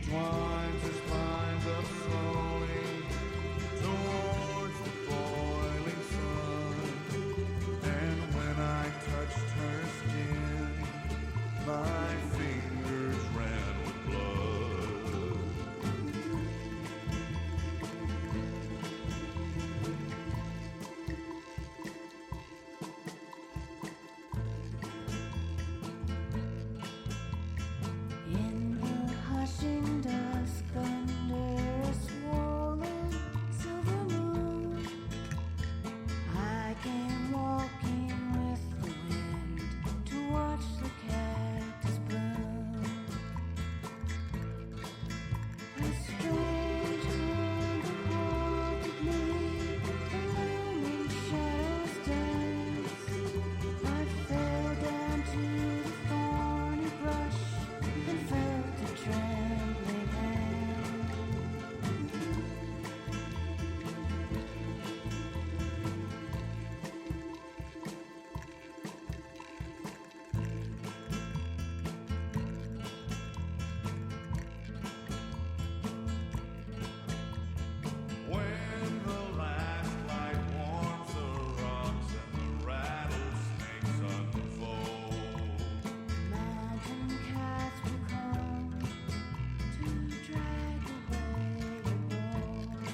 twines his vines up slowly towards the boiling sun. And when I touched her skin, my fingers ran with blood. In the hushing dusk under a swollen silver moon, I came walking with the wind to watch the cactus bloom. A strange hunger haunted me, the looming shadows dance. I fell down to the thorny brush and felt a trembling hand. When the last light warms the rocks and the rattlesnakes unfold, Mountain cats will come to drag away your bones.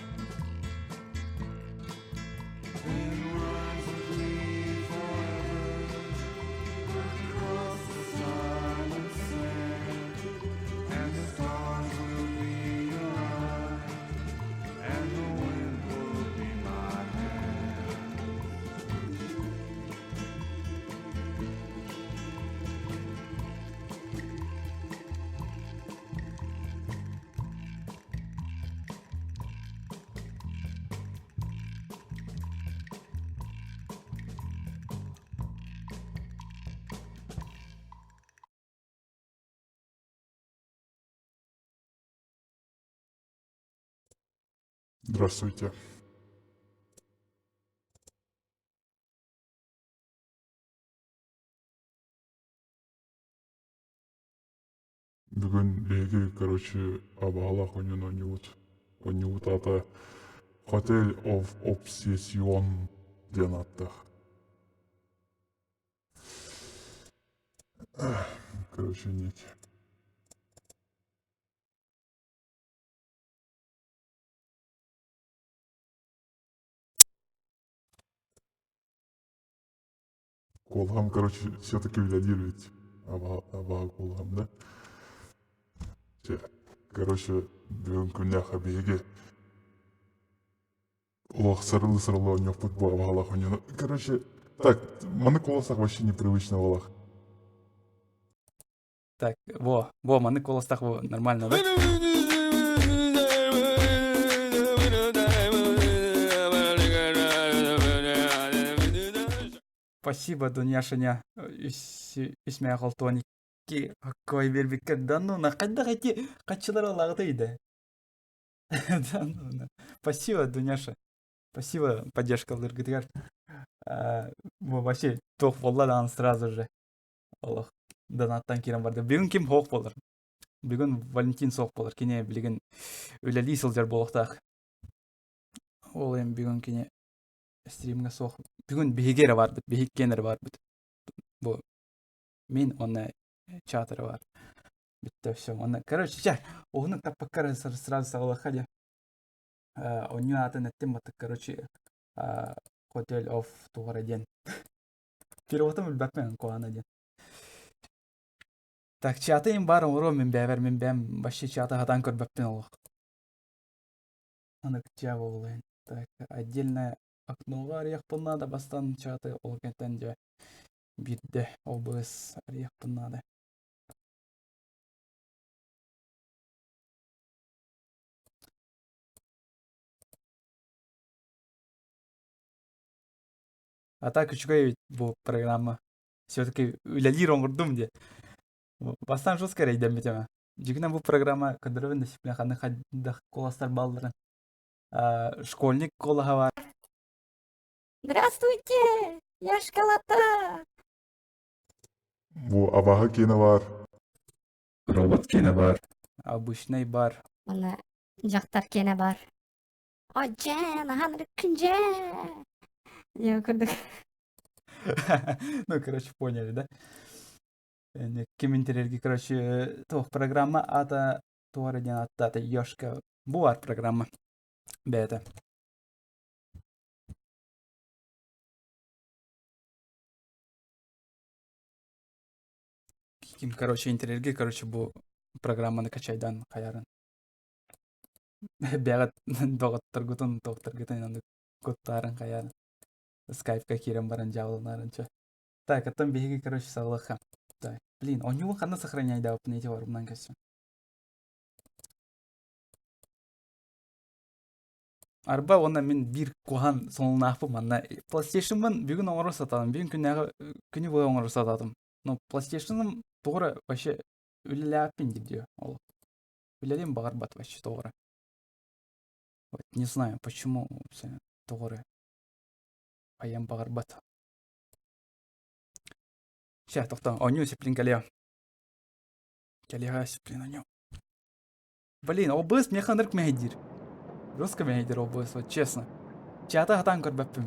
then runs with me forever across the silent sand, and the stars will be your eyes, and the wind will be my hand. Здравствуйте. Бүгін беги, абағалақ онюут ата Hotel of Obsession ден аттақ. Нет. Колхам, все-таки лидирует. Абага Колхам, да? Бүгін күнняха беги. Улах сырылы нёхпыт bu абағалақ онюна. Так, маны колосақ вообще непривычно олах. Так, маны колостах, нормально, да? Спасибо, Дуняшаня. Исмея Халтони. Какой вербикер. Да ну, на кайда хайти качылар алагыды. Да ну. Спасибо, Дуняша. Спасибо, поддержка Лыргыдгар. Вообще, тох болла сразу же. Аллах. Донаттан кирен барды. Бүгін ким хоқ болыр? Бүгін Валентин соқ болыр. Кене білген өлелі сылжар болықтақ. Ол ем бүгін кене стримге соқ. Бүгін бейгері бар бұд, бейгенері бар бұд. Бұл мен оны чатыры бар. Бітті все. Оны таппаққары сразу сағылық хәде. Оны атын әттім баттық, Hotel of Туғара ден. Переводым үлбәкмен қоғаны ден. Так, чаты им бар, оро мен бәм башы чаты хадан көрбәппен олық. Аны күтя болайын. Так, отдельно окноға арияқ бұннады бастан чаты ол кәттен де бірді обыз арияқ бұннады. Ата күчігай бұл программа. Все-таки үләлир оңырдым де. Бастан жестко рейдем бітема. Жігінен бұл программа кадровый дисциплина қаны қаддақ коластар балдырын. Школьник колаға бар. Здравствуйте, я школота. Бұл абаға кені бар. Робот кені бар. Обычный бар. Мына жактар кене бар. Ожен, аханры күнже. Я көрдүк. Ну, короче, поняли, да? Комментарийлерге, короче, тох программа ата туары ден аттаты ёшка. Буар программа. Бета. Ким, короче, интерьерге, короче, бу программаны качайдан каярын. Бягат доғыттыргутун, тоқтыргутун, анды коттарын каярын. Скайпка кирен баран жабылынарынча. Так, оттан беги, короче, саглыха. Так, блин, он него хана сохраняй, да, опнете варымнан кәсі. Арба онна мен бир кухан сонун ахпым анна PlayStation'ын бүгүн оңору сатадым. Бүгүн күнү бою оңору сатадым. Но PlayStation'ым тоғра вообще үлеләппин диyor. Ол. Үлелем багарбат вообще тоғра. Вот не знаю, почему все тоғра. Аям багарбат. Ща, тоқта, оню сиплин калия. Калия сиплин оню. Блин, OBS мне хандрк мехидир. Жестко мехидир OBS, вот честно. Чата хатан көрбәппим.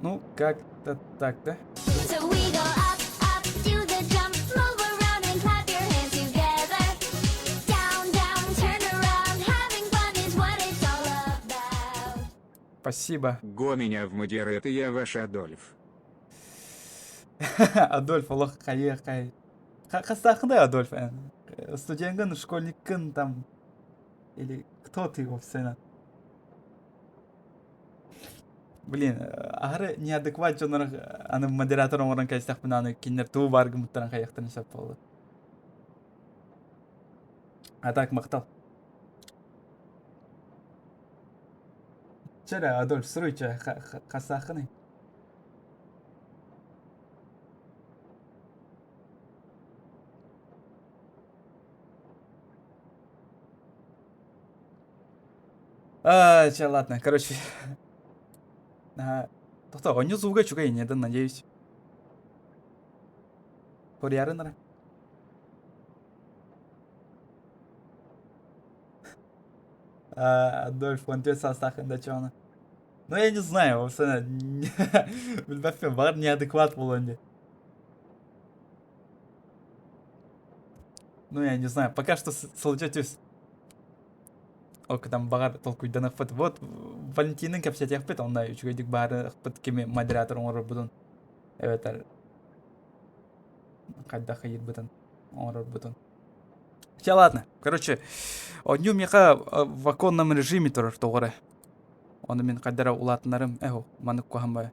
Ну, как-то так, да? So we go up, up, do the jump, move around and clap your hands together. Down, down, turn around, having fun is what it's all about. Спасибо. Го меня в мудир, это я ваш Адольф. Адольф, Аллах, хай. Хастахында Адольф. Студентган, школьниккан там. Или кто ты вовсе? Блин, ахыры неадекват жонор аны модератор оңорон кайстак аны киндер туу баргы муттаран каяктан сап болду. А так мактал. Чара Адольф сройча хасахны. Ча, ладно, короче. Тоқта, оню звуга чугай недан, надеюсь. Порярынара. Адольф, он тебе састахында чоны. Ну, я не знаю, вовсе білбәппен, бар неадекват был онде. Ну, я не знаю, пока что солчатюс. Ока там багар толкуйдан ықпыт. Вот Валентинның кәпсет яқпыт, онда үчігейдік бары ықпыт кеме модератор оңырыр бұдын. Эветер. Қайда қайыр бұдын. Оңырыр бұдын. Все, ладно. Короче, оню меха в оконном режиме тұрыр тоғыры. Оны мен қайдара улатынарым. Эхо, манық қоғанбай.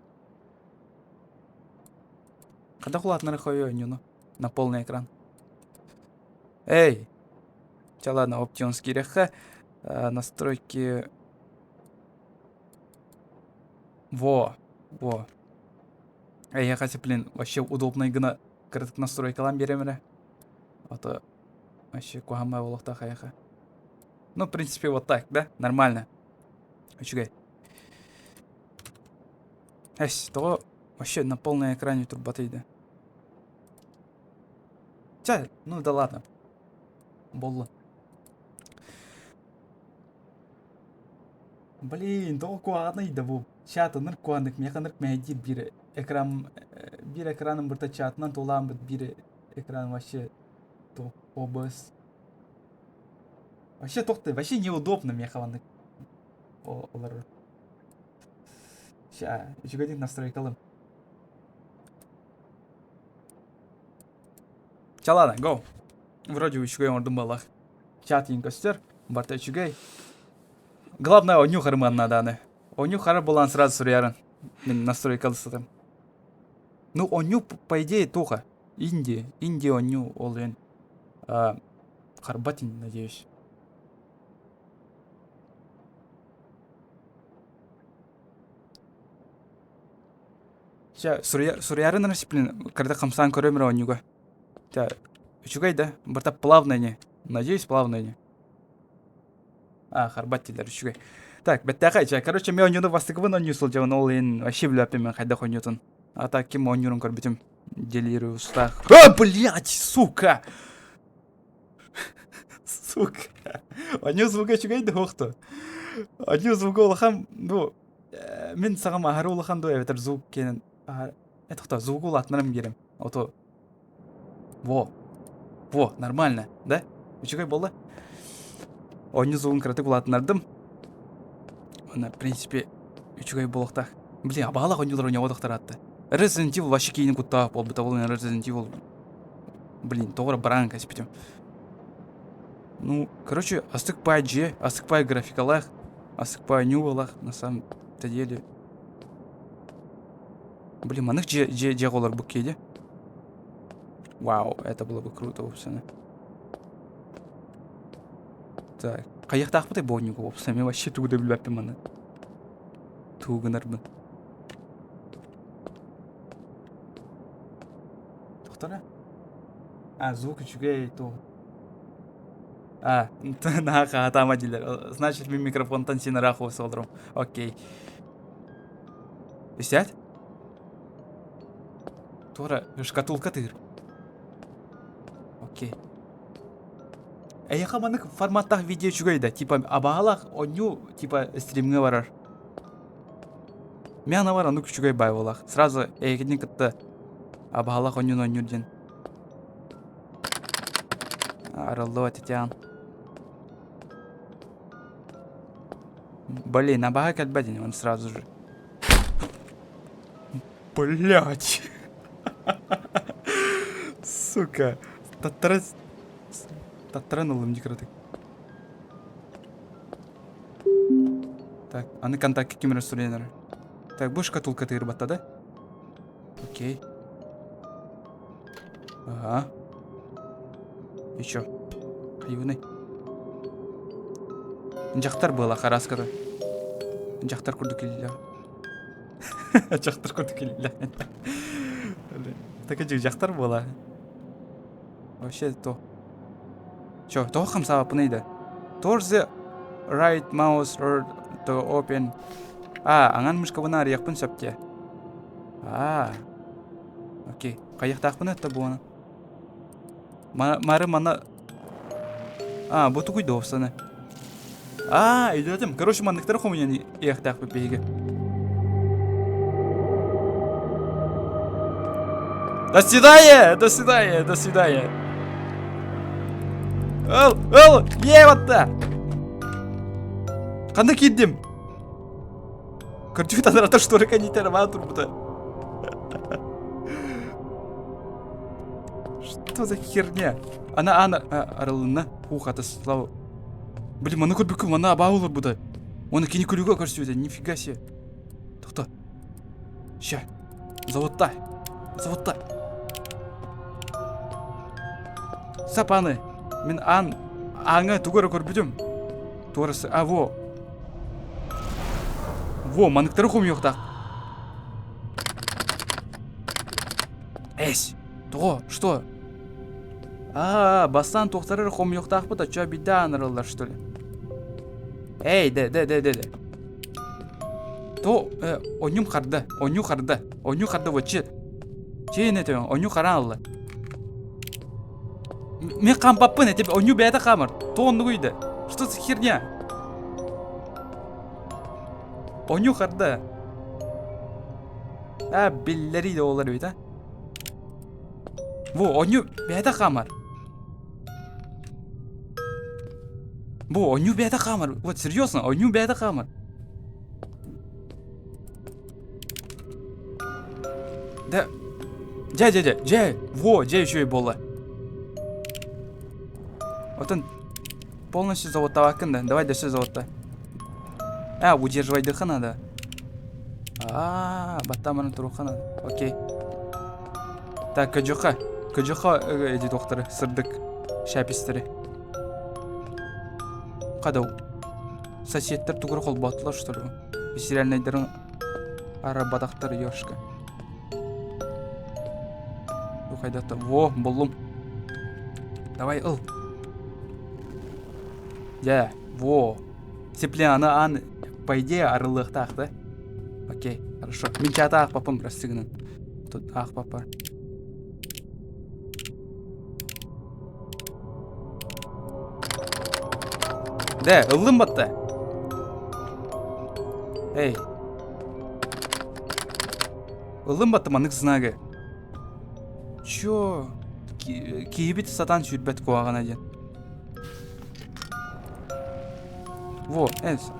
Қайда улатынары қойы онюны? На полный экран. Эй! Все, ладно, опционский реха. Настройки. Во. Я хотя, блин, вообще удобно игна кратк настройкалан беремере. Это вообще кугамай волохта хаяха. Ну, в принципе, вот так, да? Нормально. Очугай. То вообще на полном экране тут батыйда. Ча, ну да ладно. Болла. Блин, тоғы куағанайды бұл. Чаты ныр куағандық, меқа нырк мәйдер бір экраным бірта чатынан толам бір экран вообще OBS. Вообще тоқты, вообще неудобно меқавандық. Олар. Ща, үшігедік настройкалым. Ча, ладно, go. Вроде үшігей ордың балақ. Чат ең көстер, барта үшігей. Главное, оню харман наданы. Оню хар болан сразу сурярын. Мен настройкалы сатым. Ну, оню, по идее, тоха. Инди оню олен. Харбатин, надеюсь. Ща, сурярын расиплин, когда хамсан көремір онюга. Ща, үшігай да, бірта плавный не. Надеюсь, плавный не. Харбаттилер үшігай. Так, бәттәғай, короче, мен онюны бастығывын оню сыл жауын ол ең вообще біләппен мен қайда қойнютын. А так, кем онюрын көрбітім. Делириус так. А, блядь, сука! Сука. Аню звуга чугайды хоқты. Аню звуга олахан, ну, мен сағам ахары олахан до эветер звук кенен. Это звук олатнарым керем. Ото. Во, нормально, да? Учугай болды? Аню звугын кратык олатнардым. Она, в принципе, учугай болықтақ. Блин, абағалақ анюлар оня одақтар атты. Resident Evil вообще кейінен құттағып бол, бұта болын Resident Evil. Блин, тоғыра баран кәсіпетем. Ну, короче, астықпай же, астықпай графикалах, астықпай нювалах, на самом-то деле. Блин, манық же қолар бұк кейде. Вау, это было бы круто, опсаны. Так, қаяқтақ бұтай боннику, опсаны, мен вообще туғыда білбәппен маны. Туғынарбын. Тоқтара? Звук үчіге то. Наха, атама дилер. Значит, мен микрофонтан сені раху солдырым. Окей. Сядь? Тора, шкатулка тыр. Окей. Яха манык форматтах видео чугайда. Типа, абағалақ оню, типа, стримге барар. Мен ана бар, ану күчугай бай болақ. Сразу әйгеден кітті абағалақ оню ден. Арылды атетян. Блин, абаға кәлбәден, он сразу же. Блять. Сука. Таттаран олым декратык. Так, аны контакт кемер сүренер. Так, бұл шкатулка тыгыр батта, да? Окей. Ага. Еще. Хайвыны. Жақтар была хараскада. Жақтар курду келілі. Жақтар курду келілі. Так, жақтар была. Вообще то. Чё, то хам сабапы нейді? Towards the right mouse or to open. Аңан мышкабына арияқпын сөпте. Окей. Қаяқтақпын өтті бұны. Мары мана... Бұты күйді опсаны. Үйдетім. Короче, мандықтары қомынен ияқтақпы бейгі. До свидания. Ебатта! Қандай кеддім? Көрдік тадырата шторы канитері ма тұрбыта? Что за херня? Ана арылына қуқаты славы. Блин, маны көрбікім, ана аба олар бұда. Оны кені көрігі көрсетуді, нифига се. Тоқта. Ща. Заводта. Сапаны. Мен аңы тугары көрбідім. Торысы, во. Во, манықтары қом yoqtaq. Того, что? Бастан тоқтары қом yoqtaq бұда, ча бида анырылдар, что ли? Де. То, онюм қарды, вот че. Че не тем, оню қаран алды. Мен қампаппын, әтеп, оню бәді қамыр. Тоғынды көйді. Что за херня? Оню қарды. Беллері де олар өйді. Во, оню бәді қамыр. Оню бәді қамыр. Вот, серьезно, оню бәді қамыр. Да. Жай. Во, жай еще и болды. Вот он полностью заводта вакында. Давай дальше заводта. Удерживай дыха надо. Баттаманы тұруға надо. Окей. Так, көжіға эти докторы, сырдык, шәпістері. Қадау. Соседтер түгір қол батылар, что ли? Сериальныйдарын арабадақтары ёшка. Қайдатты. Во, болым. Давай, ыл. Во. Сеплена, по идее, арылықтақ, да? Окей, хорошо. Мен чаты ақ папам, простыгынан. Тут ақ папа. Да, ылдым батта. Эй. Ылдым батта манык знагы. Чё? Киебит сатан сүрбет куагана ден. Во,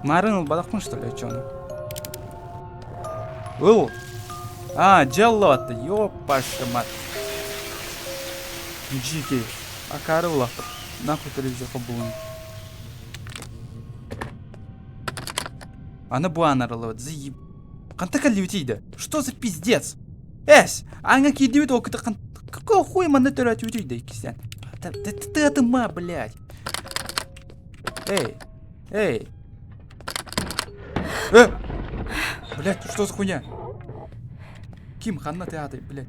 марын ыл бадақпын, что ли, чё оны? Ыл. Жаллаватты, ёпашка мат. Жики. Акары улақты. Нахуй телевизор қобылын. Ана буан аралават, заеб. Қанта каллютейді? Что за пиздец? Аңа кидеует окыты қан... Какого хуя мана törät ütейді икісен? Ты атыма, блядь. Эй. Блядь, что за хуйня? Ким, ханна ты атай, блядь.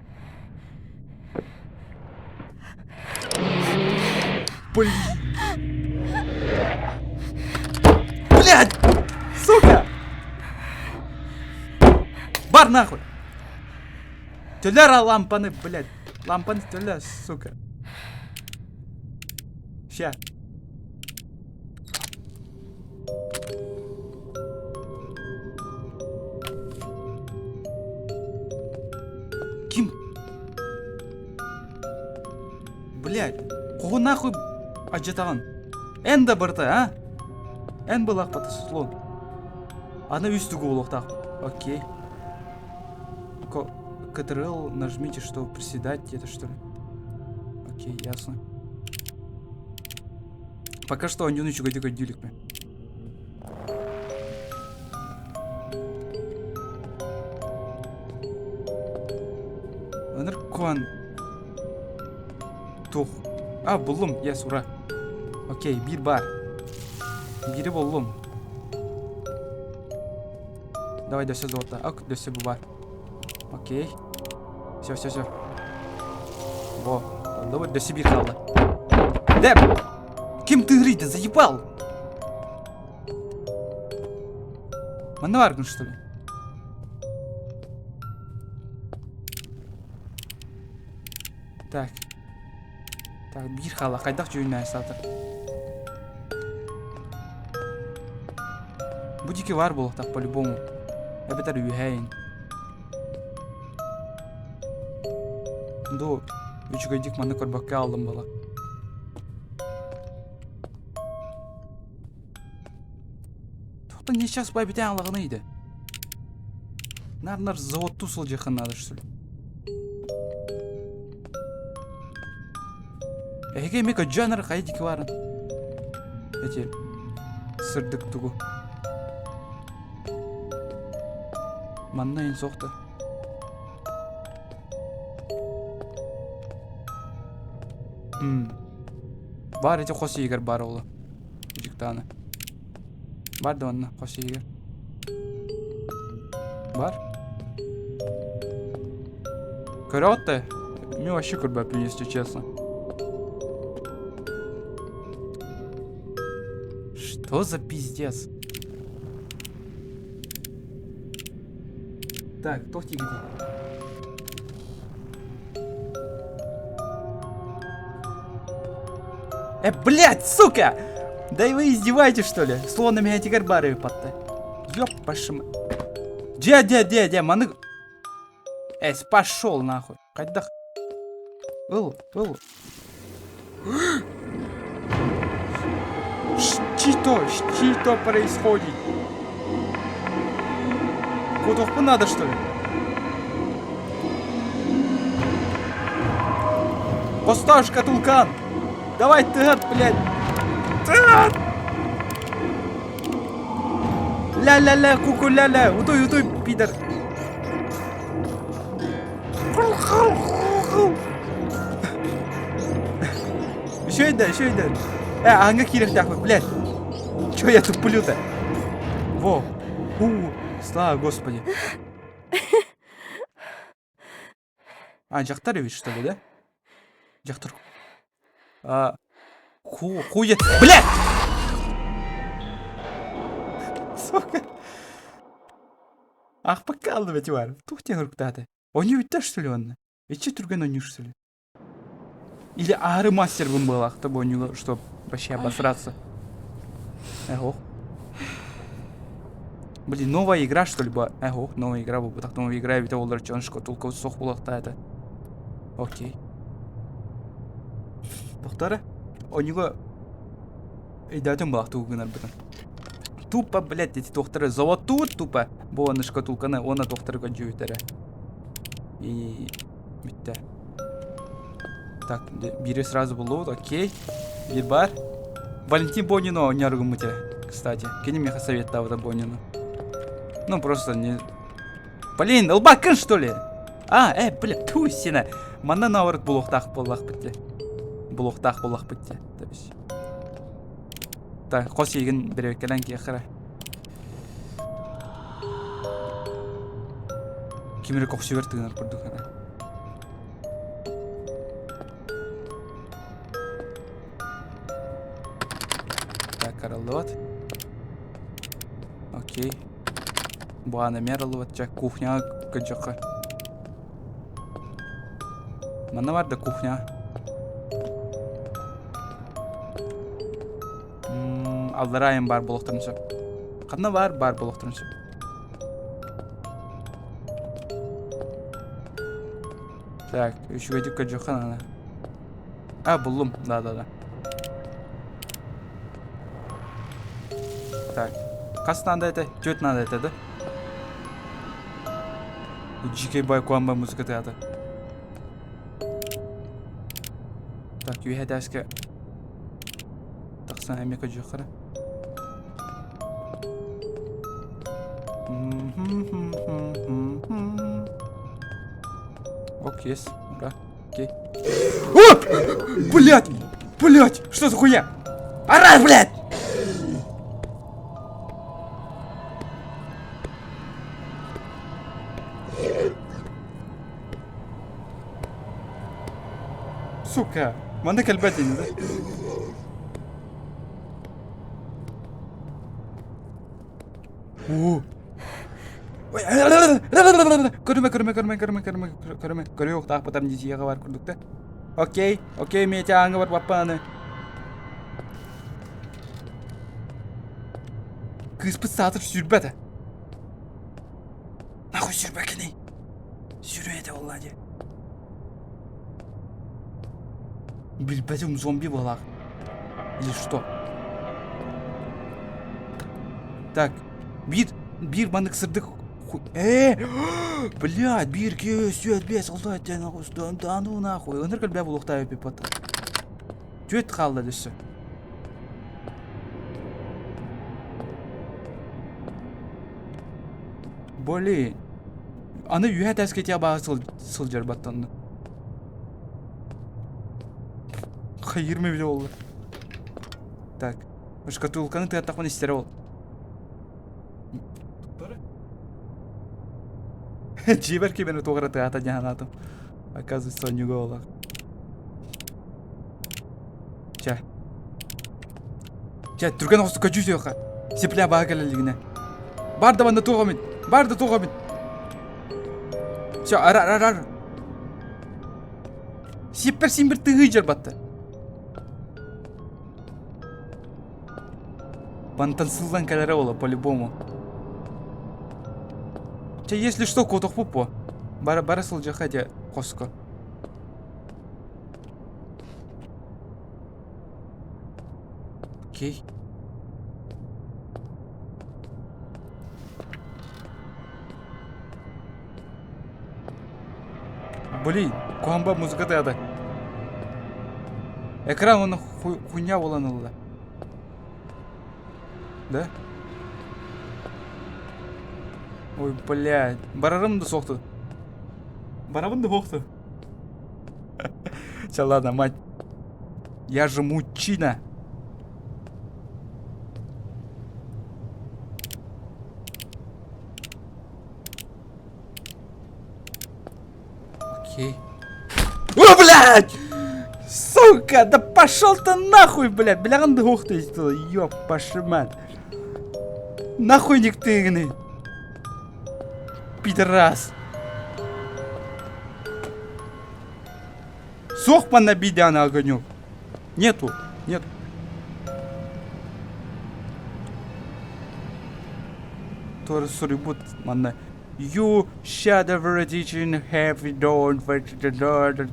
Блядь! Сука! Бар нахуй! Тюляра лампаны, блядь. Лампаны тюля, сука. Ща. Ким? Блядь. Кого нахуй ажатаган? Энда бырты, а? Эн был ахпаты слон. Она үстігі олықтақ. Окей. КТРЛ нажмите, что приседать, это что ли? Окей, ясно. Пока что он ничего не дюлик. Куан. Тух. Булым, яс, ура. Окей, бир бар. Бири боллым. Давай дөсе золота. Дөсе bu бар. Окей. Все. Во. Давай дөсе бир қалды. Деп! Кем ты грейді, заебал? Мана баргын, что ли? Так, бир қала, қайдақ жойнай сатыр. Будики бар бол, так по-любому. Эбетер үйәйін. До, үчігайдик маны көрбаққа алдым бала. Тоқта не сейчас бай бітен алағын еді? Нар заводту сол жақын надыр, что ли? Эге мека жанр қайдики барын. Эти сырдык тугу. Манна ин соқты. Бар эти қос егер бар олы. Жіктаны. Бар да онна қос егер. Бар. Көрі отты? Мен вообще көрбәппін, если честно. Что за пиздец? Так, тохти где? Блядь, сука! Да и вы издеваетесь, что ли? Словно меня теперь бары подты. Ёпашим. Дядя, маны... Пошел нахуй. Кайдах. Был. Что происходит? Кутовку надо, что ли? Поставь шкатулкан! Давай, ты, блядь! Ля-ля-ля, ку-ку-ля-ля! Утой, пидор! Еще иди! Анга кирих такой, блядь! Чё я тут пулю-то? Во! Слава Господи! Жақтарович, что ли, да? Жақтар. Хует. Блядь! Сука. Пока ведь var. Тухтен ұрықтады. Оны өтті, что ли, оны? Ече түрген оны, что ли? Или ары мастер был, чтобы у него, чтоб вообще обосраться. Ого. Блин, новая игра, что ли, была? Ого, новая игра была. Так, новая игра, ведь олар чон шкатулка соқ болақта еді. Окей. Тоқтары? Онего... Идатым балақты угынар бұтын. Тупо, блядь, эти тоқтары завод тут тупо. Бұл шкатулканы, оны тоқтары кончу өтері. И... Бітті. Так, бири сразу было, окей. Бир бар. Валентин Бонино не аргумите, кстати. Кені мне совет дав да Бонину. Ну просто не... Блин, лбакын что ли? Блядь, тусина. Мана наоборот блоқтақ болақ бітті. Блоқтақ болақ бітті. Так, қос егін берекелен кеқірі. Кемері қоқсы бертігінар көрдік ана. Каралот. Окей. Буана мералот. Чак кухня каджака. Мана бар да кухня. Алдарайым бар болуқтырыншы. Қадна бар болуқтырыншы. Так, үші өйдік каджака ана. Бұлым. Да. Так, қасы надо это? Тет надо это, да? Джикей бай куамба музыка театр. Так, юхе дәске. Тақсан әмека жоқыры. Ок, есть. Ура. Окей. О! Блять! Что за хуйня? Арас, блять! Сука, мана кәлбәтені, да? Көріме. Көрі оқ тақ бұтам дезияға бар күрдікті. Окей, мете аңы бар баппаны. Кыспыт сатыр сүрбәді. Нахуй сүрбәкені? Сүрбәді олладе. Бәтім зомби болақ. Или что? Так, бир бандық сырдық. Блядь, бир ке сүйет бес олдат жән ағыстан тану нахуй. Өнір кәл бә бұл ұқтай өпіп бата. Түйет қалды десі. Блин. Аны үйәт әскет ябағы сыл жер баттанды. Хайырмы біле олды. Так. Шкатулканы тығаттақпан істері ол. Жиберки бені тоғыра тығата жағын атым. Оказывается, сонюға олақ. Жа, түрген оқты көчу сөйіға. Сепля баға кәлелігіне. Барды банда тоғамын. Все, ар. Сеппер симбір тығы жер батты. Бантансылдан кәлері ола, по-любому. Если что, котох пупо. Бара сылжаха де қоско. Окей. Блин, куамба музыка таяды. Экран оны хуйня боланылды. Да? Ой, блядь. Барарымды соқты. Барабынды боқты. Все, ладно, мать. Я же мужчина. Окей. О, блядь! Сука, да пошел ты нахуй, блядь. Блядь, ух ты, ёб, пошимат. Нахуй никтыгны. Пидорас. Сохпан на бедя на огонек. Нету. Sonra sorubut manna. You shut the teaching have don't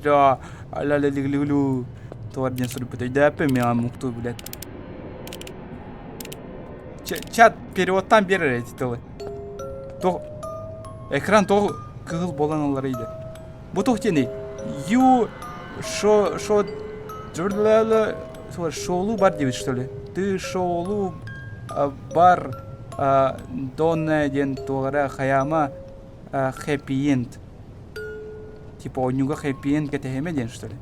da алалалилу. Туарден sorubut. Да пемя мукту, блядь. Чат переводтан берер эти тылы. То экран то кыгыл болан алар иде. Бу токтени. You шо журлала шоулу бар дейбиз, что ли? Ты шоулу бар донна ден тугара хаяма happy end. Типа онюга happy end кетехеме ден, что ли?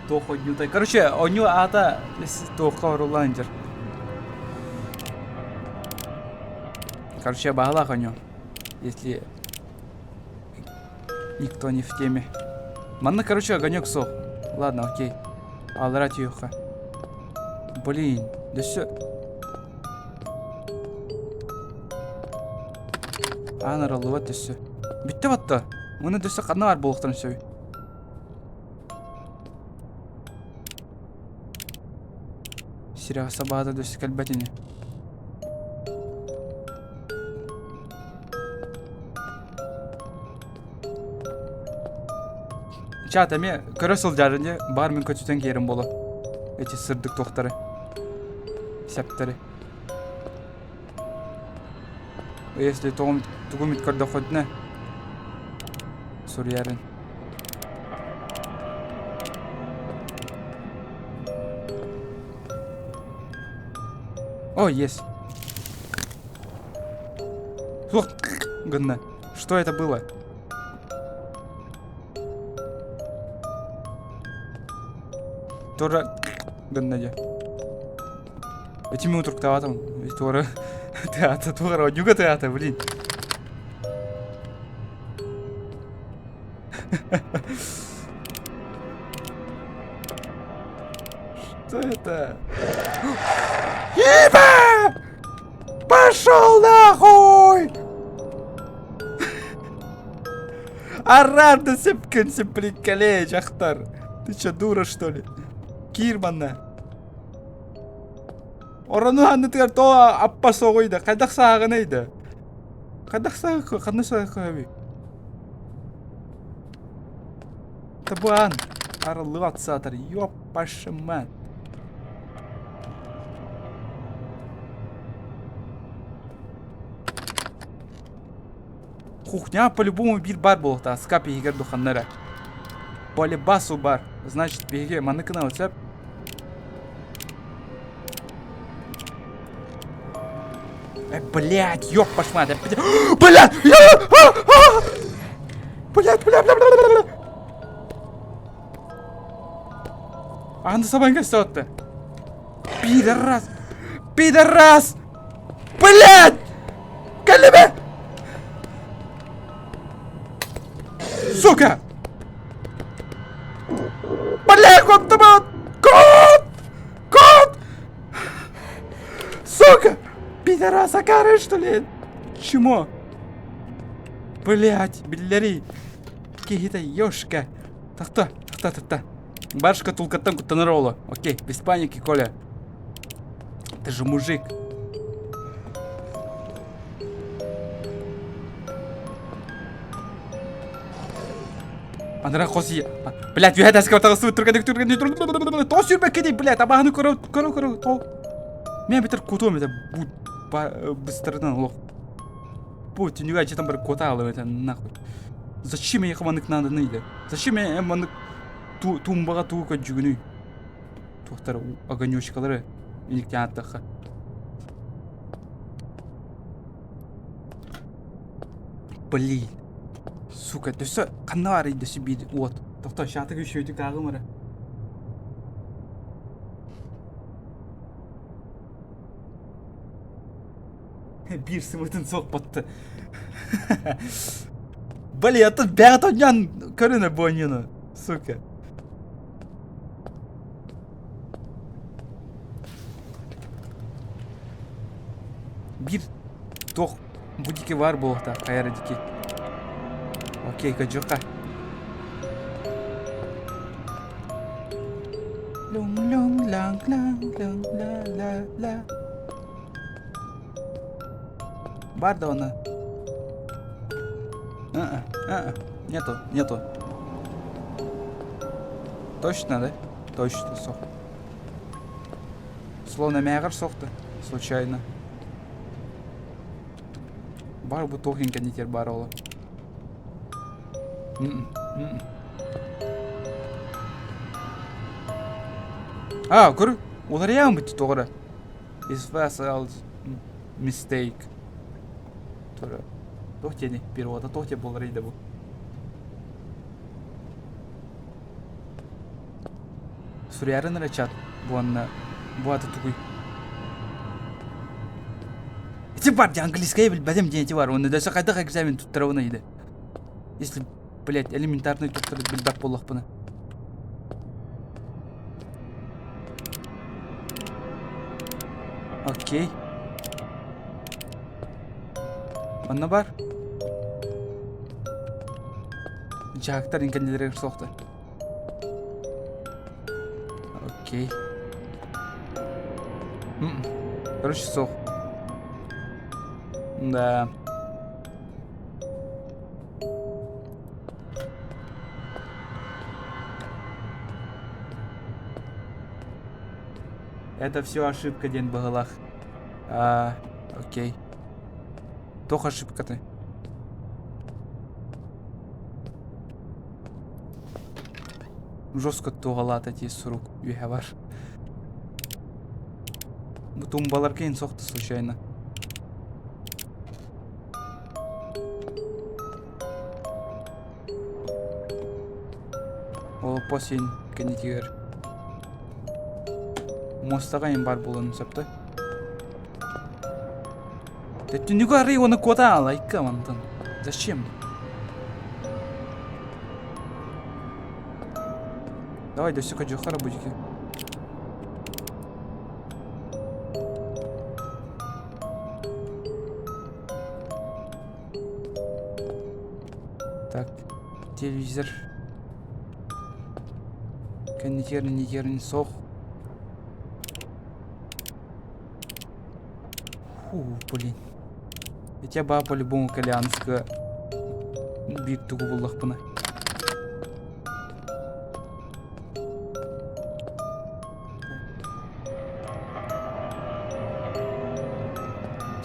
Тохо нютай. Короче, оню ата тохо руланджер. Короче, багала оню. Если никто не в теме. Манна, короче, огонек сох. Ладно, окей. Алрать юха. Блин, да все. Анаралуат да все. Битте батта. Мына да все канар болуктан все. Сирага сабада да все кальбатине. Чат эме көрөсүл жарынде бар мен көчүтөн керим боло. Эти сырдык токтары. Септери. Если тугумит көрдөходне. Сурьярын. О, есть. Фух, гынна. Что это было? Тора гынна. Эти минуты там. Тора. Театр, Тора, нюга театр, блин. Что это? Иба! Пошел нахуй! Арам сепкенсе приколей, Ахтар. Ты чё, дура, что ли? Кирманна. Орану ханны тигар то аппа согойда. Кайдак саагынайда. Кайдак саагы, кандай саагы? Табан. Арылы атсатыр. Ёппашыман. Кухня по-любому бир бар болукта. Скапи егер духаннара. Полибасу бар. Значит, беге маныкына өтсеп. Блять, ёппашмат. Блять! Блять. Анда сабанга сотты. Пидорас. Пидорас! Блять! Калибе! Сука! Блять, кот! Кот! Сука! Пидораса кары, что ли? Чмо? Блять, биллери. Какие-то ёшка. Та. Башка тулкатан кутанарола. Окей, без паники, Коля. Ты же мужик. Андра хоси. Блять, ви хата ската су турган. То сүрбе кеди, блять, абахны көрө. То. Мен битер кутом это будь быстрыдан лох. Будь, не гайче там бір кота алып это нахуй. Зачем я хванык надо нейді? Зачем я маны тумбаға туыка жүгіну? Тоқтар огонёчкалары еліктен аттаққа. Блин. Сука, дөсі қанна ары дөсі бейді. Вот. Тоқта шаты көшөйдік ағым ары. Bir sımıtın sok battı. Блин, а тут бәрі тоньян көріні бойнені. Сука. Bir тоқ будеке бар болықта, қайары деке. Окей, көджіқа. Лум-лум-ла. Клянг, клянг, клянг, ля, ля, ля. Бар да оны. Нету. Точно, да? Точно, сох. Словно мягар соқты, случайно. Бар бұл тоқин кәнетер бар олы. Көр, олар яғын бітті тоғыры. Is vessels mistake. Тұры. Тоқтені, перевода тоқте болар еді бұл. Сурярын рачат, bu adı tukуй. Эти бар, английская бәдем денеті бар, оны дөсі қайдақ экзамен тұттырауына еді. Если, блядь, элементарный тұттыры білдап болақ бұны. Окей. Онна бар. Жақтар инкендерге соқты. Окей. Короче, сох. Да. Это все ошибка, ден багалах. Окей. Тох ошибка ты. Жестко тоғалат әте сұрук үйе бар. Бұл тумбалар кейін соқты случайно. Ол посейн кәнетегер. Мостаға ең бар болуын сәпті. Ты не говори, он куда, лайка, Антон. Зачем? Давай, да все, Джохара будет. Так, телевизор. Коннектерный сох. Блин. Я ба по-любому калянска бит тугу буллах бұны.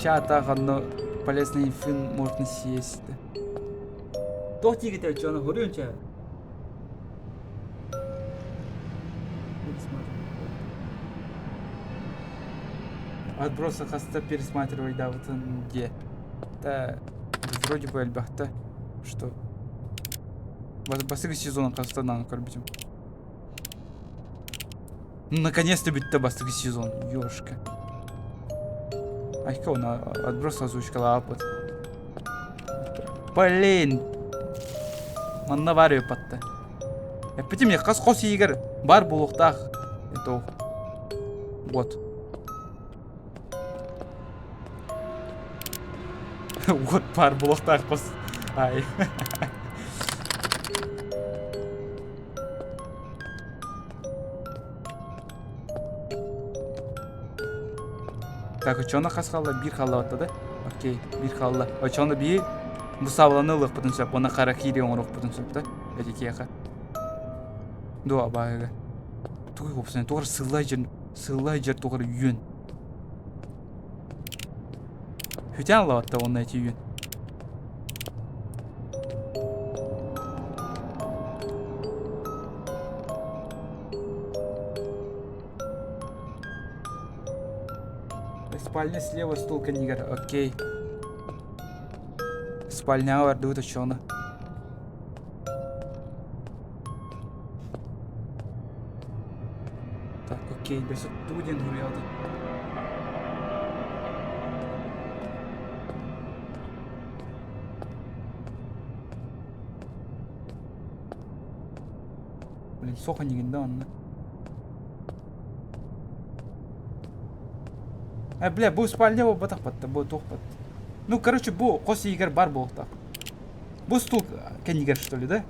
Чата ғанну полезный фильм можно съесть. Тохти где-то что, на горю ча? Отбросы хаста пересматривай, да, вот он где. Да, вроде бы альбахта, что бастыгы сезон хастанан корбитим. Ну, наконец-то бит-то бастыгы сезон, ёшка. Айка он отброс озвучка лапот. Блин, он наваривает подта. Я пойти мне кас-кос игр бар булуктах. Это вот. Вот пар блохтах пос... Ай. Так, учёна хасхалла бир халла атты да? Окей, бир халла. Учёна би мусавланы лық бұтын сөп, оны қара хири оңырық бұтын сөп да? Әді кейқа. Дуа бағыға. Туғай қопсын, туғыр сылай жер туғыр үйен. Хүтен лаватта оны әте үйен. Спальня слева, стул канигар, окей. Спальня варды уточёна. Так, окей, без студент гуляды. Блин, соха не гинда он. Бля, бұл спальня бұл батақ батты, бұл тоқ батты. Ну, короче, бұл қос егер бар болықта. Бұл стул кәнегер, что ли, да?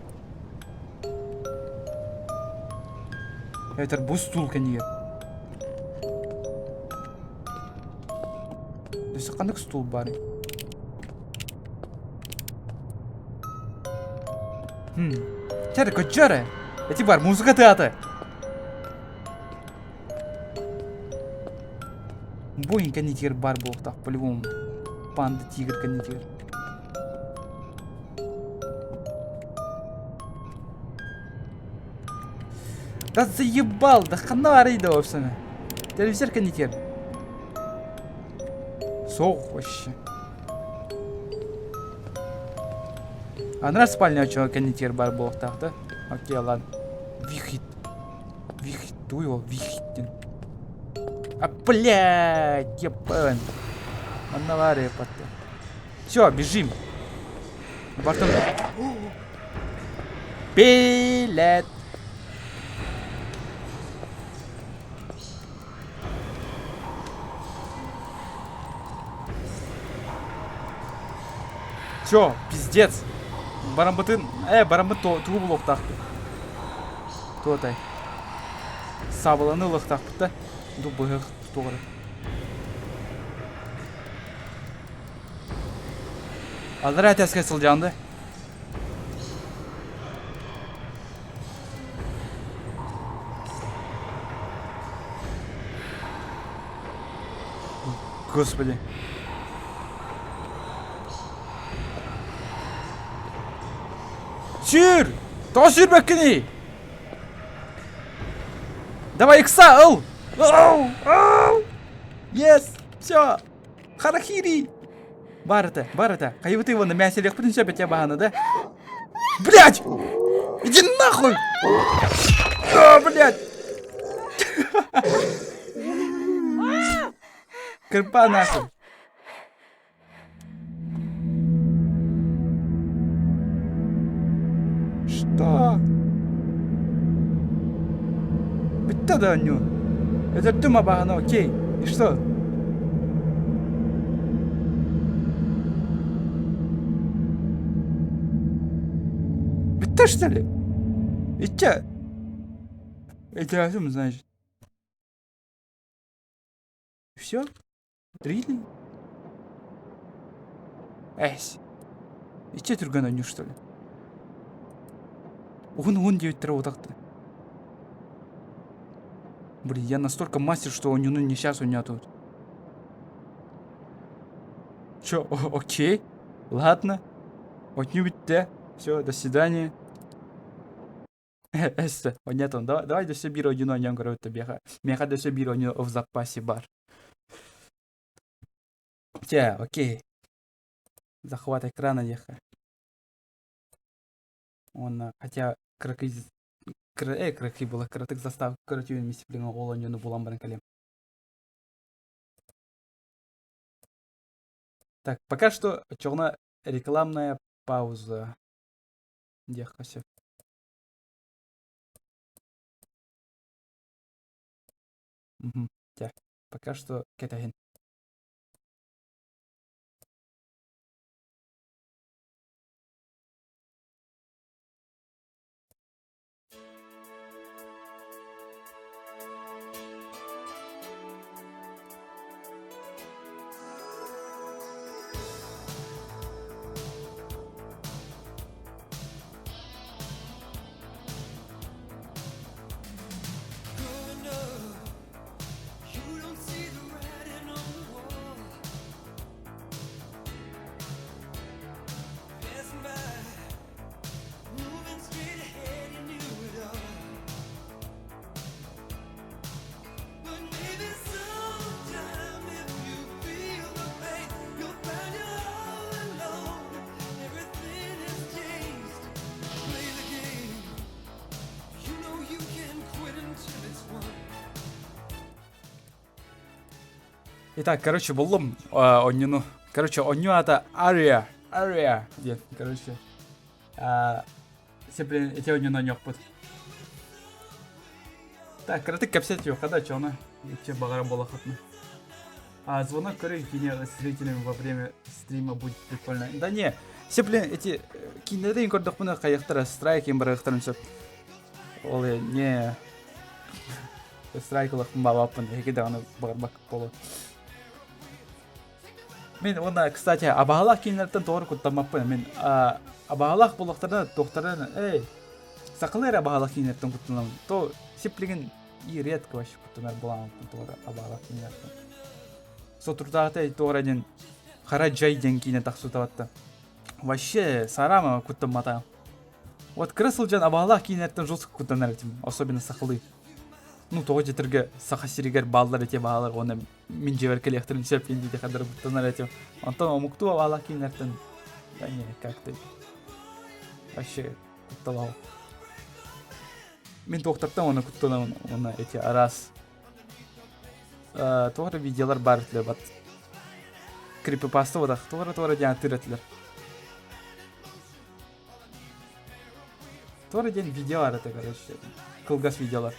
Это бұл стул кәнегер. Дөсі қандық стул бар. Чәрі көтчәрі. Эти бар, музыка театры. Бойын канитер бар болықтақ, по-любому. Панды тигр канитер. Да заебал, да ханарый да вообще. Телевизор канитер. Соух вообще. А на спальня чего канитер бар болықтақ, да? Окей, ладно. Вихит. Вихит, дуй его, вихит. А, блядь, ебан. Анавария потом. Все, бежим. Бартон. Билет. Все, пиздец. Барамбытын, барамбыт туы блоктақ. Туатай. Сабыланы лықтақ бұтта. Ду бұғық тоғыры. Алдар әтеске сылжанды. Господи. Сюр! То сюр бәккені! Давай икса, ыл! Yes! Все! Харахири! Бар это. Кайбы ты его на мясе лег, потом тебя бахана, да? Блять! Иди нахуй! Блять! Кырпа нахуй! Что? Битта да ню. Это ты мабахана, окей. И что? Битта что ли? И чё? Это о чем значит? Все? Really? Эйс. И чё тургана ню что ли? Он 9 траву так-то. Блин, я настолько мастер, что у него не сейчас у меня тут. Чё, окей? Ладно. Отнюбить-то. Все, до свидания. Эсте, понятно. Давай до себе один о нем говорю тебе. Меха до себе у него в запасе бар. Те, окей. Захват экрана еха. Он, хотя кракы было, кратык застав, короче, вместе блин, олонью на булам баранкалем. Так, пока что черная рекламная пауза. Дехася. Угу. Пока что кетахин. Итак, короче, булым онюну. Короче, оню это Ария. Нет, короче. Сепли эти онюну нёкпут. Так, краты капсет его, когда чё она? Че багара была хатна. А звонок корей кине с зрителями во время стрима будет прикольно. Да не, сепли эти кинерин кордохмуна каяктара страйки барахтарым все. Оле не. Страйкалах мабапын, егеде аны барбак полу. Мен оны, кстати, абағалақ кейінерден тоғыр күттамаппын. Мен абағалақ болуқтарына тоқтарына, сақылар абағалақ кейінерден күттінламын. То сеплеген и редко вообще күттінер боламын тоғыр абағалақ кейінерден. Со тұрдағытай тоғыр әден қара жайден кейіне тақсу табатты. Вообще сарама күттіматайым. Вот крысыл жан абағалақ кейінерден жосық күттінер етім, особенно сақылы. Ну, тоғы жетірге сақасиригер балдар ете бағалар, оны мен жеверке лекторын серпен дейді қадыр бұттанар етем. Антон омукту абағалақ кейінерден, да не, как-то вообще күтталау. Мен тоқтаттан оны күтталауын, оны эти арас. Тоғыры видеолар бар өтілі бат. Крипипасты одақ, тоғыры ден тыратылар. Тоғыры ден видео бар өті, короче, кылгас видеолар.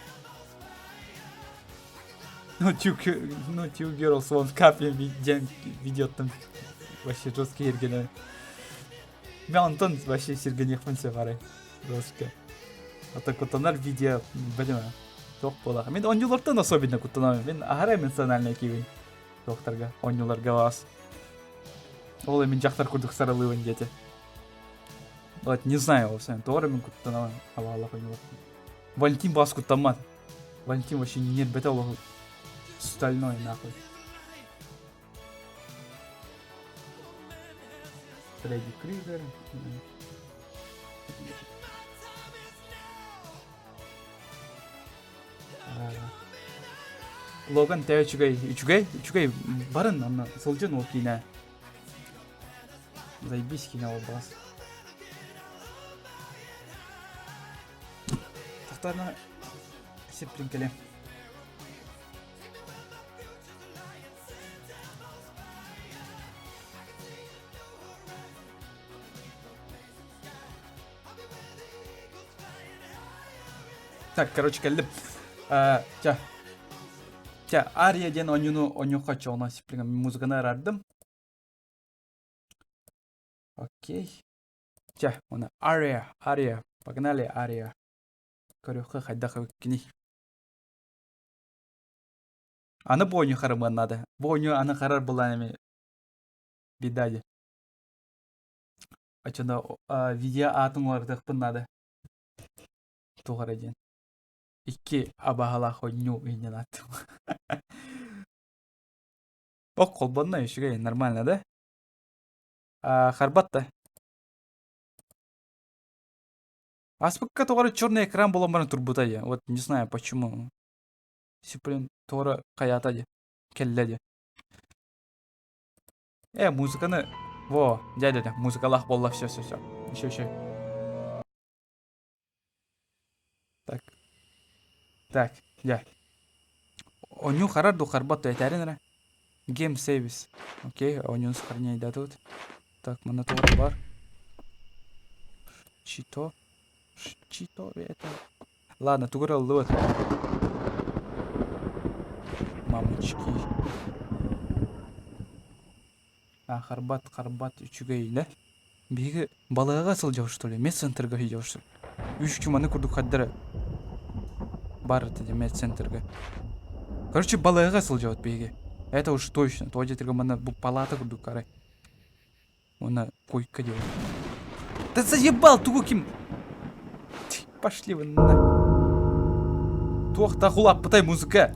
Ну, two girls, one cup ден видеоттым. Вообще жесткий ергені. Мен Антон вообще сергенек функция барай. Жестко. Ата күттанар видео, білімі, тоқ болақ. Мен онюлардан особенно күттанамын. Мен ағара эмоциональный кейбін. Тоқтарға, онюларға бас. Олай мен жақтар күрдік сарылығын деті. Вот, не знаю, овсен. Тоғыры мен күттанамын. Аллах онюлардан. Валентин бас күттамад. Валентин вообще нет бета олығы. Стальной нахуй. Фредди Крюгер. Логан тәу үчүгай барын ана сылжын ол кейіне. Заебись кейіне ол бас. Тақтарына септірін келем. Так, короче, келдім. Ария ден онюқа чоғына сеплеген музыканы арадым. Окей. Оны Ария. Погнали, Ария. Көріқі қайдақы өккені. Аны бұл ойны қарым ғаннады. Бұл ойны аны қарар болан әме бедаде. Ачында видео атын оларды қпыннады. Тоғыр әден. Икки абағалақ ойну үйнен аттым. Оқ қолбанна үшіге нормально, да? Харбат да. Аспыкка тоғары черный экран боламбарын турбутаде. Вот не знаю почему. Сиплен тоғары қаятаде. Келледе. Музыканы... Во, дядя, музыкалақ болла, все. Еще. Так, Оню харарду харбату этәрінірі. Game service. Окей, оню сохраняйда тут. Так, мына тоғыр бар. Чито это... Ладно, тугыр алды вот. Мамочки. Харбат үчүгей, да? Бегі балаға сыл жау, что ли? Медцентрға жау, что ли? Үш чуманы күрдік қаддары. Бар это медцентрға. Короче, балаға сыл жауат бегі. Это уж точно. То жетірге мана бұл палата күрдік қарай. Она койка делает. Да заебал, тугу ким. Пошли вы на. Туахта хулап, пытай музыка.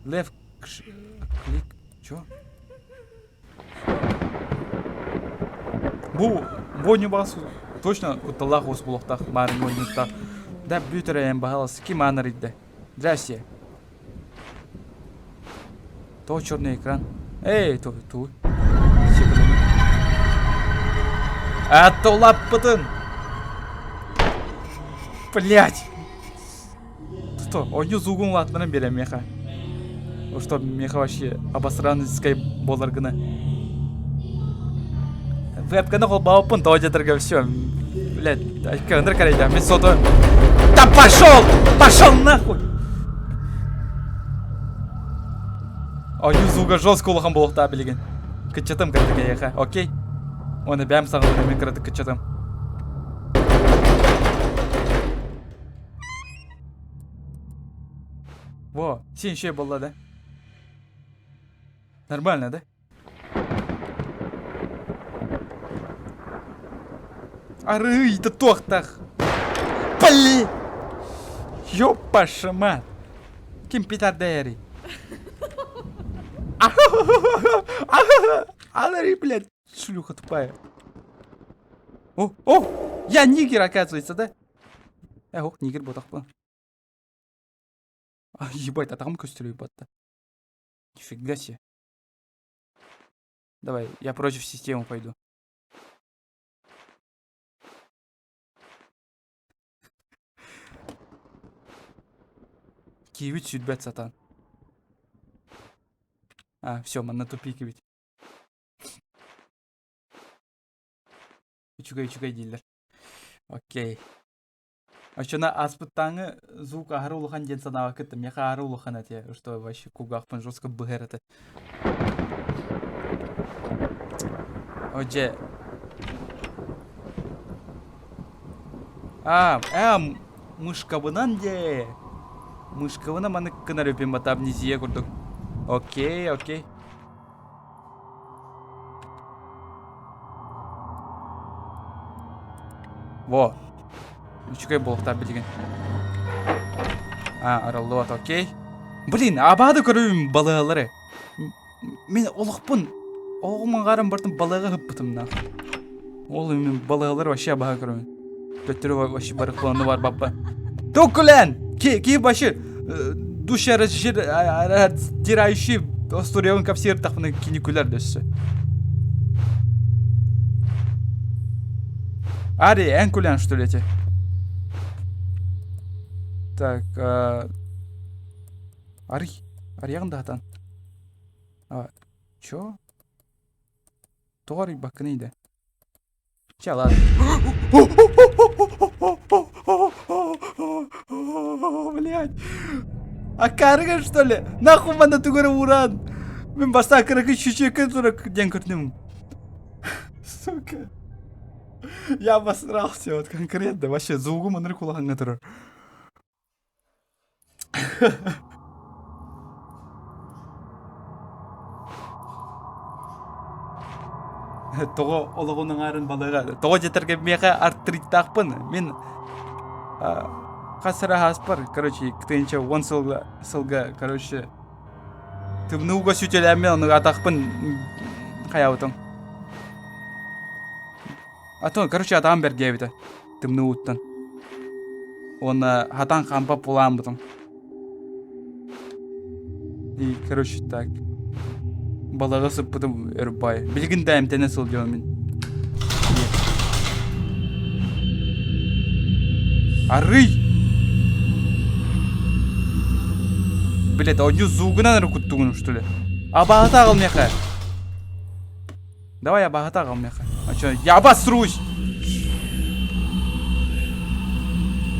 Лев клик. Чё? Бу не басу. Точно куталах ос блохтах барын ойнуктах. Да бютера багалас ким анаридде. Здрасте. То черный экран. Ту. Атолап пытын. Блять. Что? Ойну зугун латманын берем меха. Что меха вообще обосранный скайп боларгына. Вебканы қол бауыппын тоғадетірге все. Блядь, кәндір қарайда, мен соты... Да пошел нахуй! Ойну зуга жестко улахан болуқта білеген. Күтчетім кәндіге еха, окей? Оны бәм сағылды мен кірді күтчетім. Во, сен ше болды, да? Нормально, да? Арый, да тоқтақ. Блин! Ёпаша мать! Ким питар дайри? Алари, блядь, шлюха тупая. О, я нигер, оказывается, да? Ох, нигер ботақ па. Ебать, атағым көстіру ебатты. Нифига себе. Давай, я против системы пойду. Киевит судьбет сатан. Все, мы на тупике ведь. Чугай дилер. Окей. Ачана аспыттаңы звук ахарулыхан ден санава кеттім. Яха ахарулыхан әте, что вообще кугақпын жестко бұғыр әті. Оже. Мышкабынан де. Мышкабына маны кынар өпен бата амнезия көрдік. Окей. Во. Чукай болықтар білген. Аралды бат, окей. Блин, абады көріп балығалары. Мен олықпын. Оғымын қарым бартын балыға ғып бұтымна. Ол мен балығалары вообще абаға көріп. Төттірі вообще бары қыланы бар баппа. Токулен! Ки башы душа раздирающий остуревын капсер тақпыны киникулер дөсі. Ари, ән күлен, что ли, эти? Так, Ари яғында атан. Чё? Тоғар бақынайды. Ча, ладно. Блядь. Карга, что ли? Нахуй мана тугары уран. Мен баста кыракы чучекы турак ден көртінім. Сука. Я обосрался, вот конкретно. Вообще, звугу манры кулағанға тұрар. Тоғы олығының арын балыға. Тоғы жетерге меға арттырыттақпын. Мен қасыра аспар. Короче, ктенче 10 сылға, короче, тымнуға сүтел әмел оны атақпын. Қаяутың. Атон, короче, атам берге бейті. Тымны ұттан. Оны хатан қампап болам бұтын. И, короче, так. Балаға сып бұтым өрбай. Білгін дайым тәне сыл жауын мен. Арый! Блядь, аудио звугынан рукуттугын, что ли? Абағыта ағыл меха. Давай абағыта ағыл меха. А чё, я обосрусь!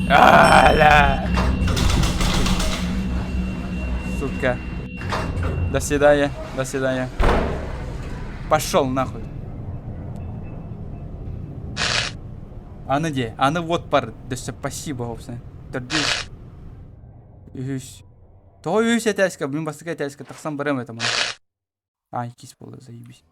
Аля! Сука. До свидания. Пошел нахуй. Аны де, аны вот пар. Да спасибо, овса. Тордись. Үйс. То үйс әтәскі, мен бастыға әтәскі тақсан барам это мана. Кис болды, заебись.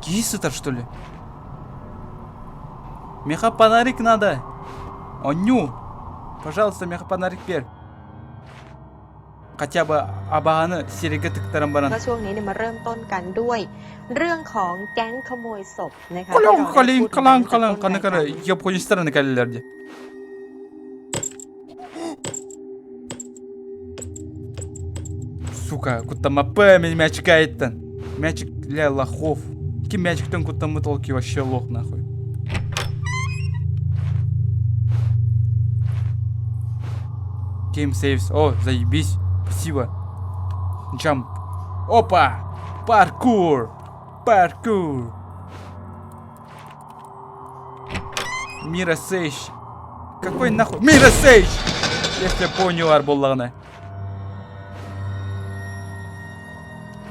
Кисытар, что ли? Меха фонарик надо. Оню. Пожалуйста, меха фонарик пер. Хотя бы абағаны сереге тіктірім баран. ก็ช่วงนี้เนี่ยมาเริ่มต้นกันด้วยเรื่องของแก๊งขโมยศพนะคะ Қалаң, қаны япония страны кәлелерде. Сука, куттама мен мячик айттан. Мячик ля лохов. Ким мячиктен куттамы толки вообще лох нахуй. Game saves. О, заебись. Спасибо. Jump. Опа! Паркур! Миросейш. Какой нахуй? Миросейш! Если понял арболлағына.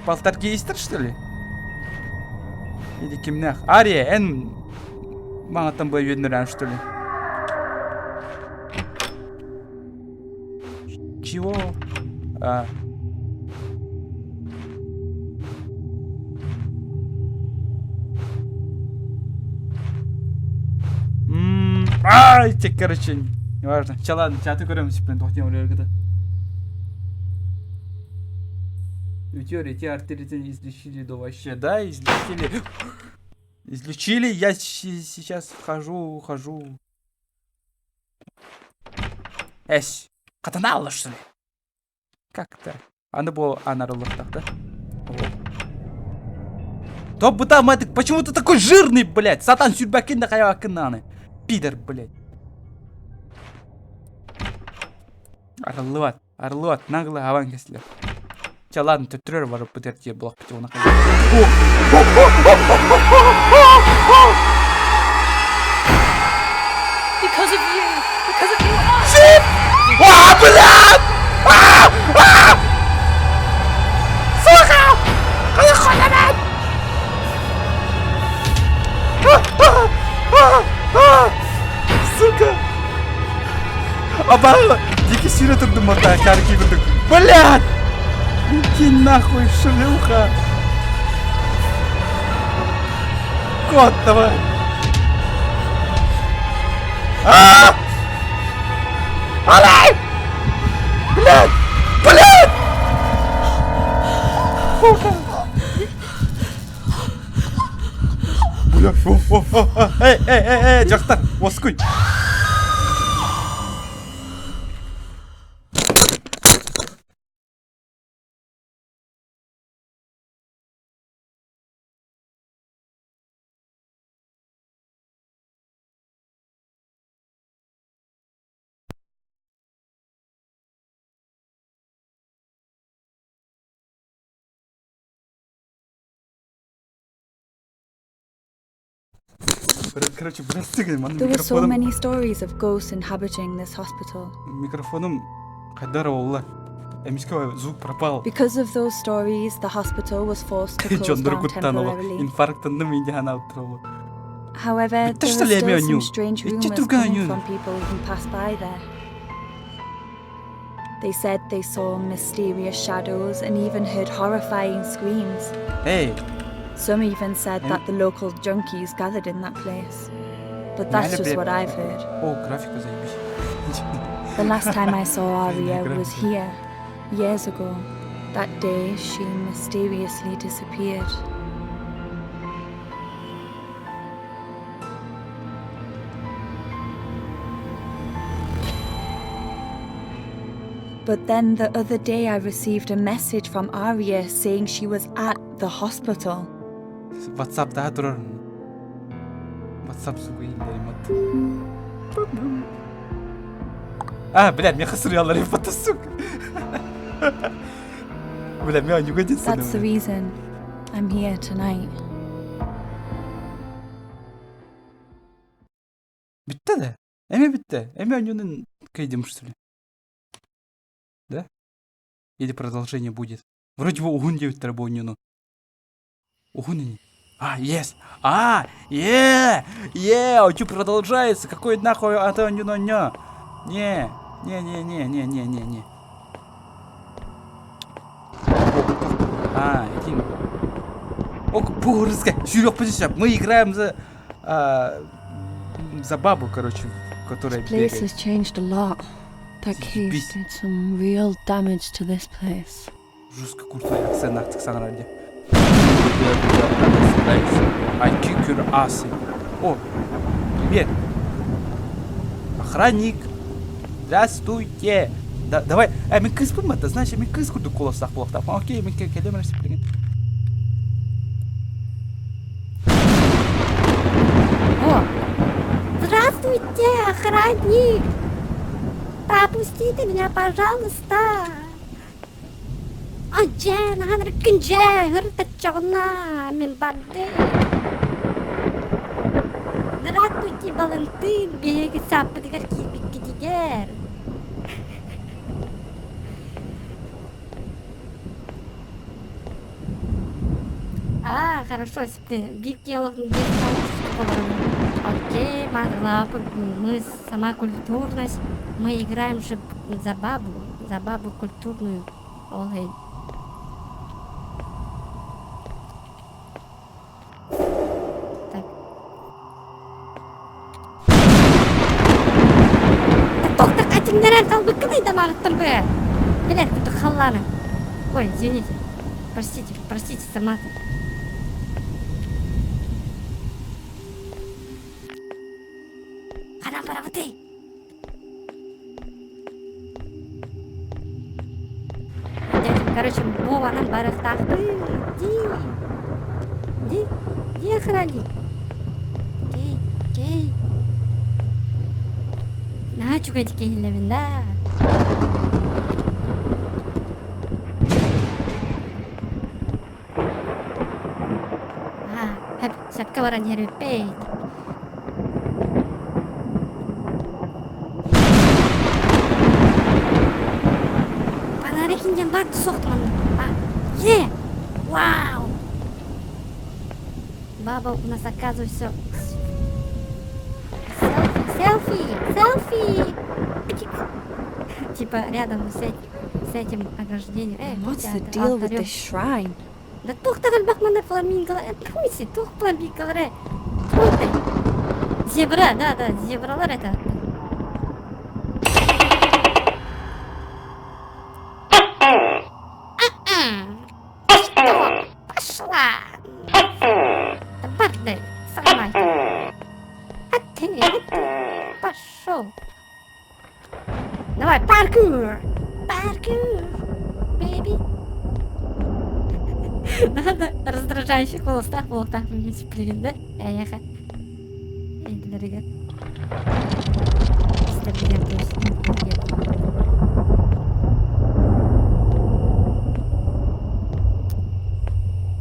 Полтергейстер, что ли? Или кимнях? Ария, эн... Маңа там был видно, что ли? Чего? Ай, тек, короче, неважно. Ча, ладно, чаты көреміз, блин, тоқтен өлергіді. Утер, эти артерии излечили, да вообще, да, излечили. Излечили, я сейчас хожу. Эш, катана алды, что ли? Как-то. Аны бұл анарылықтақ, да? Топ бұта, мэтик, почему ты такой жирный, блядь? Сатан сүрбәкін да қаяқын аны. Пидор, блядь. Арылуат, нағылы аван кесілер. Ча, ладно, төттірер барып бұтерте блок біте оны қайда. Because of you! Because of you! Shit! Блядь! Сука! Қайда қойдамын! Сука! Абағы! Деке сүйре тұрдым орта, кәрі кейбірдің. Блядь! Иди нахуй, шлюха! Кот, давай! Алай! Блядь! Блядь! Блядь! Эй, жақтар, осы күн! Короче, блядь, There were so many stories of ghosts inhabiting this hospital. Микрофоным қайдар олар. Эмискова звук пропал. Because of those stories, the hospital was forced to close Жондыр down күттан олар. temporarily. Инфарктанды менде ана алып тұр олар. However, Bitte there stell are dir mir still New. some strange Bitte rumors du gar coming New. from people who pass by there. They said they saw mysterious shadows and even heard horrifying screams. Эй, Some even said that the local junkies gathered in that place. But that's just what I've heard. о, графика заебись. The last time I saw Aria was here, years ago. That day, she mysteriously disappeared. But then the other day I received a message from Aria saying she was at the hospital. WhatsApp'та тұрыр. WhatsApp сука елдерім блядь, мен қысыр ялар епатты, сука. Блядь, мен не годен сені. That's the reason I'm here tonight. Бітті да? Әме бітті. Әме онының кайдем, что ли? Да? Или продолжение будет? Вроде бы угун девять треба онының. Угун не? Есть! А что продолжается? Какой нахуй это онының? Не. Этим. Ок, пурска. Сюрёк, подожди, мы играем за бабу, короче, которая Place бегает. has changed a lot. That case Beast. did some real damage to this place. Жестко крутой акцент на Тиксанраде. I kick your ass. О, привет. Охранник. Здравствуйте. Давай. Мен кыз болма, ты знаешь, мен кыз курдук колосак болуктап. Окей, мен келем республикан. О! Здравствуйте, охранник! Пропустите меня, пожалуйста! Анжен, ханрыкынже, хыртачогна, мен барды. Здравствуйте, Валентин, беги саппыдыгар кийбиккидигер. Хорошо, окей, мы сама культурность, мы играем же за бабу культурную. Ой. Так. Самарттым бы. Билет тут халланы. Ой, извините. Простите, Самат. Она правды. Короче, Вованың бары тақты. Ди охранник. Кей. На чугайты кейлевин, да. Hep sätkä varan järvi peit. Panarikinjan baktı soktman. Вау! Баба у нас, оказывается, селфи! Типа рядом с этим ограждением. What's the deal with this shrine? Да тухтаган бахмана фламинголар. Кумиси, тух фламинголар. Тухтай. Зебра, да, зебралар это. Пошла. Табардай, срамай. А ты, пошел. Давай, паркур, бэйби. Надо раздражающих волостах поменять, блин, да? Эйха. Эйдлерга.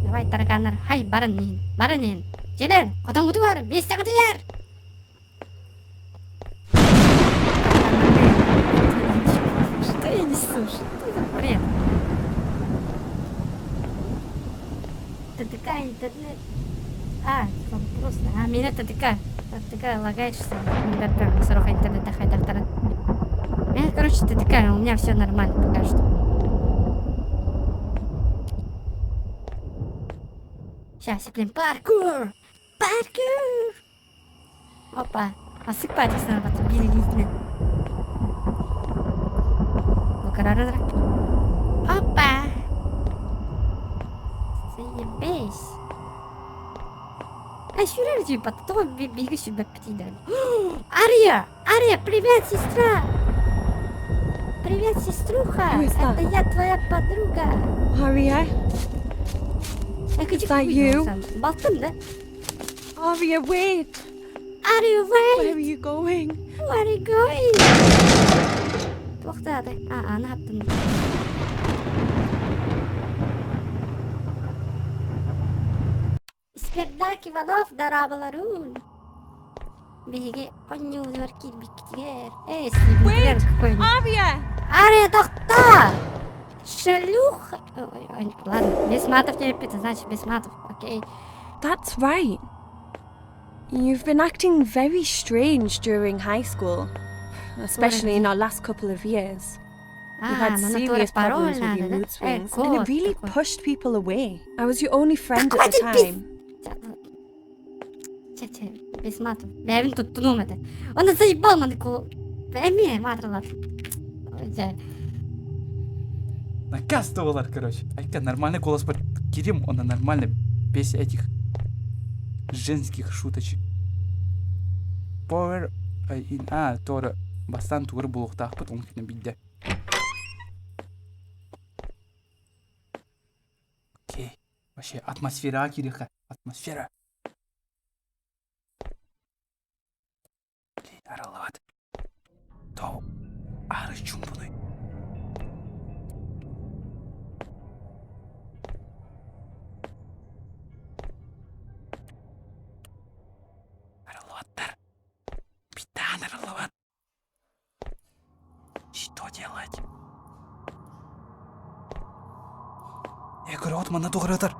Давай, таракандар, хай, баранин. Желер, котон куту бар, 5 сағаты жер. Что я несу? Что за бред? ТТК интернет. Просто. Меня ТТК лагает, что не прям сорока интернета хайдахтаран. Короче, ТТК, у меня все нормально пока что. Сейчас, блин, паркур! Опа, осыпайтесь на работу, берегите. Опа! Заебись! А сюда типа, то беги себя птидан. Ария, привет, сестра! Привет, сеструха! Это я, твоя подруга! Aria? Is that you? Балтым, да? Aria, wait! Ария, wait! Where are you going? Where are you going? Тоқтады. Аны аптым. Спердак Иванов дарабаларун. Беги, понюзер кирбиктер. Wait! Какой-нибудь. Aria! Ария, тохта! Шлюха! Ой, ладно, без матов не пить, значит без матов, окей. That's right. You've been acting very strange during high school, especially in our last couple of years. You had serious problems with your mood swings, and it really pushed people away. I was your only friend at the time. Без матов. Я вин тут тунум это. Он заебал манку. Пойми, матралар. Наказывалар, короче. Айка нормальный голос под Кирим, он нормально без этих женских шуточек. Power in тора бастан тугыр булуктак потом кина бидде. Окей. Вообще атмосфера кириха, атмосфера. Окей, аралават. То ары чумпуной. Что делать? Я говорю, вот мана тугратар.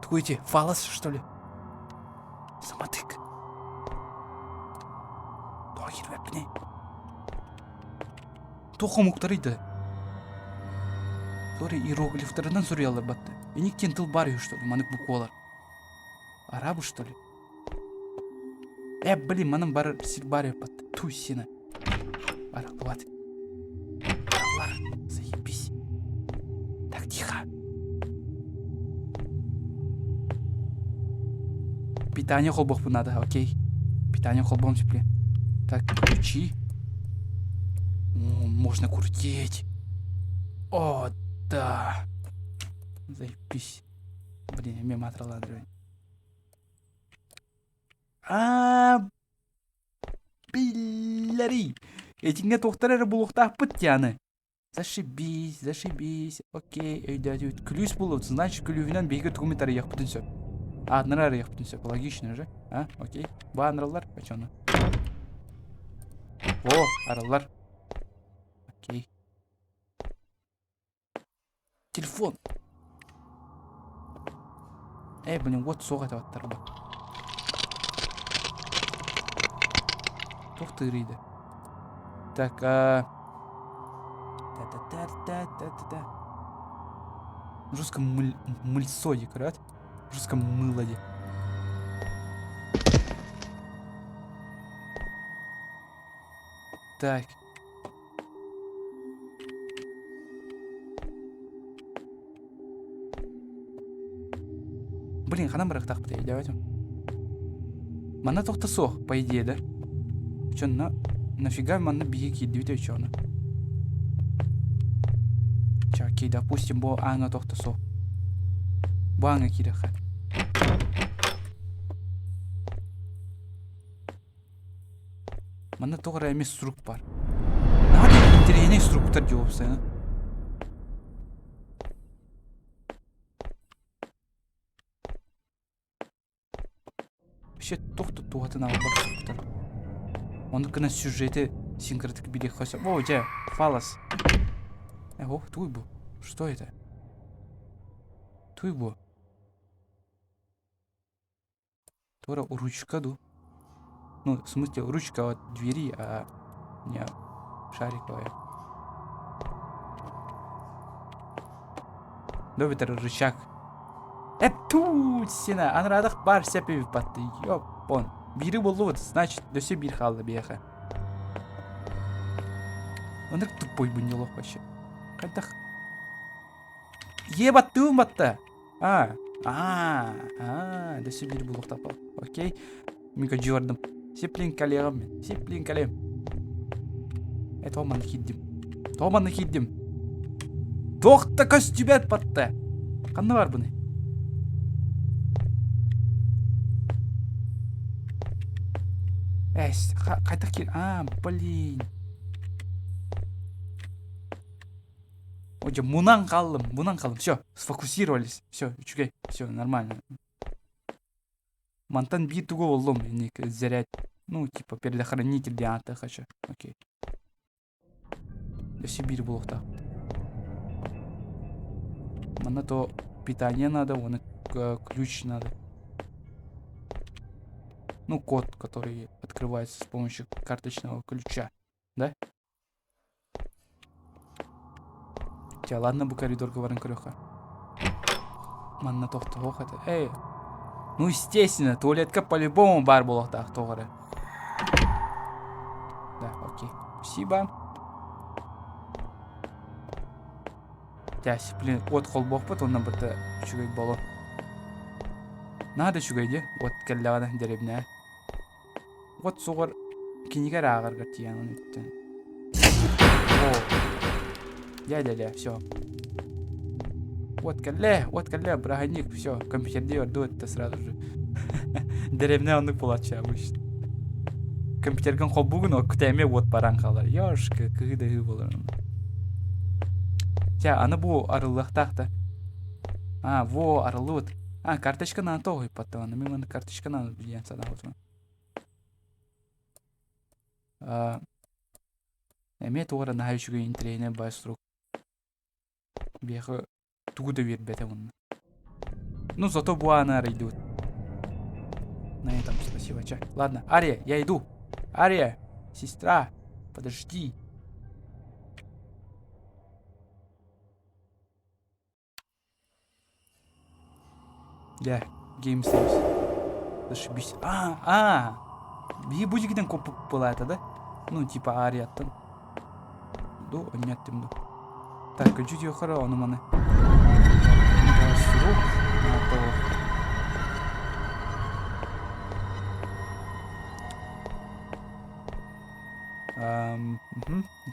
Тугуйте, фалас, что ли? Саматык. Тогир вепни. Тоху муктарыйды. Тори иероглифтарынан сурьялар батты. Эниктен тыл барью, что ли, манык буквалар. Арабы, что ли? Блин, манам бар сир барью батты. Туй сина. Аралуат. Заебись. Так, тихо. Питание холбохпу надо, окей. Питание холбом тепле. Так, ключи. О, можно крутить. О, да. Заебись. Блин, я мимо отраладываю. Билляри. Этиңе тоқтар булуқтақ пыттяны. Зашибись, зашибись. Окей, өйдәді. Клюс булып, значит, клювинен бейгі тугуметары яқ бүтінсі. Аднырар яқ бүтінсі. Логично же? Окей. Ба анралар, качаны. О, аралар. Окей. Телефон. Блин, вот соғат аттар ба. Тоқтырыйды. Так, та-та-та-та-та-та. Жестко мыльсоди, короче. Жестко мылоди. Так. Блин, ханам бірақ тақпыда, давайте. Мана тоқта соқ, по идее, да? Чё, нафига мана биги киддивите, чё она? Чё, окей, допустим, бо аңа тоқта соқ. Бо аңа киреха. Мана тоғыра емес струк бар. Надо интерене структар жауып сайна. Вообще тоқты туғатын алып бар структар. Оның кіна сюжеті синкретик билек хося. О, жа, фалас. Туй бу. Что это? Туй бу. Тора ручка ду. Ну, в смысле, ручка от двери, а не шариковая. Добитер рычаг. Ту, сена, анрадық бар сәпе батты. Ёппон. Бири болу, значит, дөсе бир қалды бияха. Оныр тупой бұнелок вообще. Қайдақ. Ебаттым батты. Дөсе бир болуқ тапал. Окей. Мика жордым. Сеплин коллегам мен. Сеплин коллегам. Томаны киддим. Тоқта костюмет батты. Қанды бар бұны? Қайтақ кел. Блин. Оже, мұнан қалдым. Все, сфокусировались. Все, үчіге. Все, нормально. Мантан бир туго болдым. Заряд. Ну, типа, предохранитель дианта хочу. Окей. Дөсе бир болуқта. Мана то питание надо, оны ключ надо. Ну, код, который открывается с помощью карточного ключа. Да? Ладно, bu коридорға барын көріға. Манна тоқты оғады. Ну, естественно, туалетка по-любому бар болуқтақ тоғыры. Да, окей. Спасибо. Блин, от қол боқпыт, оннан бұты шүгей болу. Нады шүгейді? От кәллағаны дәребіне. От соғыр кенегер ағырға тияның үттін. Ля, все. Вот кәлле, браганик, все. Компьютерде өрді өтті сразу же. Дәребіне ондық болады обычно. Компьютерген қол бүгін о күтәме от баран қалар. Ёшқы, күйді болар. Аны бұл арылықтақты. Во, арылуыт. Карточка на тоғый паттаваны. Мен карточка на білген сада отын. Әме тоғыра нағай үшіге интрейне байструк. Беғы тугуда вербете он. Ну, зато буанары идут. На этом спасибо, чай. Ладно, Ария, я иду. Ария, сестра, подожди. Да, Game Saves. Зашибись. Беги будигиден коп была это, да? Ну, типа Арияттан. Ду, нет, тем ду. Так, жуди охара оны маны. Сурук.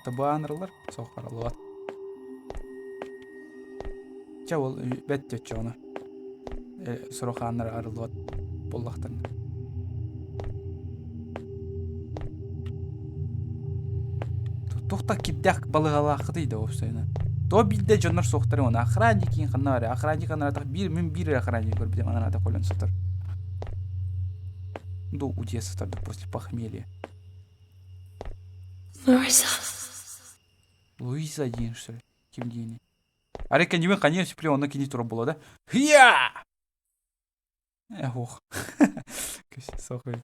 Табанырлар соқаралуат. Ча ол бәтте чоны. Сұроханыр арылуат боллақтарын. Тоқта киптяк балығалақы дейді опсайны. То билде жонар соқтары оны. Охранник ең қанары. Охранник анаратақ мен бір охранник көрбедем анарата қолын сотыр. До удия сотарды после похмелья. Луиза дейін что ли? Кем дейін? Арека немен қанер сіпле оны кене тұра болады. Хия! Ох. Көсе соқой.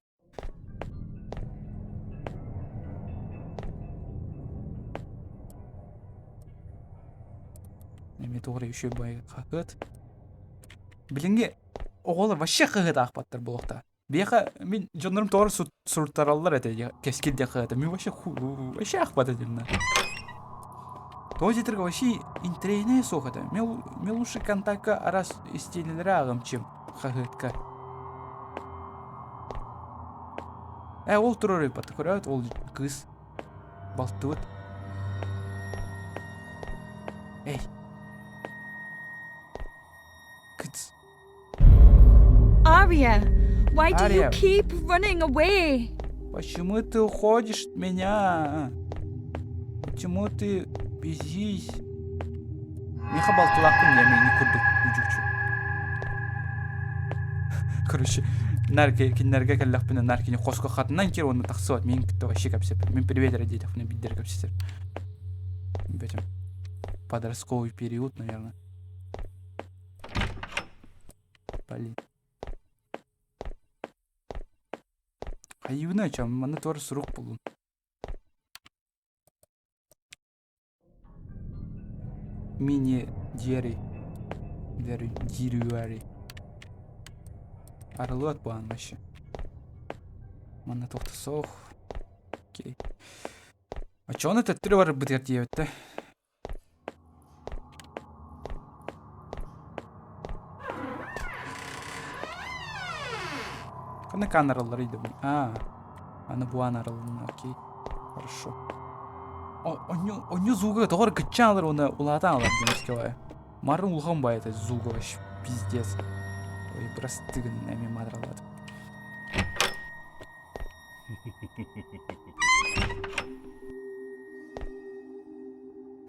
Неме тоғыры үші бай қақыт. Білінге оғылар ваще қағыт ақпаттар болықта. Беха мен жондарым тоғыр сұрттаралылар әті кескелде қағыт. Мен ваще ақпат әдімна. Тоғызетіргі ваще интрейне соғыды. Мен лучше контактқа арас істелілері ағым чем қағытқа. Ол тұрыр өйпаты көрәуіт, ол қыз балтуыт. Эй! Кыц. Arya, why do you Arya. keep running away? Почему ты уходишь от меня? Почему ты бежишь? Миха балтылақпын, я мен не көрдік, үжікші. Короче, нарге кәллақпын, наргені қосқа қатынан кер, оны тақсыват, мен күтті ваще кәпсеп. Мен приведер дейді, мен биддер кәпсесер. Бәтім, подростковый период, наверное. Блин. Хайуна, чам, маны торы сұруқ болын. Мини дери. Дирюари. Арылуат бұған башы. Маны тоқты соқ. Окей. А чо оны тәттірі бар бұтер дейбетті? Қаны қан арылар еді бұл? Аны бұған арылын, окей. Хорошо. Оны зуға тоғыр күтчен алыр, оны ұлатан алар демеске бай. Марын ұлған бай это зуға баш, пиздец. Ой, бірастығын әме мадыр алады.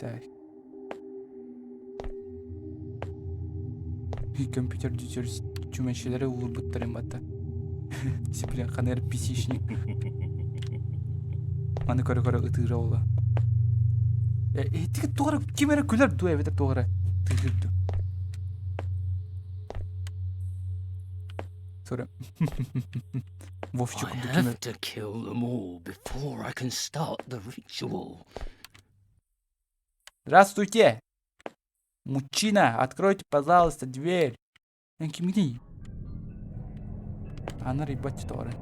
Так. Компьютер дүтеріс чүменшелері ұлы бұттарым батты. Сеплен қанер писишник. Маны көрі ұтығыра олы. Тігі тоғыры кемері күлер дуа бетер тоғыры. Тігірді. Sorry. Вовчик, I have to kill them all before I can start the ritual. Здравствуйте! Мужчина, откройте, пожалуйста, дверь. Кимини. Анары, бать, торы.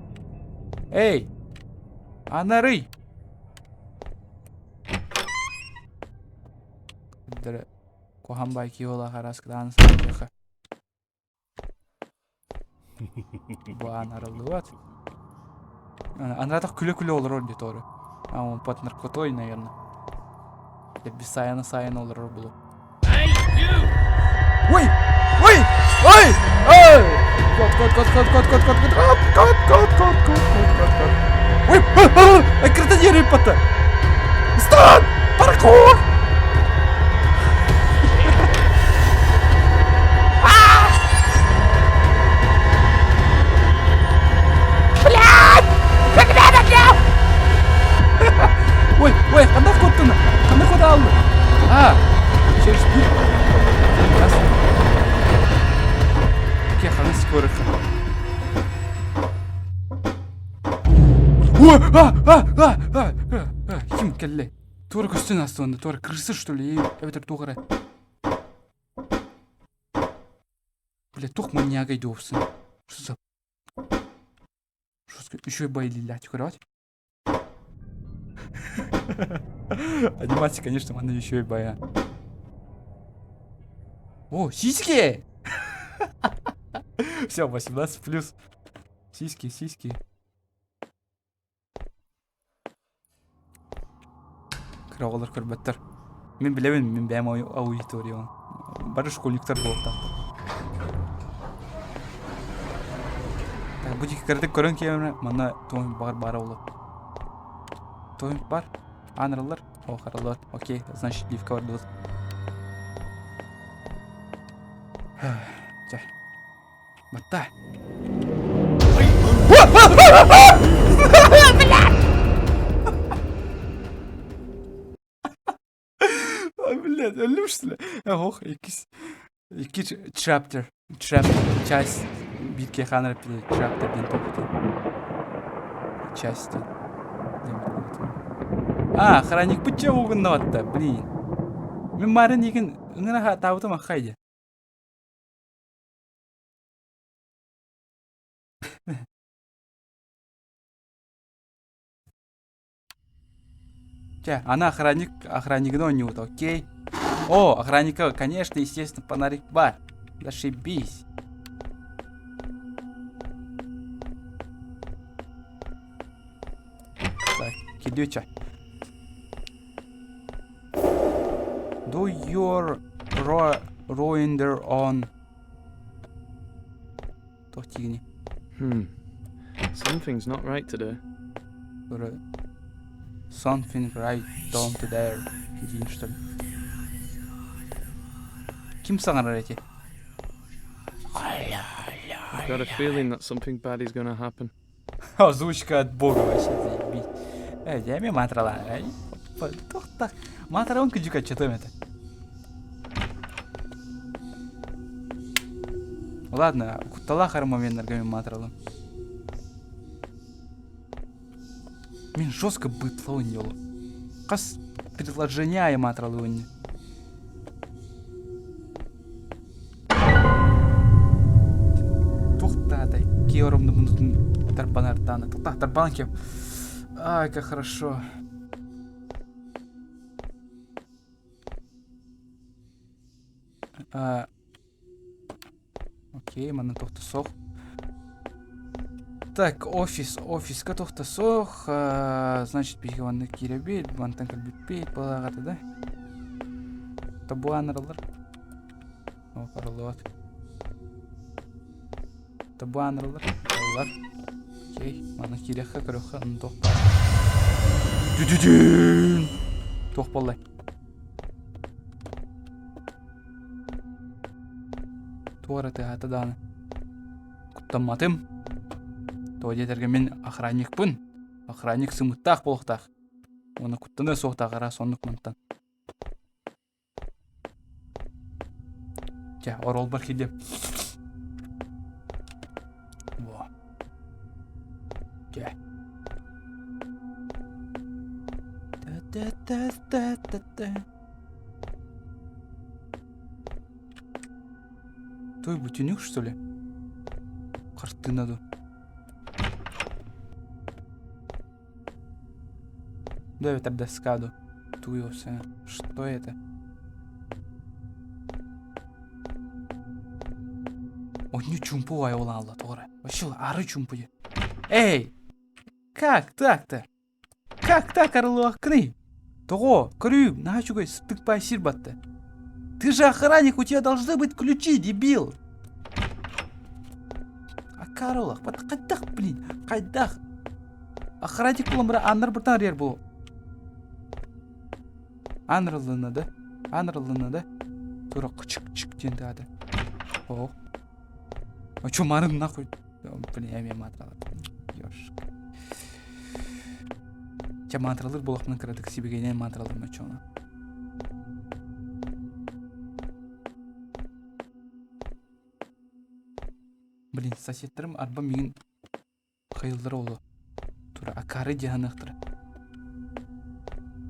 Эй! Анары! Дәрі қоған бай кейола қарасқыдан саңдығы. Бұған арылды бат. Анратақ күлі-күлі олар орды торы. Он под наркотой, наверное. Без сайын олар ор бұлы. Ой! Ой! Ой! Ой! Кот! Ой! Экратонер иппаты! Стан! Паркур! Ой, қандай қоттыны? Қандай қоты алды? Через путь. Раз. Ке, қаны скорых. Ой, кім келі? Тура көстен асты онда, тура кірсі, что ли? Әбетір тоғыры. Бля, тоқ маньяга иді опсын. Что за? Еще и байлилять, көрәват? Анимация, конечно, она еще и боя. О, сиськи! Все, 18 плюс. Сиськи. Кыраголар көрбөттөр. Мен билебин, мен бәм аудитория. Бары школьниктер болуп тактыр. Так, бу жеке кирдик көрөн кийимне, мана тоң бар болот. Тоң бар. Анралар. О, хорошо. Окей, значит, ливка бар болот. Жа. Батта. Блядь, ölmüşsün. Ох, iki chapter, часть битки ханра пили, chapter ден топты. Части. Охранник быча угындаватта, блин. Мен марын егін ыңыра табытым аққайды. Ча, она охранник он не вот, окей. О, охранника, конечно, естественно, фонарик бар. Зашибись. Так, кидюча. Do your reminder on. Тохтигни. Something's not right today. Something right down to there. Дейін, что ли? Ким саған райти? I've got a feeling that something bad is gonna happen. Озвучка от бога вообще заебись. Дяме матрала. Тохта. Матра он кыджука что-то это. Ладно, куттала хармоменлерге матралым. Мен жестко бытлы ойнелы. Қас предложения ай матралы ойне. Тухтадай. Кеорымды мұнытын тарпанартаны. Тухта, тарпан кем. Ай, как хорошо. Окей, мана тухта сох. Так, офиска тухта сох. Значит, бейгіванды керебейт, бантан как бітпейт, балағаты, да? Табуанралар. О, паралуат. Табуанралар. Аллар. Окей, мана кереха көріха, аны тоқпа. Дүдүдүн! Тоқпалай. Туара тыгаты даны. Куттаматым. Тоодетерге мен охранникпын. Охранник сымыттақ болықтақ. Оны куттыны соқтағыра сондық мынттан. Жа, орол бар келдем. Во. Жа. Той бутюнюк, что ли? Картынаду. Да, ветер доскаду. Туился. Что это? Он не чумпу айоланла, тора. Вообще, ары чумпуе. Эй! Как так-то? Как так, орлуахкны? Того, крю, начугай, стыкпай сирбатты. Ты же охранник, у тебя должны быть ключи, дебил. А Каролах, кайдах, блин, кайдах. Охранник был, аннар бұртан рер был. Анралына, да? Тура кычык-чык денді ады. О. А чё, марым нахуй? Блин, я мен матралар. Ёшка. Ча матралар болақның кірадық себегенен матралар ма чоны. Блин, соседтерім арба меген қайылдыр олы. Тура акары диянықтыры.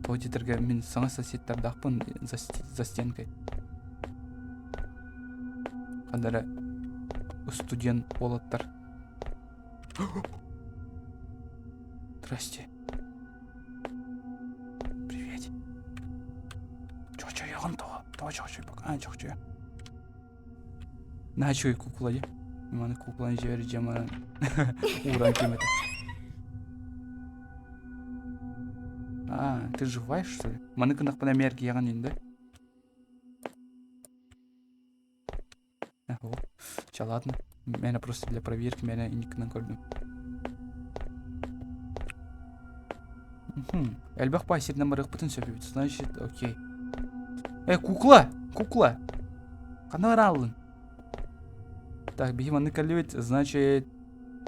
Тоодетерге мен саңа соседтерді ақпын за стенкой. Қандары студент болаттар. Здрасте. Привет. Чё, яғын тоға? Тоға чоқ-чой бақ. Чоқ-чой. Начали кукла, де? Маны кукланы жіберeceğim ана. Уран кемеді. А, ты живая, что ли? Маны кындақ пына мерки яған енді. О, ча, ладно. Меня просто для проверки, меня никогда не көрдім. Әлбақ пассивнан барық бүтін сөпебет, значит, окей. Кукла! Кукла! Қана аралын? Так, бейім аны кәлібет, значит...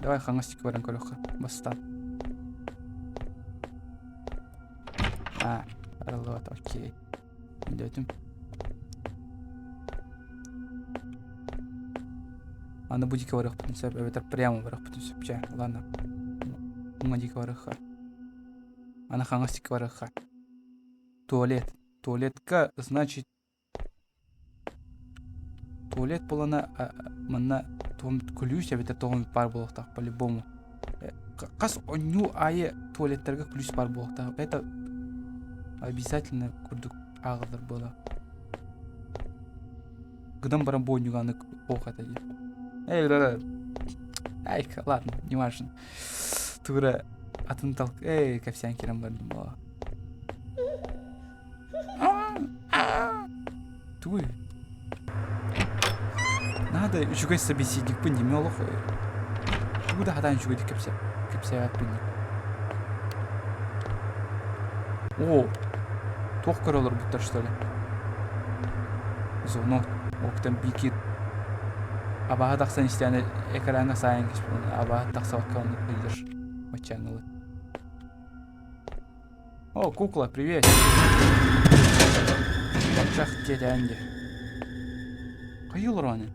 Давай хаңастик баран көріққа, бастан. Аралыват, окей. Енді өтім. Аны будика барық бүтін сөп, өбетер прямо барық бүтін сөп, ча, ладно. Мұңа дика барыққа. Аны хаңастик барыққа. Туалет. Туалетка, значит... Туалет болана, мына ключ, әбетер тоғын бар болықтақ, по-любому. Қас оню айы туалеттерге ключ бар болықтақ. Это обязательно күрдік ағылыр бола. Гыдан баран бойнюға аны оқата де. Айка, ладно, не важно. Тура атын талқ, кәпсиян керем бардым бола. Туй. Надо жүгай собеседник пын деме олық. Туғыда хадан жүгайды кәпсиян пын. О, тоқ көр олар бұттар, что ли? Зону, оқтан бекет. Абаға тақсан істяны экранға сайын кеспен. Абаға тақса ваққаны білдір. Мачанылы. О, кукла, привет. Бақшақ деді әнде. Қайыл ұраны?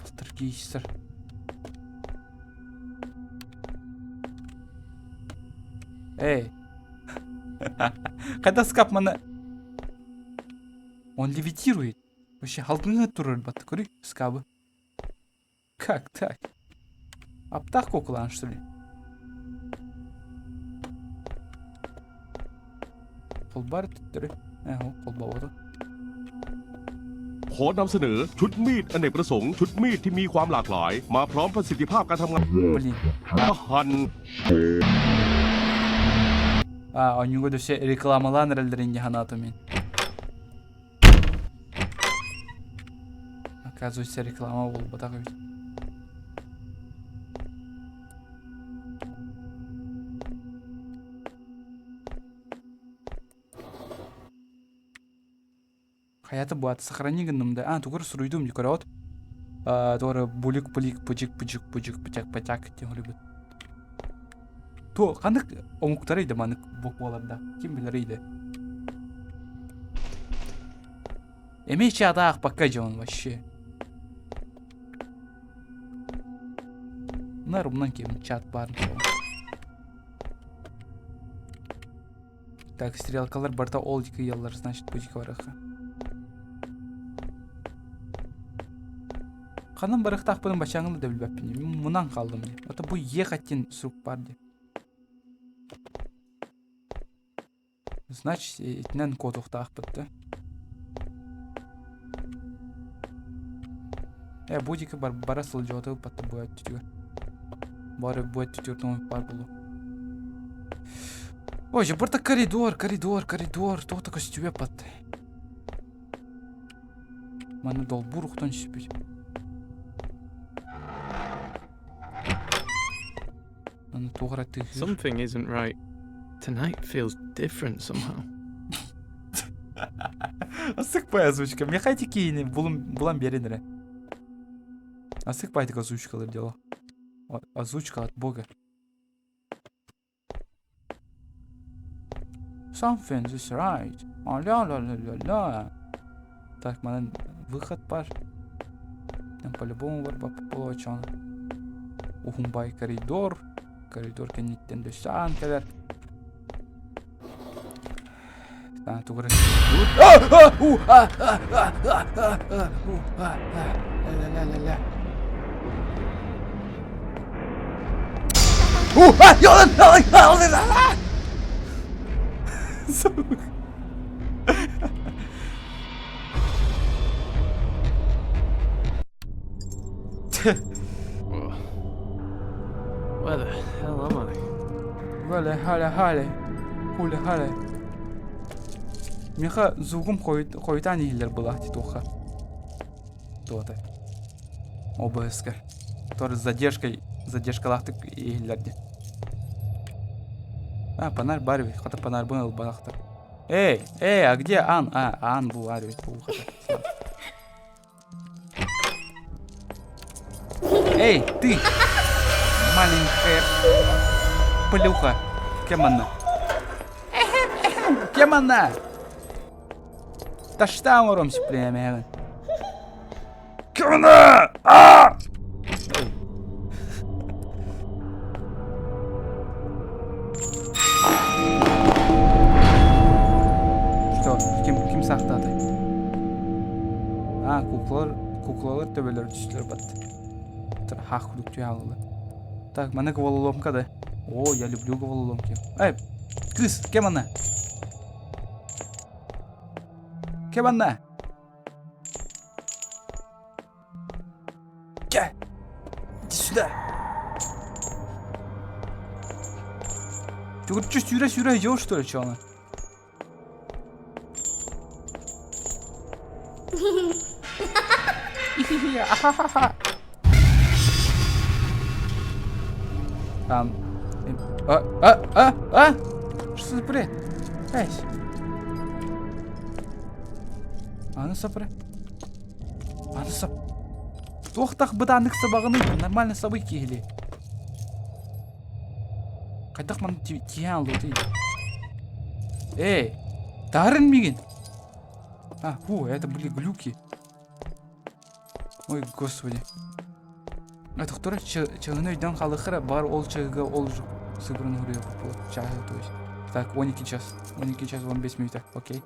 Полтергейстер. Қайда скап мана? Он левитирует. Вообще, халқыңа тұрыр батты көрі скабы. Как так? Аптақ кукулан, что ли? Қол бар түттірі. Қол бауыды. ขอนำเสนอชุดมีดอเนกประสงค์ชุดมีดที่มีความหลากหลายมาพร้อมประสิทธิภาพการทำงาน Блин. หั่น Он него все рекламалан релдеринге ханатумен. Оказывается, реклама был бы такой. Hayatı bu at сохрани гынымда. Тугыр суруйдум декорат. Тугыр булик-булик, пучик-пучик, пачак-пачак деп ойлойбут. То қандық оңуктары еді маны бокбаларда. Ким білер еді? Эмейчи адақ пока жауын вообще. Нарумнан кем чат барын жауын. Так, стрелкалар барда ол дики яллар, значит, будика бараха. Қанын барықтақ бұның бачаңылы да білбәппін. Мұнан қалдым. Это бұл ехаттен сұрып бар де. Значит, этнен код уқтақ бітті. Будика бара сылжауды бәтті бұйат түтігі. Бары бұйат түтігірдің бар бұлы. Ой, же бұрта коридор. Тоқта көстюбе бәтті. Маны долбур ұқтан шепет. Something isn't right. Tonight feels different somehow. Асықпай озвучка. Мне хайти кейіне бұлан беренірі. Асықпай тік озвучкалар дела. Озвучка от бога. Something is right. Ля-ля-ля-ля-ля. Так, мана выход бар. Там по-любому бар по очану. Ухумбай коридор. Коридор кенеттен дөсән кәлер. Тугры. Where the hell am I? Böyle hale. Hule hale. Меха зугум койтан ихлер булахти тоха. То-то. ОБСК. Тоже с задержка лахтык ихлерди. Панар барви, хата панар был балахтар. Эй, а где Ан? Ан был арви. Эй, ты! Маленькая плюха. Кем она? Кем она? Таштам уромся племя. Кем она? Что? Ким сақтады? Куклалар төбелер түстілер батты. Хақ күлік түйалылы. Так, мана головоломка да. О, я люблю головоломки. Эй, крыс, кем она? Кем она? Иди сюда. Ты вот что, сюда идешь, что ли, чё она? Что за бред? Эй. Анысап. Тоқтақ бұдандық сабағының нормальный сабый кейлі. Қайдақ маны тиян алды дейді. Эй, дарын меген. Это были глюки. Ой, господи. Это кто чағыны үйден қалықыра бар ол чағыға ол жоқ. Сыбырын ұрия бұл чағы, то есть. Так, 12 час 15 минута, окей.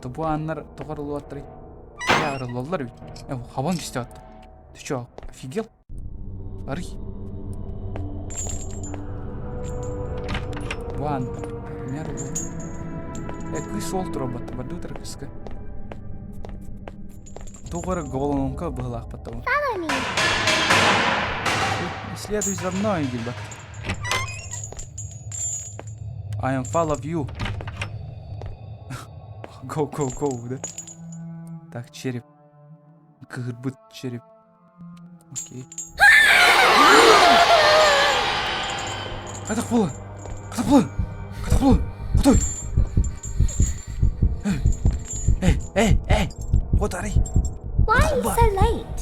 Бұл аннар тоғарылу аттырай. Арылалар бит. Хаван кесте атты. Ты чё, офигел? Арый. Ван. Мерло. Кыс ол тұрабатты. Барды ұтыр кысқа. Тоғары головоломка был ахпаттау. Следуй за мной, Гильберт. I am follow you. Go, да? Так, череп. Кырбыт череп. Окей. Катақ болы! Құтой! Эй! Отарай! Why are you so late?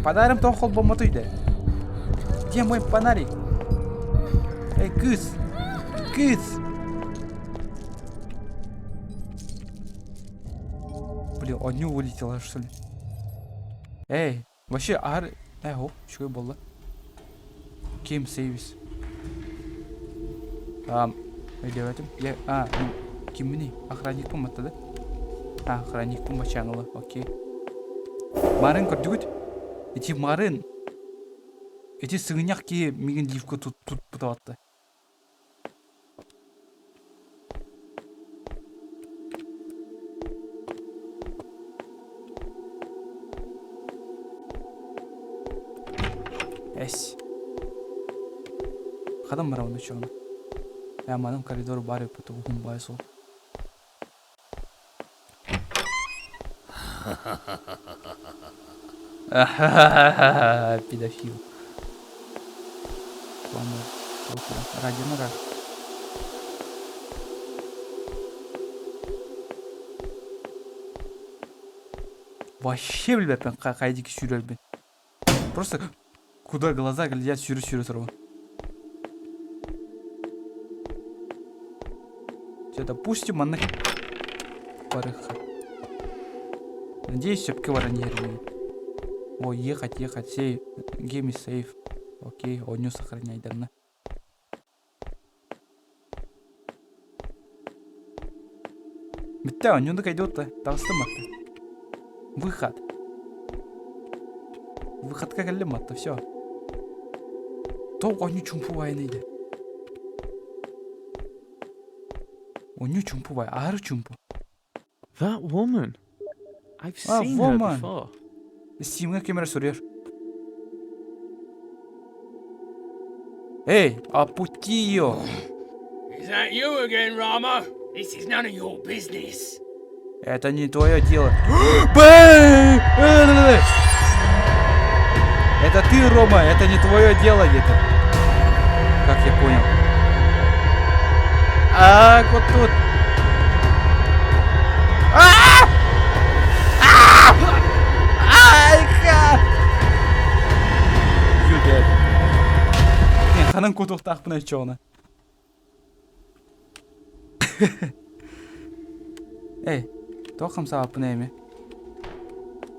Подарим тоқыл болматыйды. Где мой фонарик? Эй, кыс! Блин, он не вылетел, что ли? Эй, вообще, хоп, что было? Game service. Или в этом? Ким не? Охранник помата, да? Охранник помачангала, окей. Марын көрдігіт? Эти марын. Эти сығынақ ке меген дивко тут бұтаватты. Эс. Қадам барауында чоғына. Маным коридор бар өпіті ұғым бай сол. Педофил. Радио рад. Вообще, блядь, қайдеки сүйрер бен. Просто куда глаза глядят, сүйрі тұру. Допустим, она парыха. Надеюсь, все-таки воронерные. О, ехать, сейв. Гейми сейв. Окей, он не сохраняй, да. Битта, он не докойдет-то. Толстым-то. Выход как лимат-то, все. То он не чумпувай найдет. Он не чумпувай, а чумпу. That woman. I've seen her before. Стимге кемер сүрер. Эй, опусти ее. Is that you again, Rama? This is none of your business. Это не твое дело. Бэй! Это ты, Рома, это не твое дело где-то. Как я понял. А, вот тут. Юдер. Не, ханым кутук тахпына чоны. Эй, то хамса апнеми.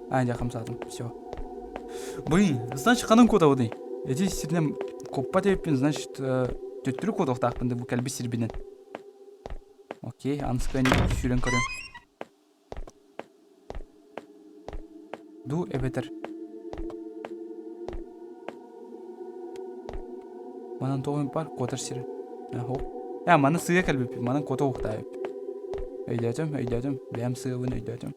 А, я хамсатым. Все. Блин, значит, ханым кутауды. Эти сирнем коппа теппин, значит, төттүрү кутук тахпынды бу калби сирбинен. Окей, анскани шүрен көрөм. Ду эбетер. Манан тоғын бар, котыр сирен. Я мана сыга калбипи, манан кота уктайып. Өйдәтім, бәм сыгын өйдәтім.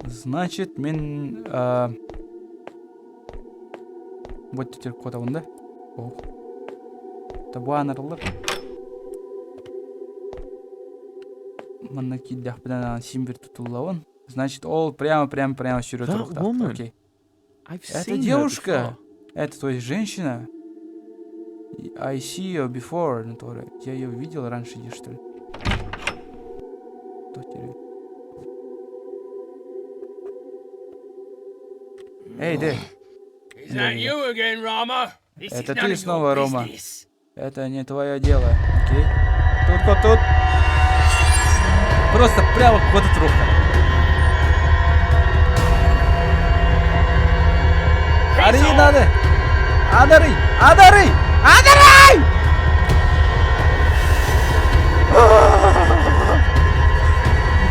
Значит, мен вот теперь кота онда. О. Табуан арылыр. Мана киддах bilen симбир тутулауын. Значит, ол прямо сюрет рухта. Окей. Это девушка. Это, то есть, женщина. I see you before, Натора. Я ее видел раньше, что ли? Эй, да. Is that you again, Rama? This is Это none ты of снова, your Рома. business. Это не твое дело. Окей. Тут. Просто прямо куда труха. Ари надо. Адари!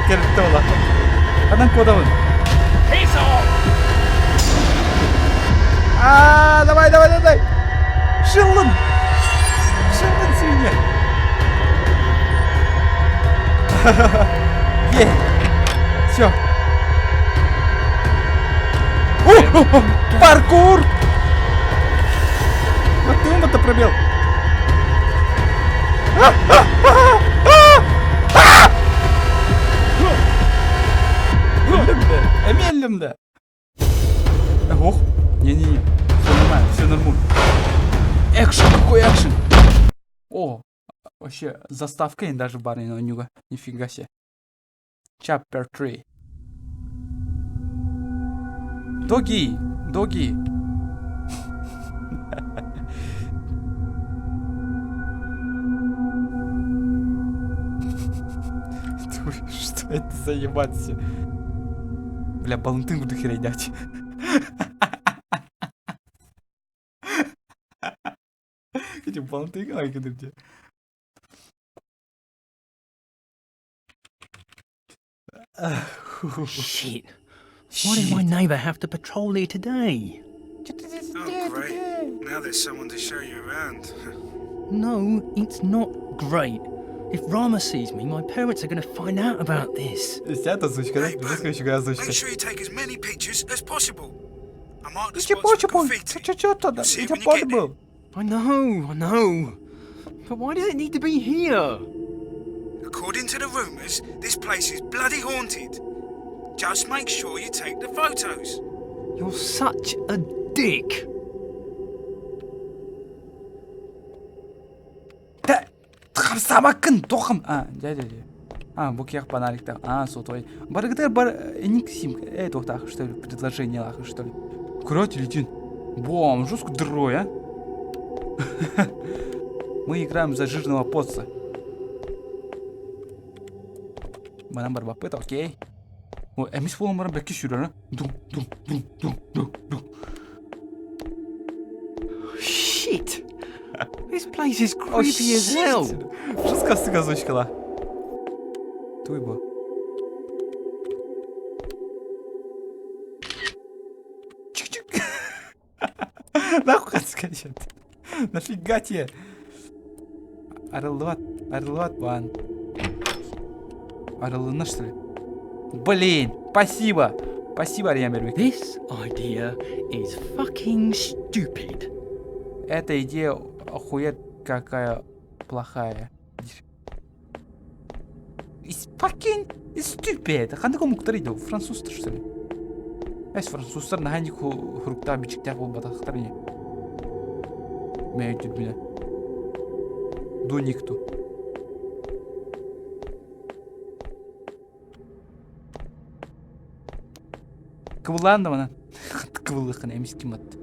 Кертола. Адам куда он? Piss off! Давай. Шиллан свинья. Все. Паркур! Вот ты он это пробел. Эмелем да. Ох, не. Все нормально. Экшен, какой экшен? О, вообще заставка и даже барина нюга. Нифига себе. Chapter 3. Доги. Что это за ебаться? Бля, балантын буду херять. Эти балантын, ай, где? Shit. Why did my neighbour have to patrol here today? Oh, great. Now there's someone to show you around. No, it's not great. If Rama sees me, my parents are going to find out about this. Hey, but make sure you take as many pictures as possible. I marked the spots for graffiti. See when you get there. I know. But why does it need to be here? According to the rumours, this place is bloody haunted. Just make sure you take the photos. You're such a dick. Самакын тохым. Дядя. Бу кех паналикта. Сотой. Баргатер бар эник сим. Тохтах, что ли, предложение лаха, что ли. Курать летин. Бом, жестко дрой, а. Мы играем за жирного потца. Манам барбапыт, окей. О, эмис фолом барам бәкке шүрер, Дум. Shit. This place is creepy as hell. Жестко сыгазочкала. Туйбо. Чик-чик. Нахуй скачет. Нафига тебе? Арылват, ван. Аралığına что ли? Блин, спасибо. Спасибо, Ариан Бербек. This idea is fucking stupid. Эта идея охуеть какая плохая. It's fucking stupid. Қандай комуктар еді? Француздар что ли? Француздар нахайни хурукта бичіктер бұл батақтар не? Мәйдүд біне. До никто. Кывыланды мана. Кывылықын әмес кем атты.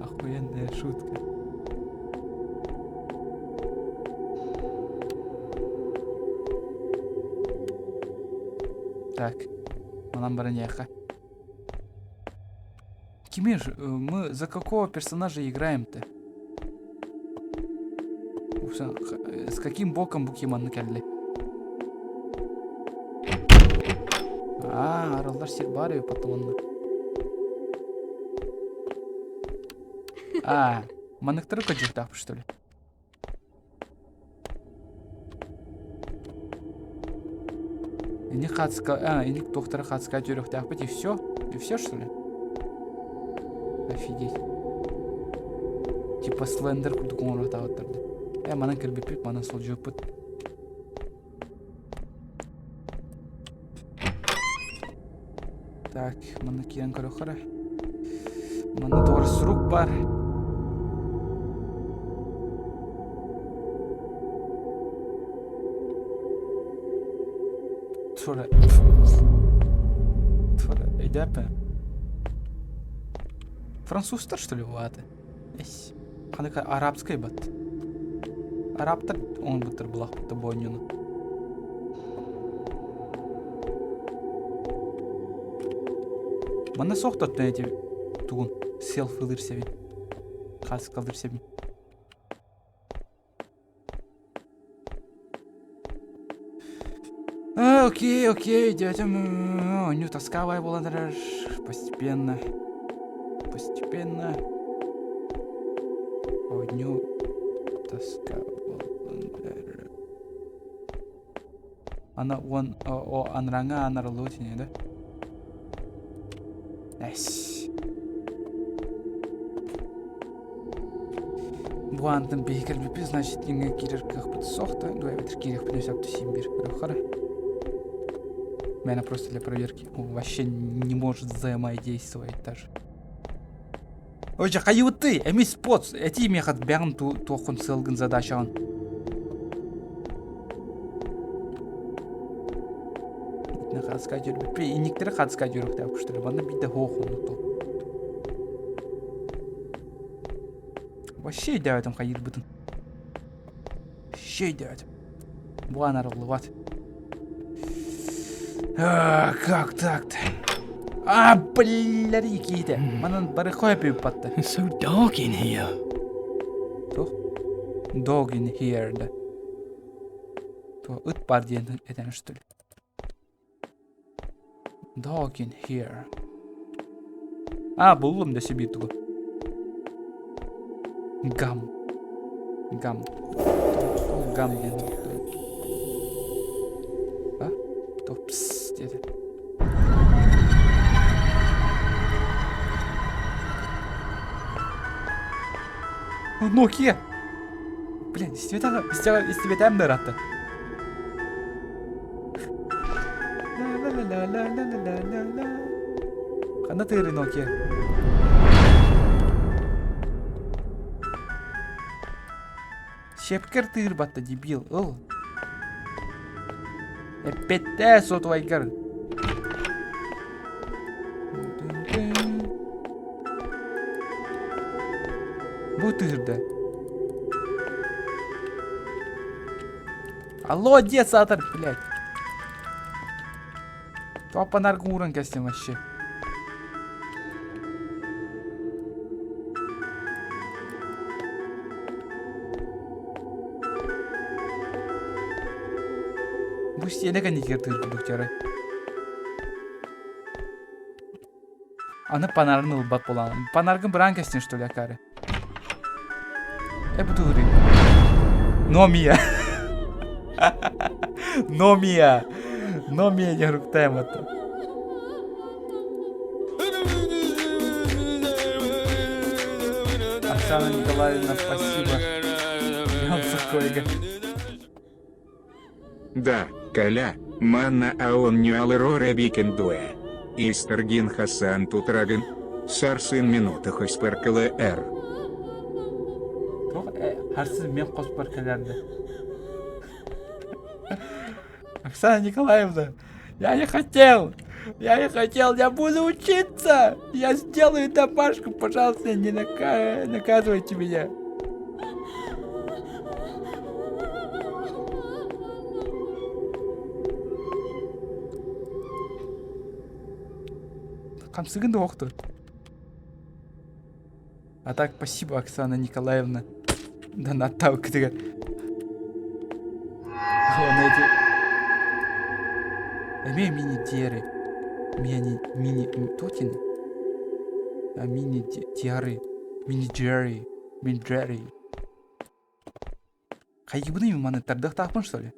Охуенная шутка. Так, манам бараняха. Кимир, мы за какого персонажа играем-то? С каким боком Букиман келли? Аралдар Сирбари потом. Манықтыры көджектап, что ли? Ине хацка, ине доктора хацка тюрюхтах, и все? И все, что ли? Офигеть. Типа слендер кудукон ротаваттарды. Мана кірбепек, мана сол жөпіт. Так, мана киян көріқыры. Мана doğru сұрық бар. Твора, эйдәпі. Француздар, что ли, ваты? Қандайка арабскай бат. Арабтар, он бұттыр бұлақ бұтты бойнюны. Мана соқтат мен әте туғын селф ылыр сәбен. Қасы қалдыр сәбен. Окей, дядя. Не таскавай боладыр. Постепенно. Одню таскавай. Ана он анранга анарлутине, да? Эс. Буантын бейкер бипи, значит, инге кирер ках бут сохта, дуэ ветер кирер принесет симбир. Меня просто для проверки. Он вообще не может взаимодействовать даже. Ой, какая вот ты, эмис поц, эти имеют бягн тухун сылгын задача он. Не хадскать юрб, и некоторые хадскать юрб, так что ли, ванна бида хохун то. Вообще идея там ходит бытын. Вообще идея. Буана ролловать. Как так-то? Бля, риките. Манан барыхой пипатта. It's so dark in here. Dog in here, да. То ут пардиен это что ли? Dog in here. Булым да себе туго. Гам. Гам ден. То пс, где-то. Nokia! Блин, из тебя мдыраты. Қана тыйры Nokia. Шепкер тыйр батта, дебил, ыл. Эпетте сотвайгар. Bu tırda. Алло, дед сатор, блядь. Топа наргуран костюм вообще. Bu стене кондитер тырды дуктяры. Аны панарны улбат болан. Панаргын бран костюм, что ли, акары? Бутурин. Номия. Номия не руктаем это. Оксана Николаевна, спасибо. Да, Каля, манна аон нюалероре бикендуэ. Истергин Хасан Тутраган. Сарсын минутах исперкале эр. Харсыз мен қосып бар кәлерді. Оксана Николаевна, я не хотел, я буду учиться, я сделаю домашку, пожалуйста, не наказывайте меня. Қамсығынды оқты. А так, спасибо, Оксана Николаевна. Донаттау кітігі. Эме мини-диары. Мини-тотины. А мини-диары. Мини-джерри. Мини-джерри. Қайгыбыны маны тардық тақпын, что ли?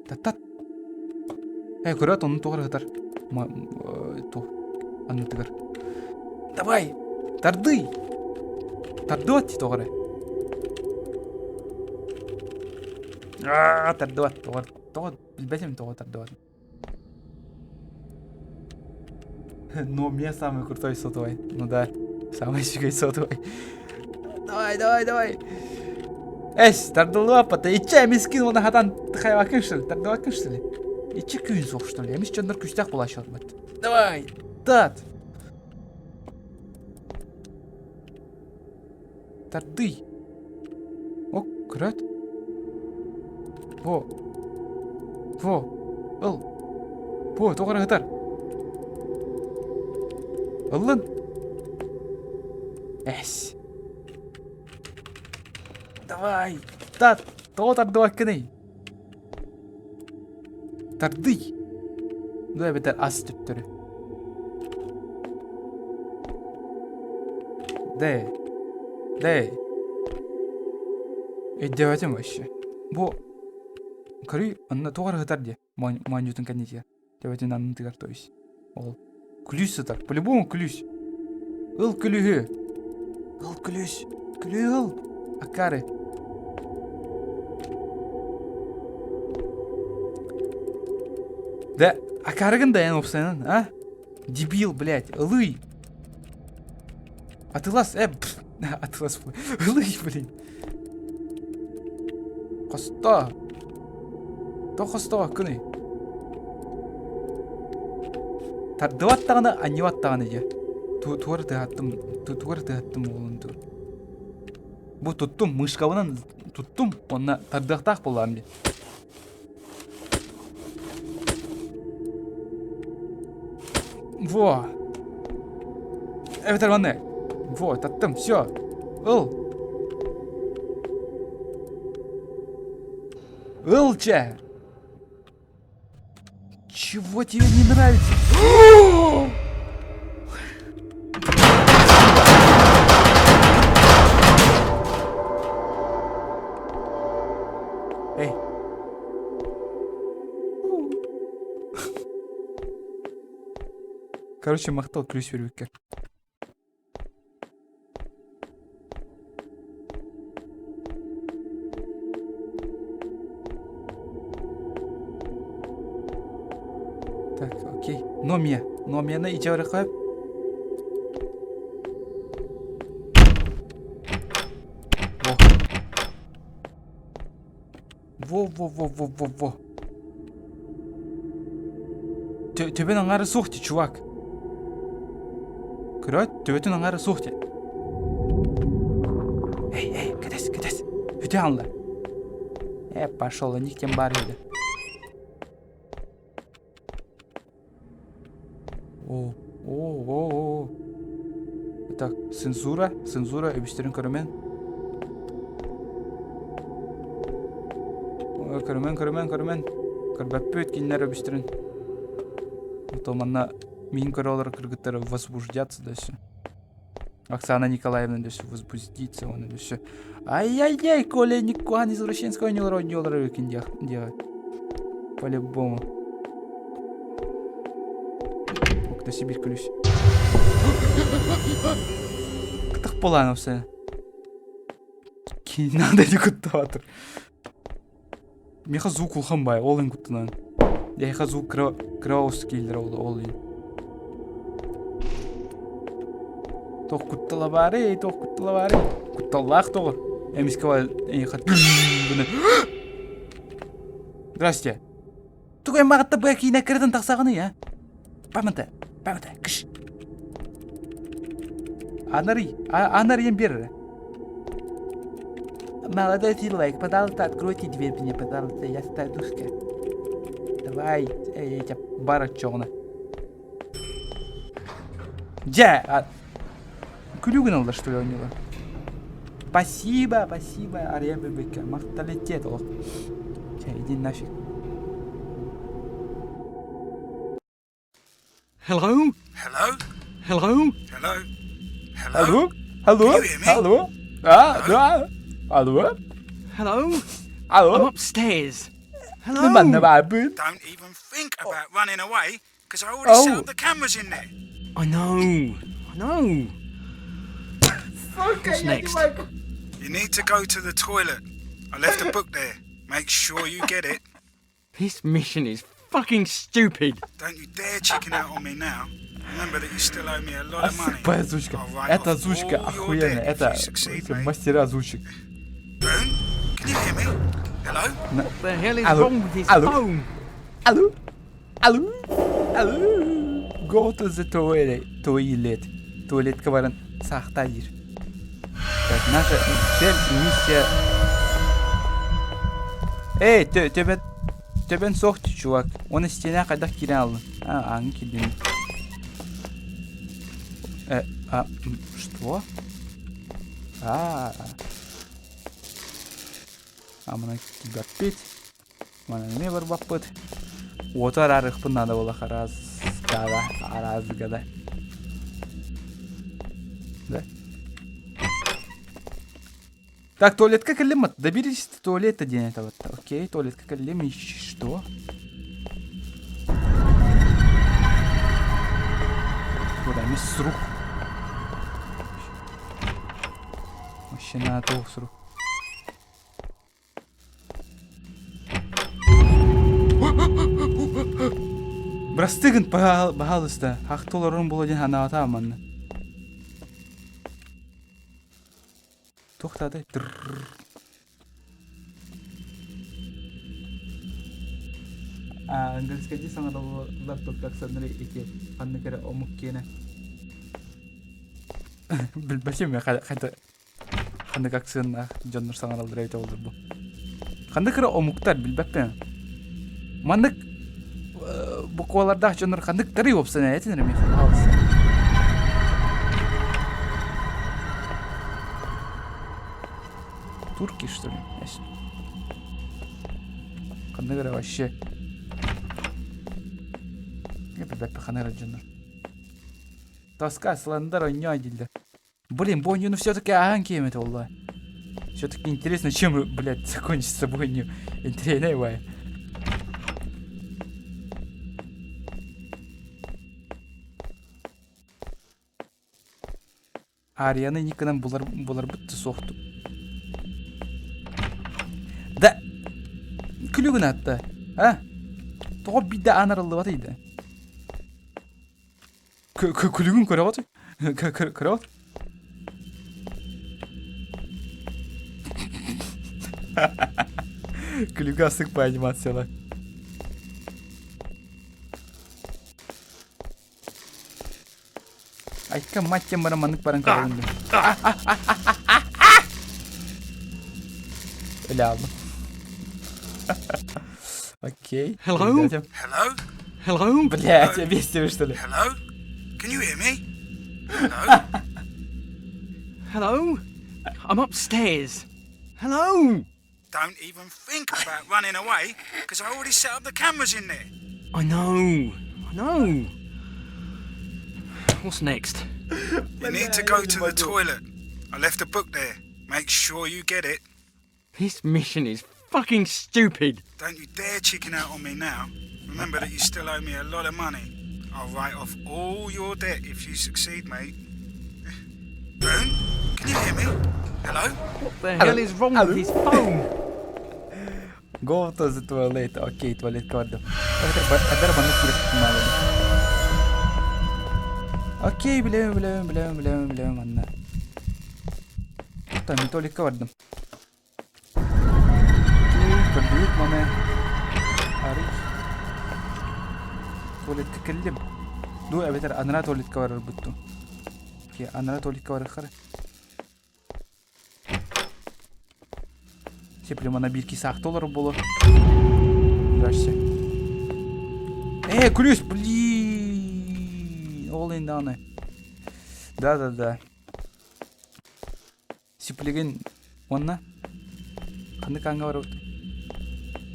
Тат-тат. Көрат, оны тоғыр ғытар. Аны тығыр. Давай! Тарды! Тарды отти тоғыры. Тарды от, тоғыр. Білбәсем тоғыр тарды от. Но мне самый крутой сотовый. Ну да, самый щекой сотовый. Давай. Эс, тардылы апата. Иче мискин оны хатан хайвакын что ли? Тардывакын что ли? Иче күйін соқ что ли? Эмис чондар күштақ бола шор бәт. Давай, тат. Тарды. О, күрәт. Во. Во, тоғыры ғытар. Ұлын. Әс. Давай. Тат. Тоғы тарды ваккыны. Тарды. Дуя бетер ас түптірі. Дэй. Эддеватым вообще. Бо. Көрі, анна тоғыр ғытар де. Манютын кәнетия. Деватын анын тығар тойыз. Ол. Күліс сытар. По-любому күліс. Ыл күлігі. Ыл күліс. Күлі ыл. Акары. Да, акарыгын да ян опсайнын, а? Дебил, блядь. Ылый. Атылас, атылас, ылый, блин. Қоста. Тоқоста күні. Тардываттағаны, аниваттағаны же. Туғыр тығаттым олын тұр. Бұл тұттым, мышқабынан тұттым, онына тардықтақ болам де. Во. Эвтер ванны. Во, таттым, все. Илча. Чего тебе не нравится? Эй. Короче, мақтал күрес бербекке. Так, окей. Номияны ичеуре қойып. Во. Төбен аңары соқты, чувак. Көрөт, төбетін аңары соқты. Эй, кедес. Үте анла. Пошел, никтен бар еді. О. Так, цензура, өбістерін көрімен. Көрімен. Көрбәппі өткенлер өбістерін. Отоманна мен көрі олар кіргіттері возбуждятся да все. Оксана Николаевна дөсі возбудится, оны дөсі. Ай-яй-яй, Коля Никуан извращенского неуроднёлары өкен деға. По-любому. Окта Сибирь күліш. Қытық болан осы. Кейін нандай не күтті батыр. Меха звук ұлхан бай, ол ең күттінан. Яйха звук краусы келдір ол ең. Тоқ күттіла бары, тоқ күттіла бары. Күттіллақ тоғы. Эмискава яйха бұны. Здрасте. Тугай мағытта бұя кейіне кірдің тақсағыны, я? Памынта, кіш. Анарыем берірі. Молодой человек, пожалуйста, откройте дверь мне, пожалуйста, я старушка. Давай, я тебя барачона. Күлігін алды, что ли, у него? Спасибо, Ария Бебека. Мақталитет ол. Иди нафиг. Hello? Hello? Hello? Hello? Hello? Hello? Can you hear me? Hello? Hello? Hello? Hello? I'm upstairs. Hello? Don't Even think about running away, because I already set up the cameras in there. I know. What's next? You need to go to the toilet. I left a book there. Make sure you get it. This mission is fucking stupid. Don't you dare chicken out on me now. Remember that you still owe me a lot of money. Осыпая озвучка. I'll write Это off озвучка all your охуенная. debt if Это you succeed, mate. мастера озвучек. Boone, can you hear me? Hello? What the hell is Hello? wrong with his Hello? phone? Hello? Go to the toilet. Туалетке барын сақта дир. Так, наша цель, миссия... Эй, төбен соқты, чувак. Оны стена қайдақ керен алдың. Аңы келден. Что? Мына гаппет. Мына не бар баппыт. Отар арықпын надо бола аразгада. Да? Так, туалетка кәлем. Доберись до туалета, день этого. Окей, туалетка кәлем. И что? Куда? Мисс рук. Вообще на то сру. Брастыгын, пожалуйста. Хақтоларын бұл один хана атаман. Тоқтады. Английская десана дал лаптоп так сандри эти ханнекера омуккена. Білбәсем я қандай акцияны жоннор саңар алдырай толды бұл. Қандай кірі омуктар білбәппен. Мандық бұқуаларда жоннор қандай кірі опсын әйтінер ме? Турки, что ли? Қандай кірі вообще. Я білбәппе қандай кірі жоннор. Тоска сландар ойнё делді. Блин, бойню, ну все-таки аганки это улла. Все-таки интересно, чем, блядь, закончится бойню. Интересно, вай. Арияны никадан булар бітті соқты. Да! Күлігін атты. Тоғы бидді анарылды баты еді. Күлігін көрі баты? Көрі баты? Күлігі асық по анимациялар. Айтқа маттен бара маңық баран қарауынды. Өлі алдым. Окей. Hello? Hello? Hello? Блядь, я бестию, что ли? Hello? Can you hear me? Hello? Hello? I'm upstairs. Hello? Don't even think about running away, because I already set up the cameras in there. I know. What's next? You need to go to the toilet. I left a book there. Make sure you get it. This mission is fucking stupid. Don't you dare chicken out on me now. Remember that you still owe me a lot of money. I'll write off all your debt if you succeed, mate. Boone, can you hear me? Hello? What the hell is wrong with his phone? Go to the toilet. Окей, туалетке бардым. Кадыр маны керек кылмады. Окей, билем аны. Мен туалетке бардым. Көрдүк маны. Арый. Туалетке келдим. Ду эбетер анара туалетке барып буттум. Ки анара туалетке барып кара. Тепле мана бирки сактолор боло. Здрасте. Ключ, блин. Ол енді аны. Да. Сиплеген онна. Қандай қанға бар өтті?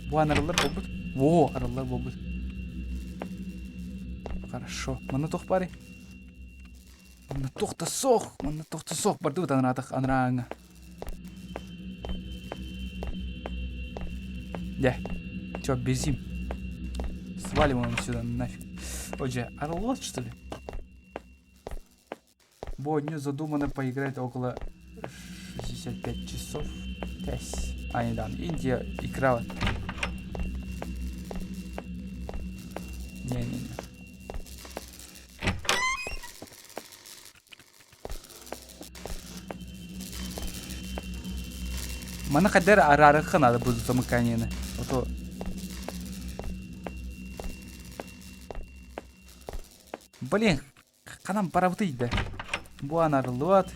Бұ анарылар болбыд? Во, арылар болбыд. Хорошо. Мана тоқ бари. Мана тоқта соқ. Барды бұд анырағыңа. Да. Чё, безим? Свалим его сюда нафиг. Отже, Орлот, что ли? Сегодня задумано поиграть около 65 часов. Да, Индия играла. Не. Мана кадер арарыхы надо будет замыкание. Вот. Блин, канам паравтыйды. Бу анарылып.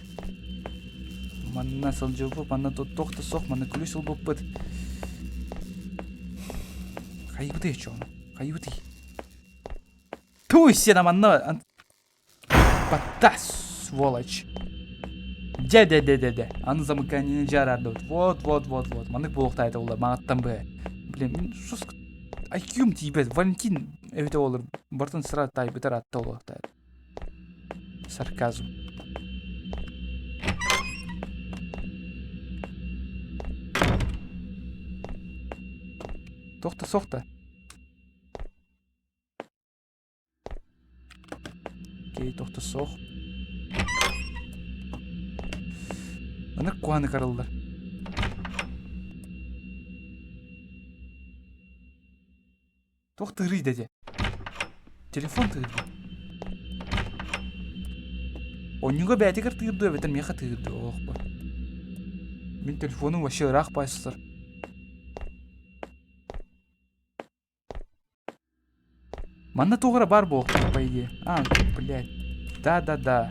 Манна сылжылып, манна тоқта соқ, манна күліс ұлбып бұд. Қайбыды ечоны, қайбыды. Туй сена манна. Бата, сволочь. Де. Аны замыканияны жарарды. Вот. Маны болуқтайды олар, мағаттан бі. Блин, мен шос... Айкюм тейбет, Валентин өйті олар. Бартын sıra тайбетер атты олуқтайды. Сарказм. Тоқта соқта. Окей, тоқта соқ. Аны қуаны қарылдар. Тоқта ғырый дәде. Телефон тығырды. Онюға бәтігір тығырды, өбетір меха тығырды. Оқ ба. Мен телефоным вообще рақ байсыздар. Манна тоғыра бар бұл, по идее. Блядь. Да.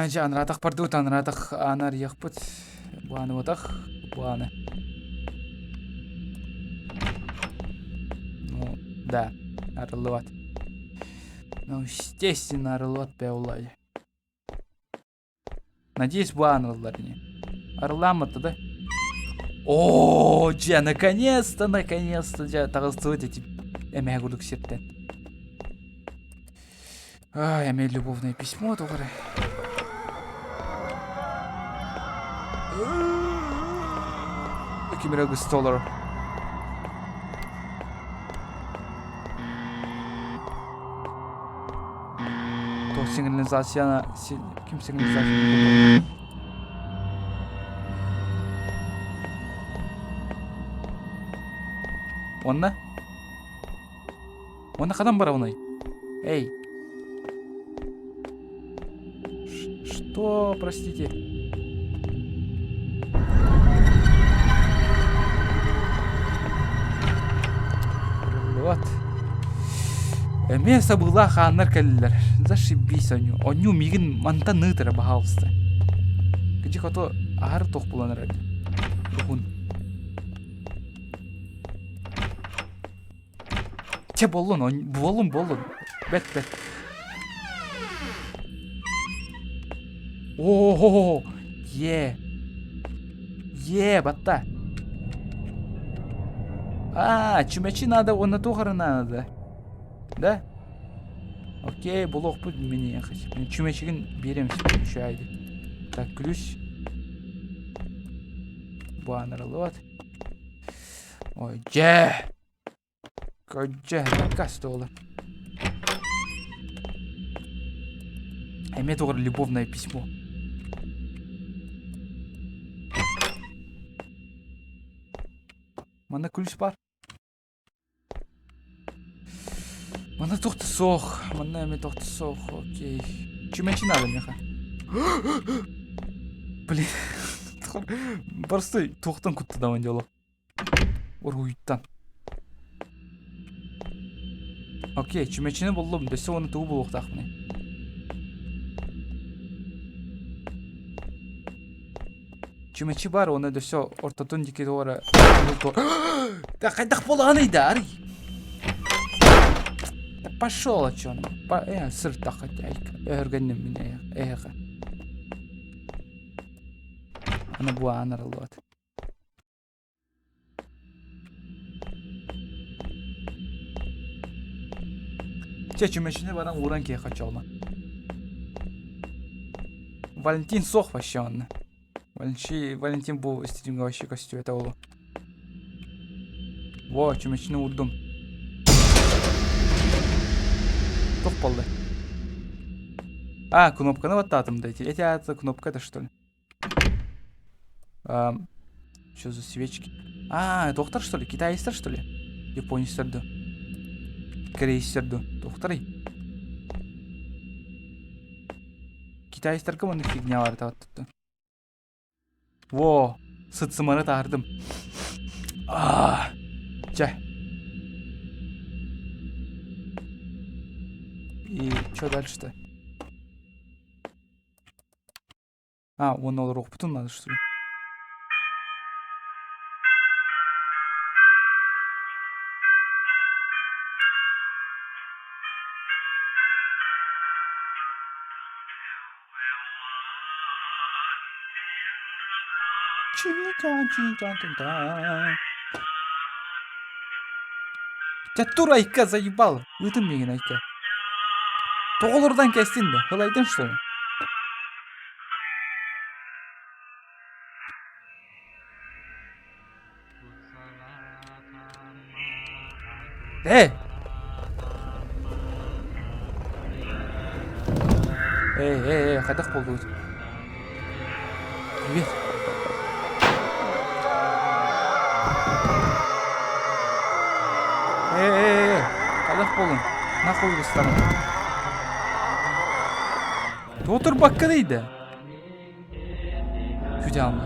Анратақ барды, анратақ анар еқпыт. Буаны отақ, буаны. Ну, да, арылуат. Ну, естественно, арылуат бе олайды. Надеюсь, буаны олар не. Арламаты, да? О, наконец-то, тағызды эти әмә күрдік сеттен. Әмә любовное письмо, тоғыры. $200. То сигнализация, кім сигнализация? Онна қадам бар онай? Эй. Что, простите? Вот. Мен сабыла ханнар кәлілер. Зашибись оню мигін манта нытыры бағалысты. Кәжік ото ағары тоқ бұланыр әлі. Бұғын. Че болын, болын. Бәт. О-о-о-о. Е, батта. чумачи надо, он на тухара надо. Да? Окей, блок путь мне ехать. Чумачигин берем себе чайды. Так, ключ. Баннер лот. Ой, кас толы. Эме тугар любовное письмо. Мана ключ бар. Мана тоқты соқ. Мана эме тоқты соқ. Окей. Чумачи надо меха. Блин. Просто тоқтан күтті даван жолы. Уруйттан. Окей, чумачини болдым. Дөсі оны туғы бұл оқтақ міне. Чумачи бар, оны дөсі ортатын декеді ора. Да қайдақ болғаны еді, арый. Да пошел очон. Сыр тақат әйк. Өргеннім міне әйға. Ана бұа анар алуат. Чумачини баран уран кей қачалма. Валентин соқ вообще онны. Валентин бұл стримға вообще костю это олу. Во, чумачини урдым. Тоқ болды. Кнопканы ваттатым да. Эти это кнопка-то что ли? Что за свечки? Доктор что ли? Китайстар что ли? Японистарды. Корейстарды. Докторы. Китайстар кім оны фигня бар таваттыпты. Во, сыtsыманы тағырдым. Жа. И что дальше-то? Он ол рухпутун надо что ли? Тура айка заебал. Өтім меген айка. Тоғылырдан кәстен да. Қалайдың что ли? Қайдақ болды өтім. Привет. Қайдақ болдың? Нақыл қыстарым. Отыр баққа дейді. Чуть алма.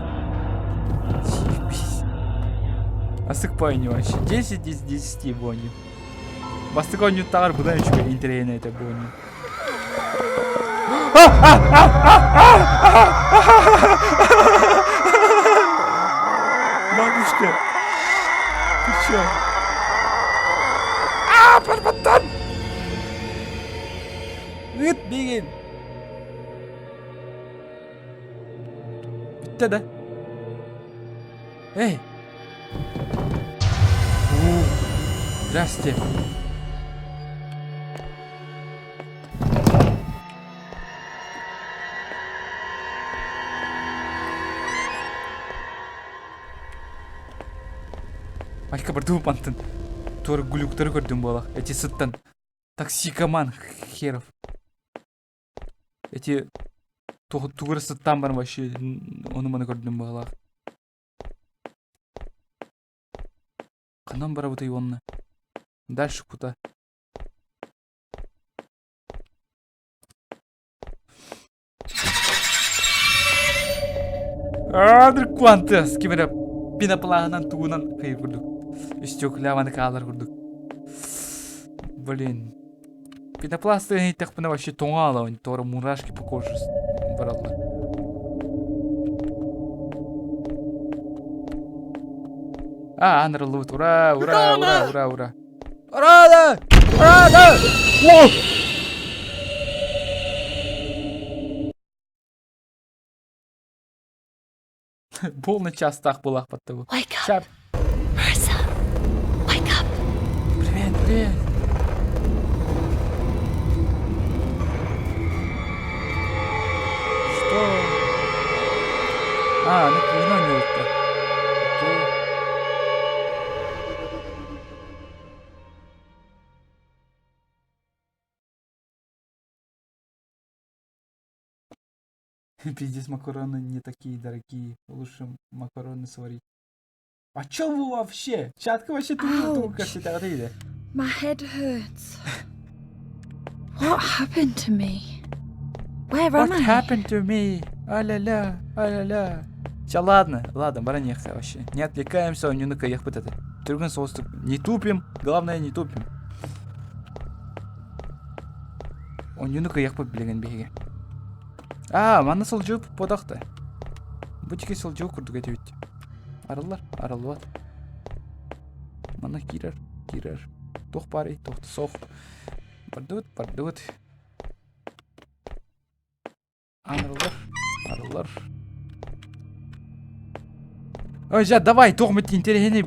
Асықпай не вообще. 10 из 10 бони. Бастыға он тағар бұдан үшіге интерейіне это бони. Бабушка. Ты чё? Парбаттан! Беген. Бітті да? Здрасте. Майка бір дуып антын. Торы гулюктары көрдім болақ. Эти сыттан. Токсикоман херов. Эти туғыр сыттан бар вообще. Оны маны көрдім болақ. Қанан бара бұтай онына. Дальше куда? Дракуанты. Скимера пиноплағынан туғынан қайыр көрдік. Үстек лаваны қалар көрдік. Блин. Пенопласты не так вообще тоңала, он торы мурашки по коже брала. Анра лут. Ура, ура, ура, ура, ура. Ура! Ура! О! Полный час так была под тобой. Wake up. Marissa. Блин. Что? А, ну вино не это. Пиздец, макароны не такие дорогие. Лучше макароны сварить. А чё вы вообще? Чатка вообще тупо всегда говорили. My head hurts. What happened to me? Where am What I? happened to me? А-ля-ля, а-ля-ля. Сейчас, ладно, баранеха вообще. Не отвлекаемся, он не на каях вот это. Түргін соғыстық. Не тупим, главное не тупим. Он не на каях білген беге. А, мана сол жуып подақты. Бұтеке сол жуып күрдік әте өтті. Арылар. Мана кирер. Тоқ барай, тоқты соқ. Бардуыт. Арылар. Ой, жа, давай, тоқмет интерегені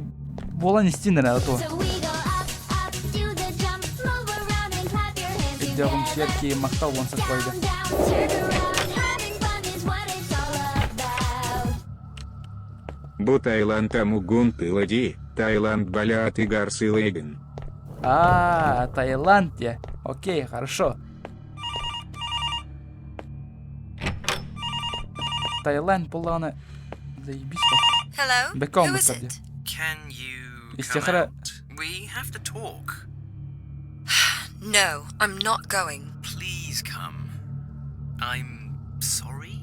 болан істендір әто. So we go up, do the jump, move around and clap your hands Өйдеғым together. шерке мақтал онсақ қойды. Down, turn around, having fun is what it's all about. Бу Таиланд амугун тылади, Таиланд балят и гарсы лейген. А, Таиланд я. Окей, хорошо. Таиланд поланы. Заебись как. Hello? Беком Who is высадил. it? Can you Из come Техра- out? We have to talk. No, I'm not going. Please come. I'm sorry?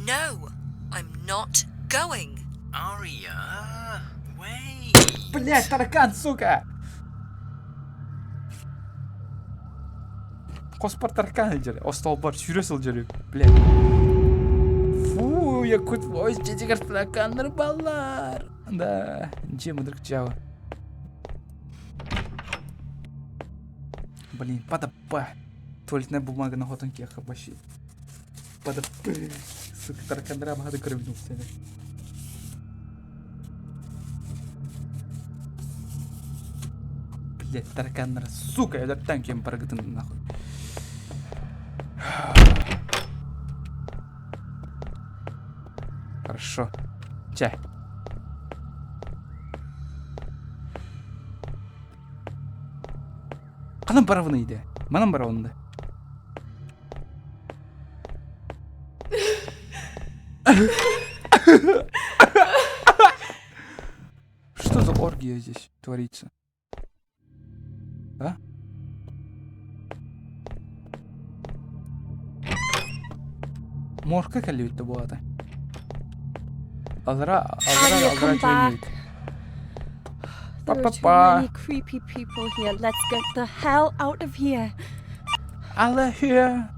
No, I'm not going. Aria, wait. Блять, таракан, сука! Қоспар таракан жүр. Остал бар, сүйресіл жүр. Блять. Фу, я кут войс жетігір таракандар балар. Да, жемудырк жауы. Блин, падапа. Туалетная бумага на хотонке я хабаши. Падапа. Сука, таракандара махады кырвинул сені. Блять, таракандар, сука, я танк ем парагытын нахуй. Хорошо. Чай. Қанам баравыны иде. Манам баравынды. Что за оргия здесь творится? А? Мошка калюет-то была-то. Алра, come back. There are too Па-па-па. many creepy people here. Let's get the hell out of here. Alla here.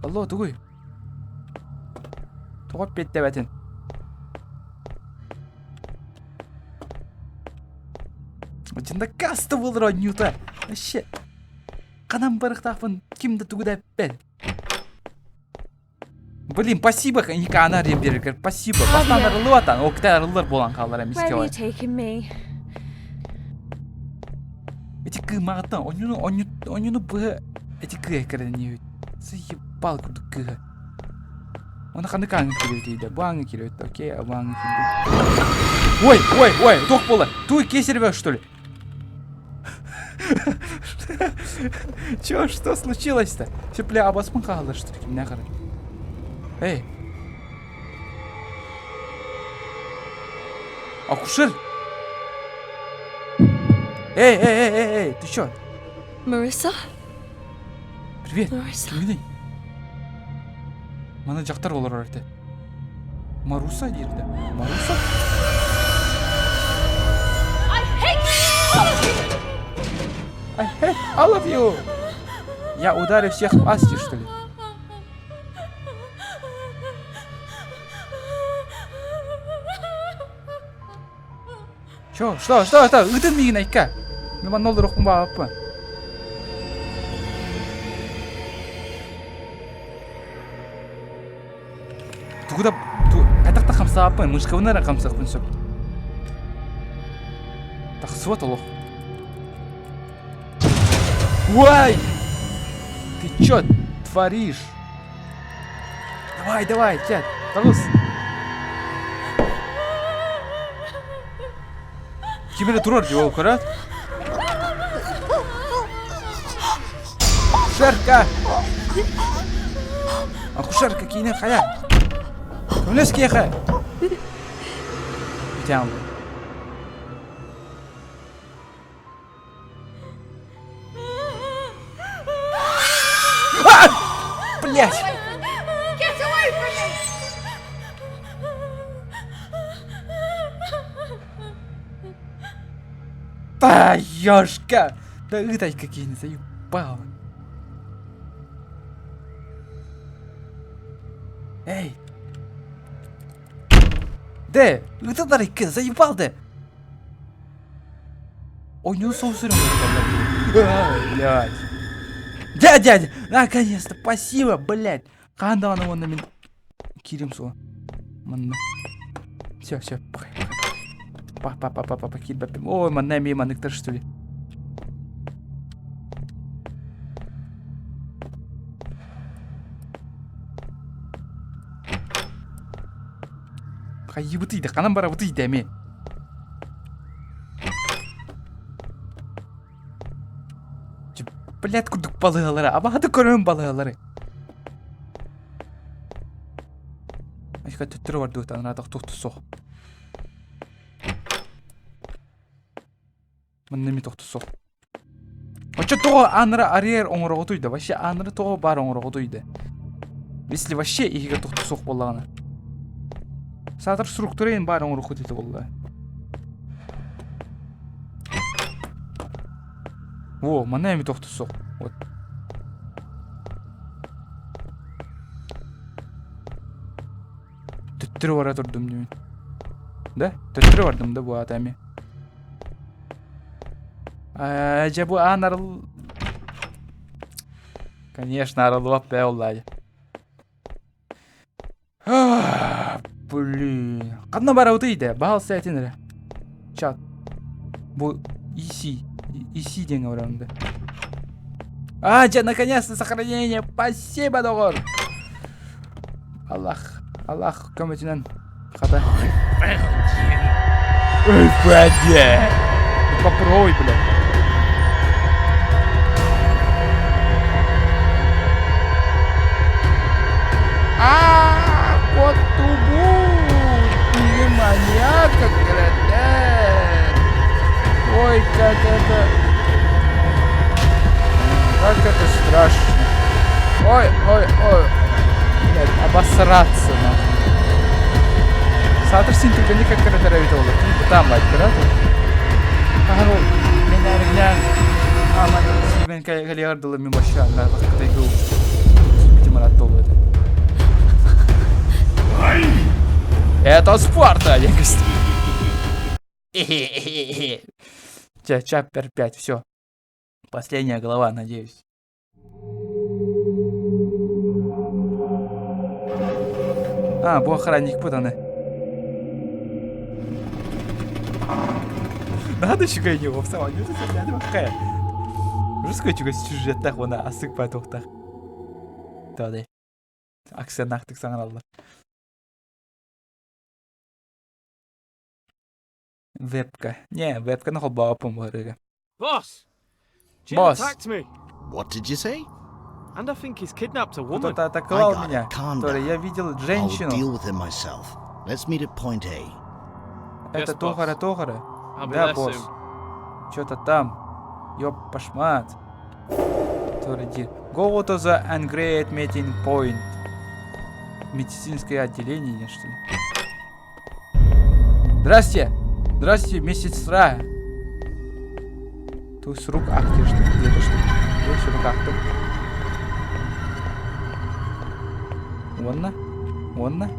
Алло, тугуй. Тоғап бетте бәтін. Жында касты болыр о ньюта. Вообще. Қанам барықтақпын кімді тугуда бәл. Блин, спасибо, Ника, она реберкер. Спасибо. Бастан арылы ватан. О, кітай арылыр болан қалар әмеске Where are бай. you taking me? Эти кы мағытан. Онюну бұғы. Эти кы әкірді не өт. Заебал күрді кы. Оны қаны қаңы келеу дейді. Бұаңы келеу өтті. Окей, бұаңы келеу. Ой, тоқ болы. Туй кесер бәу, что ли? Чё, что случилось-то? Все, бля, абаспын қалды, что ли? Кіміне қарай? Эй! Акушер! Эй, ты чё? Marissa? Привет! Marissa? Кіміне? Мана жақтар олар арты. Маруса дейді. Маруса? I hate all of you! Я ударю всех в асти, что ли? Чё? Что? Ыдын миін айтка! Мен нолды рухпын бағаппын. Тугуда... Айтақта қамсағаппын, мышқывынара қамсақпын сөп. Тақсуат олық. Ой! Ты чё творишь? Давай, дядь, Тарус. Кимере турар деп ол көрат? Акушерка кейінен қая? Кімлес кейхі? Бітем. Блять! Get away from me! Да, ёшка! Да ыдай какие-нибудь заебал. Эй! Да, это дарик, заебал да! Ой, не усоусырил. Блядь. Дядя! Наконец-то, спасибо, блядь! Қанда ана онда мен кирим сол. Мына. Все, Папа, кир бәппем. Ой, мына меймандықтар что ли? Қай бұтыйды, қанам бара бұтыйды әме. Блядь, күрдік балығалары, абағады көрем балығалары. Айқа төттірі барды өтан, радақ тоқты соқ. Мұннеме тоқты соқ. Оча тоғы аныры арьер оңыры ғотуйды, вообще аныры тоғы бар оңыры ғотуйды. Если вообще егер тоқты соқ болағына. Садыр структурейін бар оңыры ғотуйды болды. Во, мұннеме тоқты соқ. Вот. Төттірі бара тұрдым деймін. Да? Төттірі бардым да бұл атаме. Жа бұл ан арыл... Конечно, арылып бә олайды. Блин. Қадна бара өтейді, бағал сәтінірі. Чат. Бұл иси денге оранды. Жа, наконец-то сохранение. Спасибо, доғыр. Аллах көмітінен қата. Ой, бәде. Попробуй, блядь. Вот тубу. Внимание, как градер. Ой, как это страшно. Ой. Блядь, обосраться нахуй. Сатыр син түргенде как градер әуеті олар. Типа там байт градер. Қағар ол. Мен әрігінен. Мен кәлеғардылы мен башы аңға вақыттай көу. Бітім аратты ол өді. Это Спарта, я говорю. Чаппер 5, все. Последняя голова, надеюсь. Бұл охранник бұданы. Надо еще его в самом деле, надо какая. Жесткая чуга сюжеттах, она асык по тоқтақ. Тоды. Аксионақтық саңыралдар. Вебка. Не, вебка нахуй бапом варыга. Boss! Jim Boss. attacked me, What did you say? and I think he's kidnapped a woman. Кто-то атаковал I got меня. it. Calm Который down. я видел I'll deal женщину. with him myself. Let's meet at point A. Это Yes, boss. Тохара. I'll Да, bless босс. him. Что-то там. Ёп, пашмат. Который Go to the Ungraded Meeting Point. Медицинское отделение, что ли? Здрасте. Здрасте, медсестра. То есть рук акте, что ли? Где-то что ли? Есть рук акте. Вонна.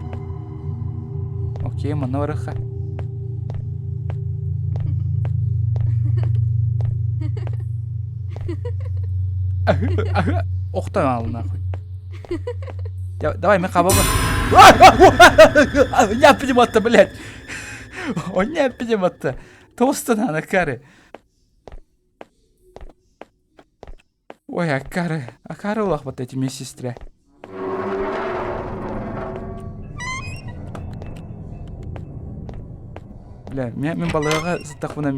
Окей, манораха. Охтай ал нахуй. Давай, мы хабаба. Не подниматься, блядь. Он не подниматься. Толстая на каре. Ой, акары улах вот эти медсестры. Бля, мен балаға заттақ бұна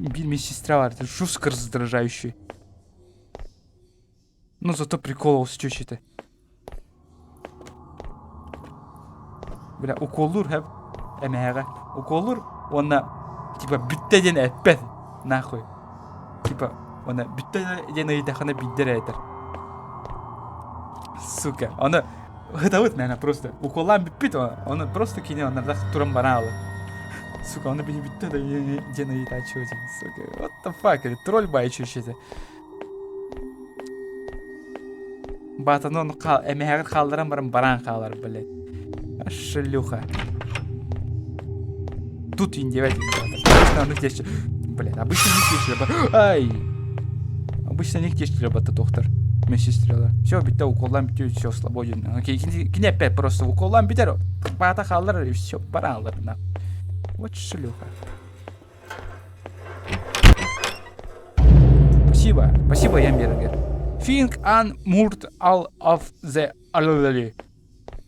бір медсестра бар, жестко раздражающий. Ну, зато прикол чуть-чуть. Бля, уколур хэп эмэга. Уколур, она типа бүттеден эппет. Нахуй. Типа, она бүттеден ыйтахана биддер айтар. Сука, она это вот, наверное, просто уколам биппит, она просто кине, она так турам банала. Сука, она бini бүттеден ыйтачу, сука. What the fuck, это тролль байчу-чуты. Батанон эмэга қалдыран баран қалар, блядь. Шлюха. Тут индивидуально. Блин, обычно не кешілі. Ай! Обычно не кешілі бата доктор. Медсестралар. Все, бітті уколдан бітті, все, свободен. Окей, кіне опять просто уколдан бітер. Бата қалар, и все, баранлар. Вот шлюха. Спасибо. Спасибо, Ямбергер. Think and murt all of the already.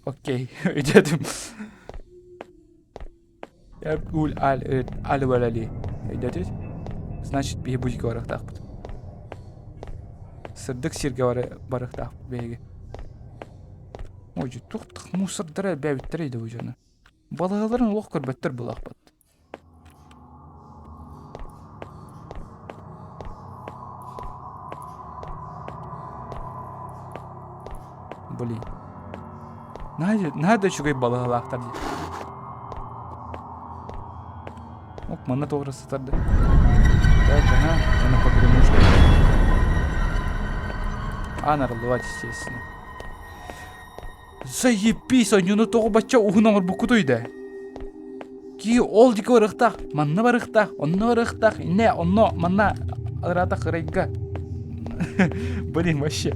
Окей, идем. Я гуль аль-валали. Идете? Значит, бей будь говорах тахпут. Сырдык сирге барах тахпут бейге. Ой, туқтық мусырдыры бәбіттір еді бұл жаны. Балағаларын оқ көрбеттір бұл ақпат. Блин. Надо чугай балағалақтар дейді. Оқ, мана тоғыры сатарды. Так, ага, она погремушка. Нарылывать, естественно. Заебись, он тоғы бача уғынағыр бұқыдойды. Ки ол декі барықтақ, манны барықтақ, онны барықтақ, не, онно, манна адыратақ райга. Блин, вообще.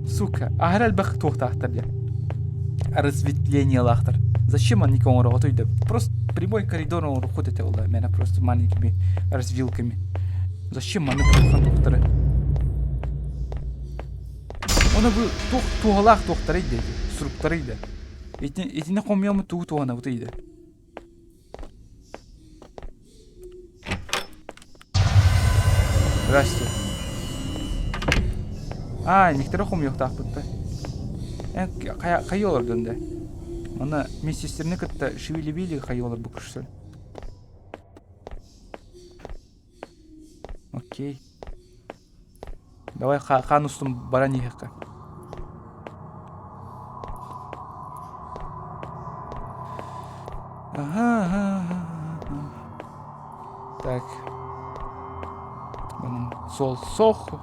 Сука, ағыр әлбақ тоқтақтар де. Разветвление лахтар. Зачем он никому работает? Просто прямой коридор он уходит, меня просто маленькими развилками. Зачем он доктора? Он был тугалах доктора иде, структура иде. Эти на комьямы тугана вот иде. Здрасте. Некоторые комьях так будто. Қай олар дөнді? Ана медсестеріне кітті шевелі-белі қай олар бұл күшсіл. Окей. Давай қан ұстым баран ехеққа. Так. Сол соқ.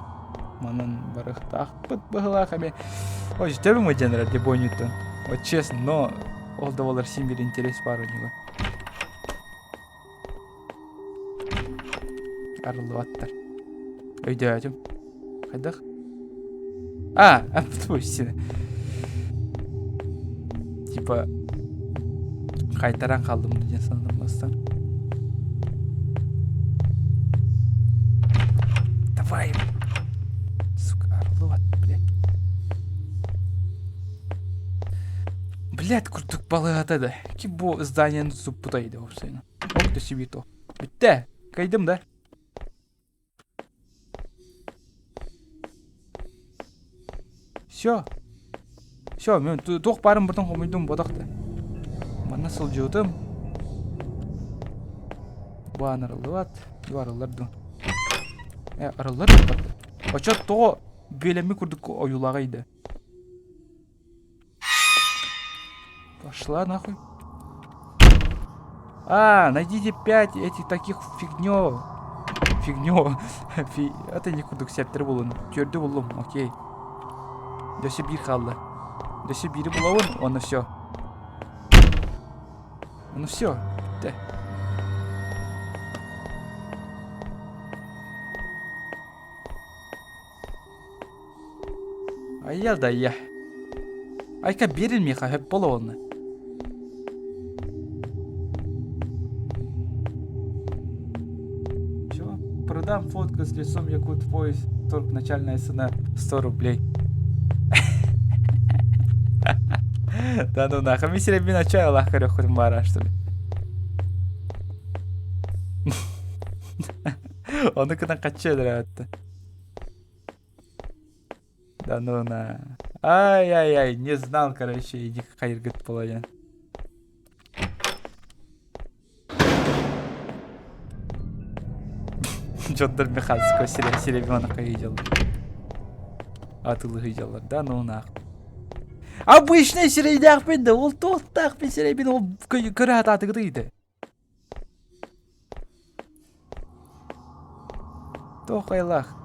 Манан барықтақ бұт бұғылақами. Ой, ждебім өден ради бойнюттан. Вот честно, но ол да олар сен бір интерес бар у него. Арылываттар. Өйде өдім. Қайдақ? Пустина. Типа қайтаран қалдым деген санадым бастан. Давай. Блядь, куртук балы атады. Ки бұл зданияны тұсып бұтайды опсайны. Оқты себе то. Бітті. Кайдым да. Все. Все, мен тоқ барым бірдің қомайдым бодақты. Мана сыл жөтім. Бұған арылдыват. Арылдарды. Арылдарды барды. Очат тоғы белемі күрдік ойулағайды. Пошла нахуй. Найдите 5 этих таких фигнё. Это не кудук септер болун. Көрді болум, окей. Дөсі бір қалды. Дөсі бірі болауын, оны все. Оны все. Бітті. Ая да я. Айка берілмей қағып болауыны. Дам фотку с лицом Якут поезд. Торг начальная цена 100 рублей. Да ну нахуй. Ми себе начало Аллах карё хоть мара, что ли. Он кына качает это. Да ну на. Ай-яй-яй, не знал, короче, иди хайр говорит половина. Джондер Михальского серебряного видел. А ты видел, да ну нахуй. Обычный серебряк бенде, ол тохтак бен серебрян, ол көрі ататы дейді. Тохайлах.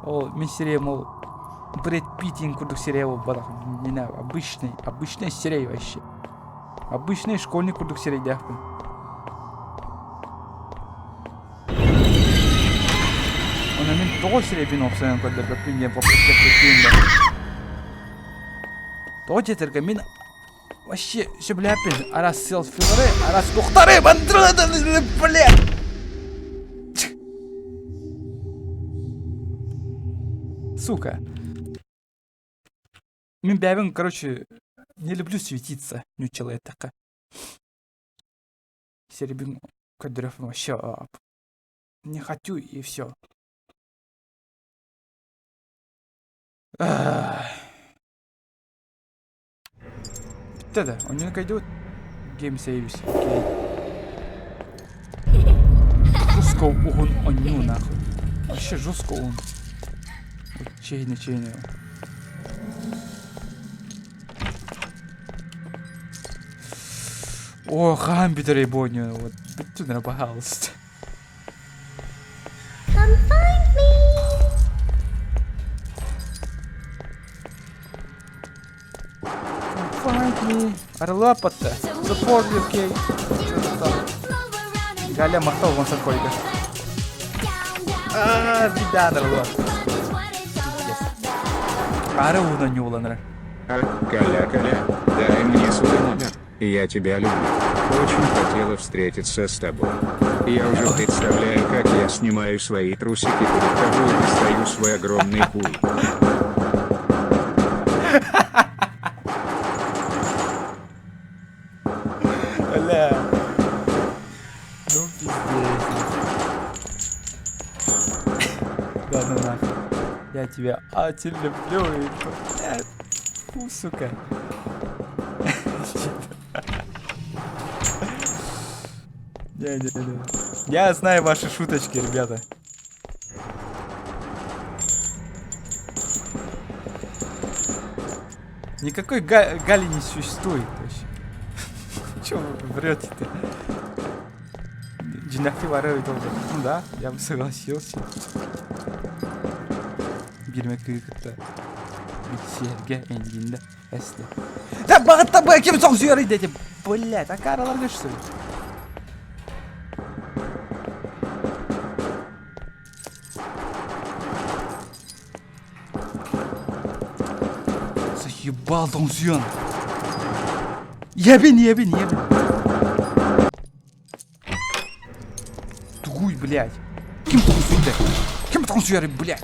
Ол мен серебрян, ол Брэд Питтин курдук серебрян балақ. Не знаю, обычный серебрян вообще. Обычный школьник курдук серебрян. Он мен тоғы серебрян опсайын көрді, бір мен попросет көтейін. То жетерге мен вообще сөбіләппен арас селфилары, арас тоқтары бандырады, блядь! Сука. Мен бәбін, короче, не люблю светиться, нючила я така. Серебрян кадров вообще не хочу и все. Да, он не найдет геймсейвис. Жестко он не нахуй. Вообще жестко он. Чейный. О, хамбитер ебоню. Вот, тут набагалось. Come find me. find me. Арлапата. Support UK. Галя махтал вон сакойга. Беда, дорогой. Ара уна не уланра. Коля, дай мне свой номер. Я тебя люблю. Очень хотела встретиться с тобой. Я уже представляю, как я снимаю свои трусики перед тобой и достаю свой огромный хуй. Бля. Ну пиздец. Да ну нахуй. Я тебя очень люблю. Блядь. Фу, сука. Не. Я знаю ваши шуточки, ребята. Никакой Гали не существует вообще. Чего вы врете-то? Джинахи воруют тоже. Ну да, я бы согласился. Бирме кыйкытта. Битсерге эндинде. Эсте. Да багытта бай ким соң сүйер деди. Блядь, а караларга что ли? Заебал Донзюан. Ебин. Тугуй, блядь. Кем Донзюан, блядь?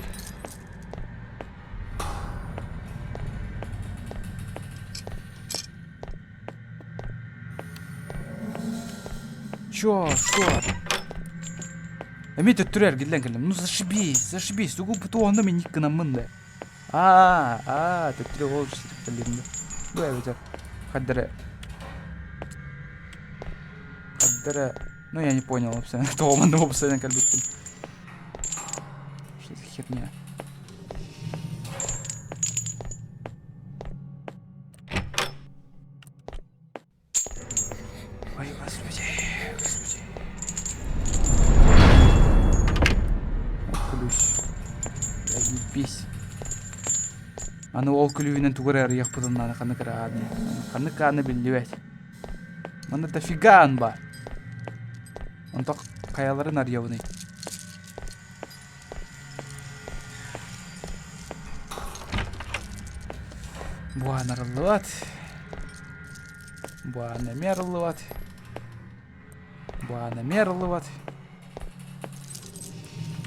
Чё? Эми төттүрөр келден. Ну зашибись. Тугу бутуонда мен никканамын да. Төттүрө болуп келден. Буй бетер. Хаддара. Ну я не понял вообще. Томан вообще кальбиттим. Что за херня? Ой, господи. Ключ. Я ебись. Аны ол күлүүнен тугурар яқпыдын аны қаны билбет. Мында дофига ан бар. Он так каяларын арьявный. Буана мерлыват.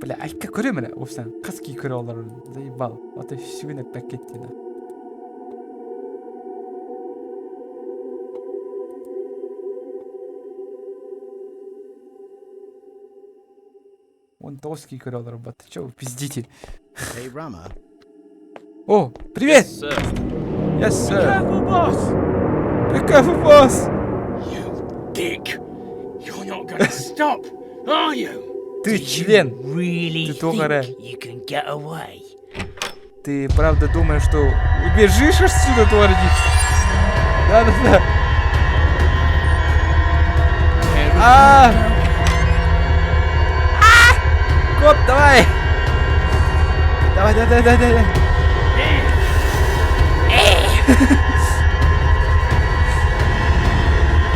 Бля, айка көрем эле. Офсан каски көрө алар. Заебал. Ата шигине пакетти да. Он тоски көрө алар, бат. Чё вы пиздите? Hey, Rama. О, привет! Yes, sir. Yes, sir. Careful, boss! Be careful, boss! You dick! You're not gonna stop, are you? Ты член. Really Ты тугара. you can get away? Ты правда думаешь, что убежишь отсюда, тварник? Да-да-да. Коп, давай! Давай.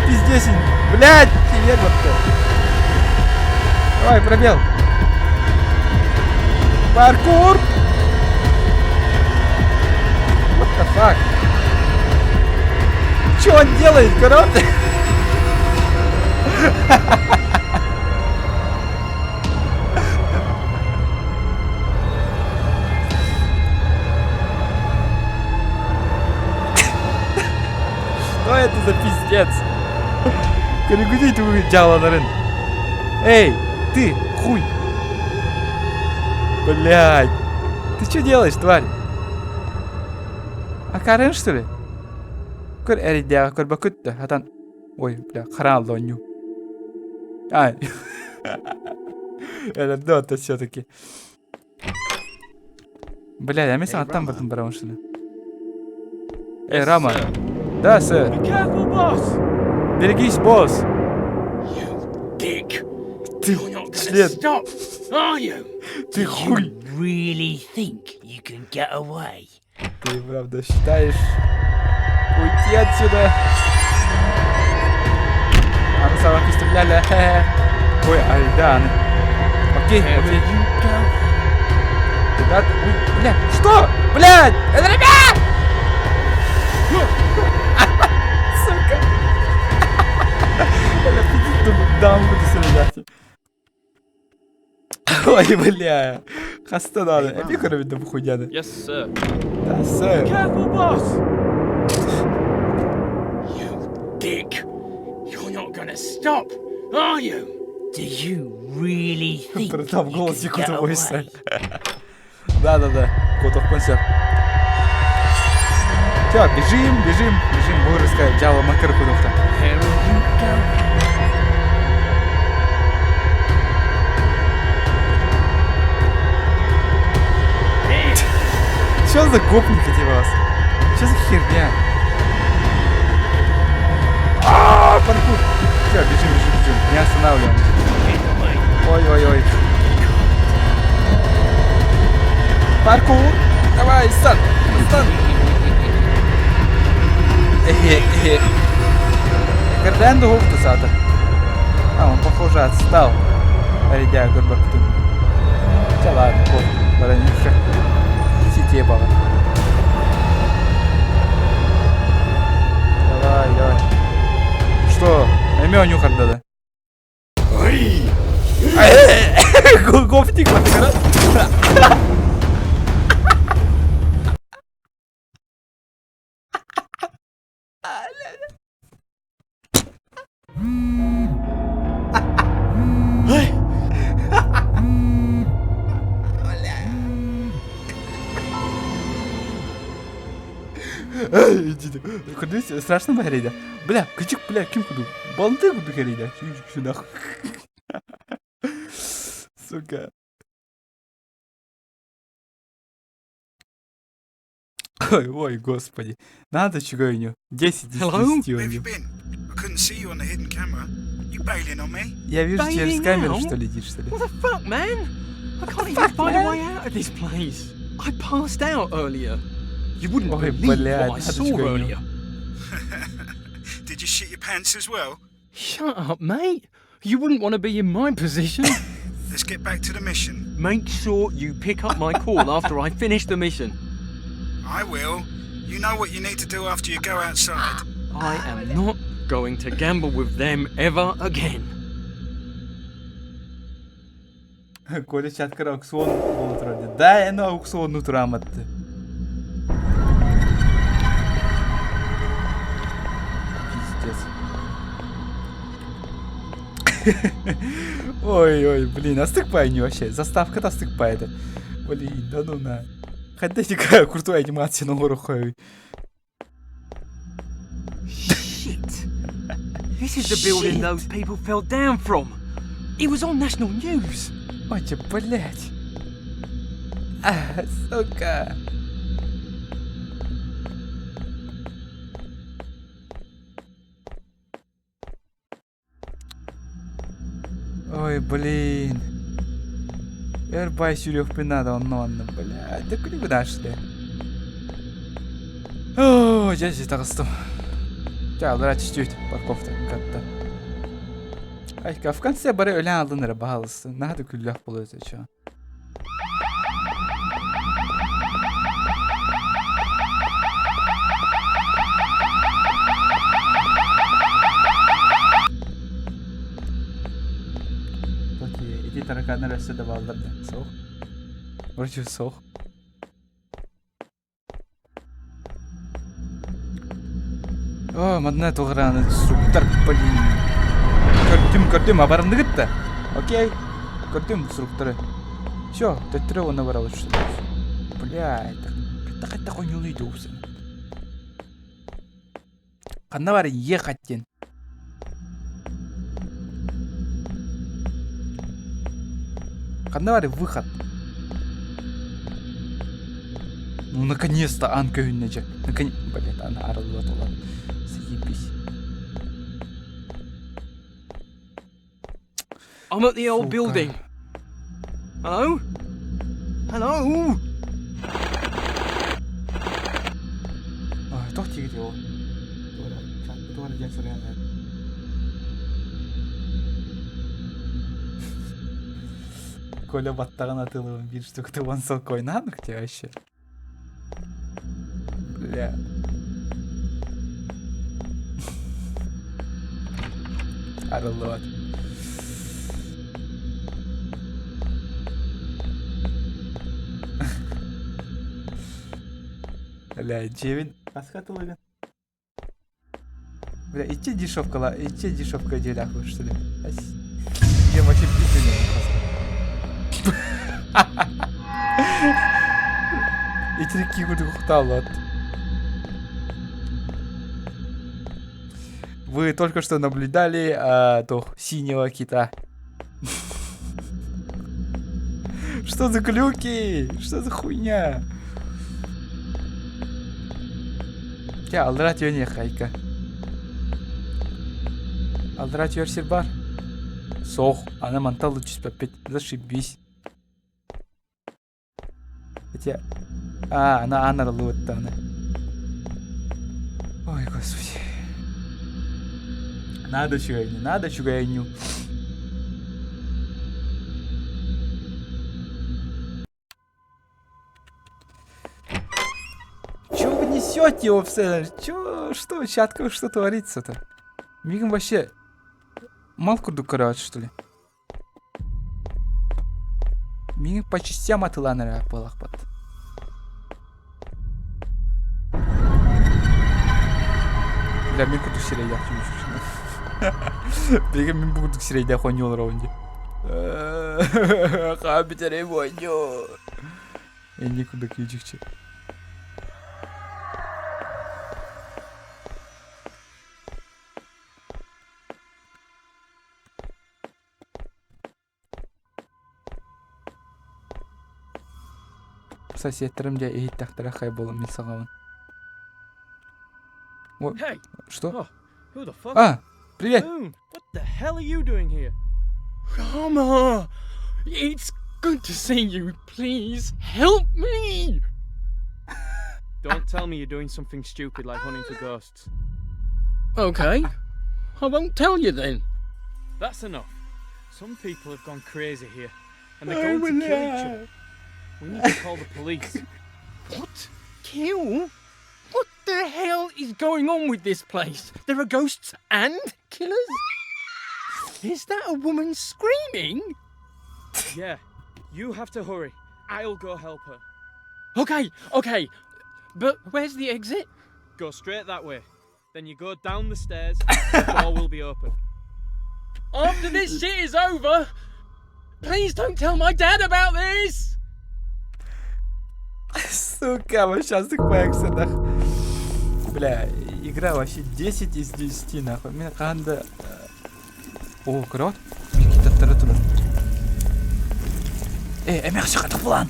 Пиздец, блядь, ебать-то. Давай, пробел. Паркур! What the fuck? Чё он делает, короче? Что это за пиздец? Калигудей твою джаланарын. Эй, ты, хуй. Блядь. Ты что делаешь, тварь? А Карен, что ли? Көр эридя, көр бакутта, хатан. Ой, бля, харал лоню. Ай. Это дота все-таки. Бля, я месяц там потом барам, что ли? Эй, Рама. Да, сэр. Careful, boss! Берегись, босс. You dick! Ты You're not gonna член. stop, are you? Ты хуй. Really think you can get away? Ты правда считаешь уйти отсюда? А ну собаки стреляли. Ой, ай, да, ну. Окей. Куда ты? Ой, бля, что? Блядь! Это ребят! Сука. Я пиздец, дам буду стрелять. Ой, бля. Хаста надо. Эпикора видно похудяда. Yes, sir. Да, сэр. Careful, boss! You dick! You're not gonna stop, are you? Do you really think Там you голос can якут get войса. away? Да. Котов консерв. Все, бежим. Бурыска, джала макар кудовта. Here you go. Что за гопники эти вас? Что за херня? Паркур. Все, бежим. Не останавливаемся. Ой. Паркур. Давай, стан. Гарденду гуфту сата. А, он похоже отстал. Рядя горбакту. Да ладно, баранишка. Сите баба. Давай. Что? Наймё нюхать надо. Гофтик, вот. Кудусь, страшно бахрейда. Бля, кычык, бля, ким куду? Балты куду херейда. Сюда. Сука. Ой, господи. Надо чугойню. 10 из 10 Where have you он. been? I couldn't see you on the hidden camera. You bailing on me? Я вижу через Bailing камеру, out? что летишь, что ли. What the fuck, man? I can't even find a way out of this place. I passed out earlier. You wouldn't Ой, believe блядь, what I надо saw чугойню. earlier. Did you shit your pants as well? Shut up, mate. You wouldn't want to be in my position. Let's get back to the mission. Make sure you pick up my call after I finish the mission. I will. You know what you need to do after you go outside. I am not going to gamble with them ever again. Коля чаткар аукцион болуп турат. Да, эне аукциону тураматты. Пиздец. Ой, блин, астыкпай не вообще. Заставка-то астыкпайды. Блин, да ну на. Хотите-ка крутую анимацию на гору хой. Shit! This is the building those people fell down from. It was on national news. Ой, блять. Сука. Ой, блин. Эрбай сюрёвпи надо, он, блядь. Да куда вы нашли? О, я здесь тагыстым. Ja, алар чуть-чуть парковка катта. Айка, в конце бары өлен алдын бағалысы. Нағады күлләк бұл өзі чо. Иди тараканы рәседі балдырды. Соқ. Вроде соқ. О, мадна тоғыраны структар, блин. Көрдім, абарынды кетті. Окей, көрдім структары. Все, төттірі оны бара өтші. Блядь, қайта қойнылыйды өпсін. Қанда бары е қаттен. Қанда бары выход. Ну, наконец-то Анка үйіннеже. Блядь, ана арылуат олады. Съебись. I'm at the old building. Hello? Hello? Ой, toch тегіде ол. Туғара ден сөйлеген. Коля баттаған атылуын бір штукты вон сол койнадық те вообще. Бля. Арылуат. Бля, 9 асхатылыгын. Бля, иче дешевка делях вы что ли? Я вообще пиздец. Итирки гуды хуталат. Вы только что наблюдали то синего кита. Что за глюки? Что за хуйня? Ya aldırat yöne kayka. Aldırat yer бар. Соқ, ана манталы 105. Зашибись. Хотя... она анарлы өтті ана. Ой, господи. Надо чугайню. Чё вы несете его в сцену? Что, чатка, что творится-то? Мигом вообще... Мал курду короче, что ли? Мигом по частям атыланыр апалақ бат. Бля, мен курду сирейді ақтың. Бегем мен курду сирейді ақтың олар оңде. Қабитерей бойню. Энди курду күйчікчі. Соседтерім де ейт тақтыра қай болым мен сағауын. Hey! Что? Oh, who the fuck? Привет! Boom! What the hell are you doing here? Rama! It's good to see you. Please help me! Don't tell me you're doing something stupid like hunting for ghosts. Okay. I won't tell you then. That's enough. Some people have gone crazy here, and they're going to kill each other. We need to call the police. What? Kill? What the hell is going on with this place? There are ghosts and killers? Is that a woman screaming? Yeah, You have to hurry. I'll go help her. Okay, okay. But where's the exit? Go straight that way. Then you go down the stairs, the door will be open. After this shit is over, please don't tell my dad about this! Сука, мы сейчас так появимся, нахуй. Бля, игра вообще 10 из 10, нахуй. Мен қанда... О, көріп? Китаптары тұрады. Әмек шықадық бұлан!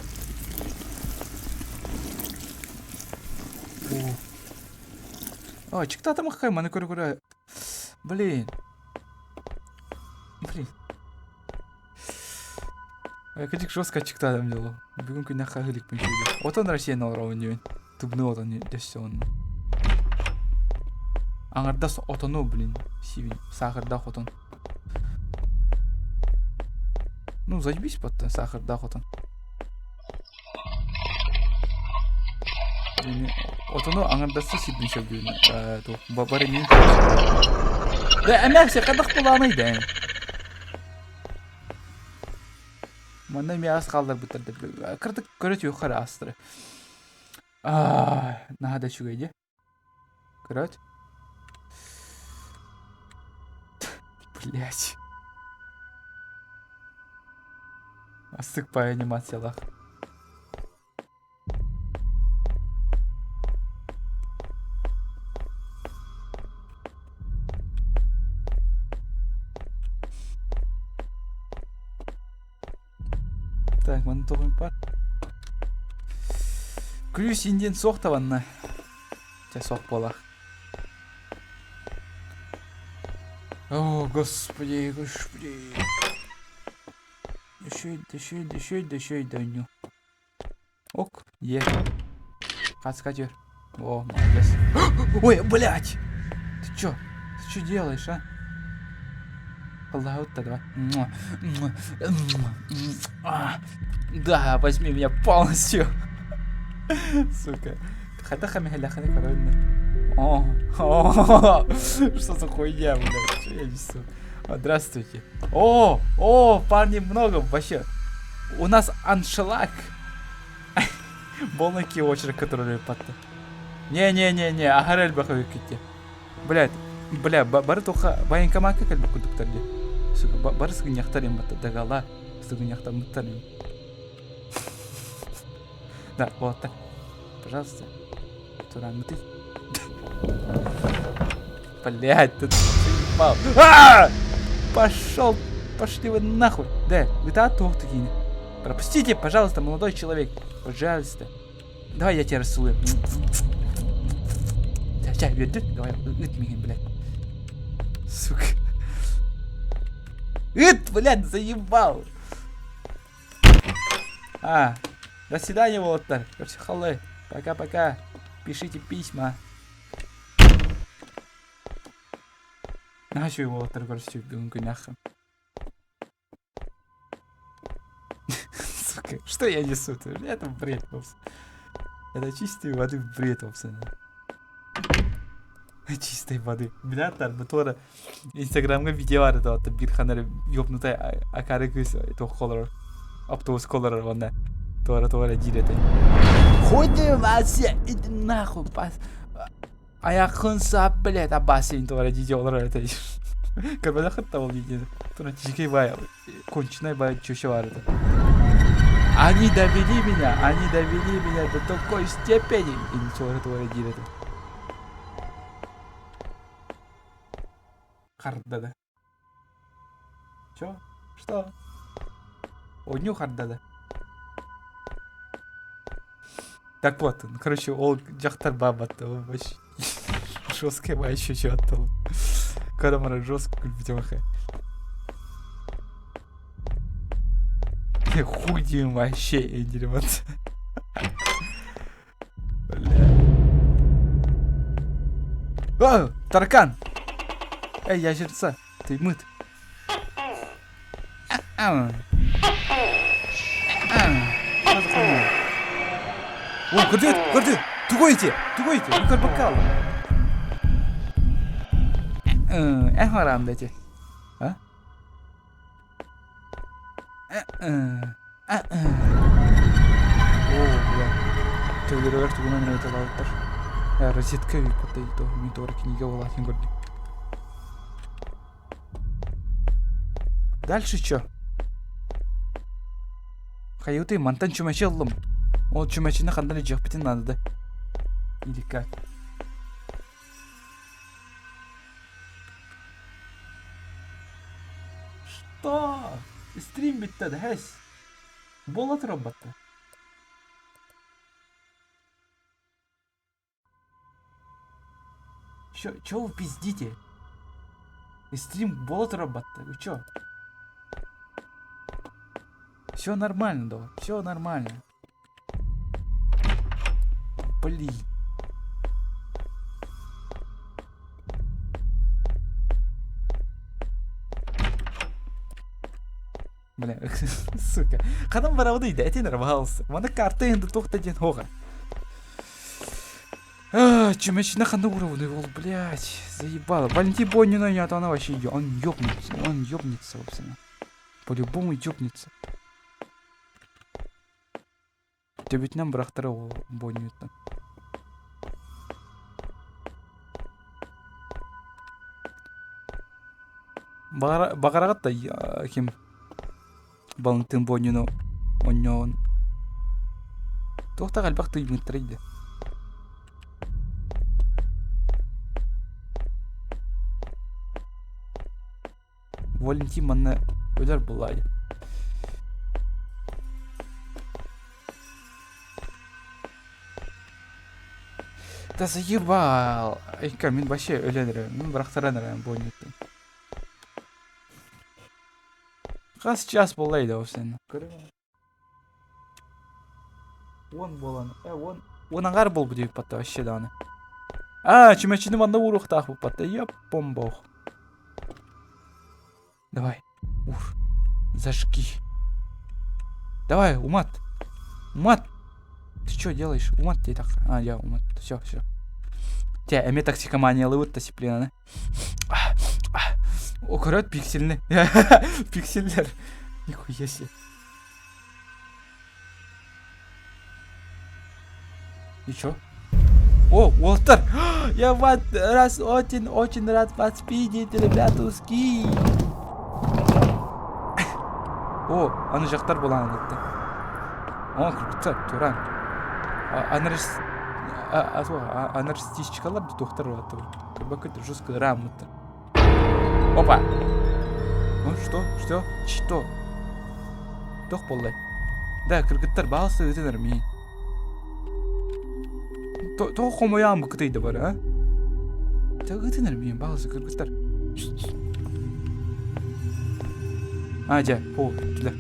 О, чекта там қай, маны көрі. Блин. Кәдік жестко чекта адам делу. Бүгін күнне қағылық пен шүйді. Отан Россияны олар өңдеуін. Түбіні отан дәшті оның. Аңырдас отану, блин. Сивин. Сақырдақ отан. Ну, зажбись потта, сақырдақ отан. Отану аңырдасы сивин шөбдеуін. Бары мен көрісі. Да, әмәксе қадақ боламайды. Мана мияс қалдар бұтырды. Кірдік көрет юқары астыры. Нағада шүгейде. Көрет. Блять. Астық по анимациялах. Так, маны тоғын бар. Күліс инден соқ таванна. Жа соқ болақ. О, господи, господи. Дешей, дайню. Ок, е. Кац-катер. О, молодец. Ой, блядь! Ты чё? Ты чё делаешь, а? Аллаху-то, давай. Да, возьми меня полностью. Сука. Хата-хами халяханы коронны. Что за хуйня, блядь? Что я несу? Здравствуйте. О, парни много вообще. У нас аншлаг. Болники очередь, которые патта. Не, агарель бахаю китти. Бля, бары тоха байынкамака кальбы кудуктарди. Сука, бары сгыньяхтарим бата дагала. Сгыньяхтар мыттарим. Да, вот так. Пожалуйста. Туран, ты. Блять, ты заебал. Пошли вы нахуй. Да, вы та тохтугини. Пропустите, пожалуйста, молодой человек. Пожалуйста. Давай я тебя расцелую. Чай, вердит? Давай, меня, блядь. Сука. Блядь, заебал. До свидания, Волтер. Короче, халы. Пока-пока. Пишите письма. Нахуй Волтер, короче, бегунку нахуй. Сука, что я несу? Это бред, вовсе. Это чистой воды бред, вовсе. Чистой воды. Блядь, бутора Инстаграмга видео var da bir kanarı yopnuta akarı göz toxolor. Автобус колор вона. Тора дирете. Ходи васе, иди нахуй пас. Аяқын сап, блядь, абасин тора дидеолар это. Когда хатта ол видео. Тора жеке бай конченый бай чуще var это. Они довели меня до такой степени. И ничего тора дирете. Хардада. Чё? Что? Ню хардада. Так вот, короче, ол жақтар бабатты, ол вообще жесткая моя еще что-то. Когда мара жестко кульпитемаха. Худим вообще, индеремат. Бля. О, таракан! Эй, ящерица, ты мыт. Что за хуйня? О, гордит! Тугойте! Ну как бокал. Харам дайте. бля. Төгөрөр түгүнөн айталааттар. Розетка үйпаттай то мен туура книга болатын көрдүм. Дальше чё? Каюты мантан чумачы аллым. Ол чумачыны кандай жок битин надо. Или как? Что? Стрим битти да хэс. Болот робота. Чё вы пиздите? Стрим болот робота. Вы чё? Все нормально, да. Все нормально. Блин. Бля, сука. Қадам барауды дәтен рвался. Мана карта енді тоқтаден хоға. Чумачина қандай уровный был, блядь. Заебало. Валентин Бонина нет, она вообще он ёбнется. Он ёбнется, собственно. По-любому ёбнется. Төбетінен бірақтары ол Бонниюттан. Бағарағат да кем Валентин Боннину оннеуын. Тоқта қалбақ түймінттірейді. Валентин манна өлер бұлайды. Да заебал. Айка, мен вообще өледір. Мен бірақтараныр Бонниюттан. Қас час болайды осыны. Он боланы. Он ағар бол бұдей патта вообще да аны. Чумачыны манда урухтақ бұл патта. Еп, бомбох. Давай. Уф. Зажги. Давай, Умат. Умат. Ты что делаешь? Умат тебе так. Я Умат. Все. Тебя эме токсикомания лывыт тасиплена. О, көрөт пиксельный. Пиксельдер. Нихуя себе. И чё? О, Уолтер! Я вас очень рад вас видеть, ребятушки. О, аны жақтар болған әдетті. О, күркітті, туран. Анарстичкалар доктор ватыр. Кырбакыты жестко рамыты. Опа! Ну что? Что? Тох болай. Да, кыргыттар балысы өтенер мен. Тох хомоян быкытыйды бар, а? Да өтенер мен балысы кыргыттар. Туда.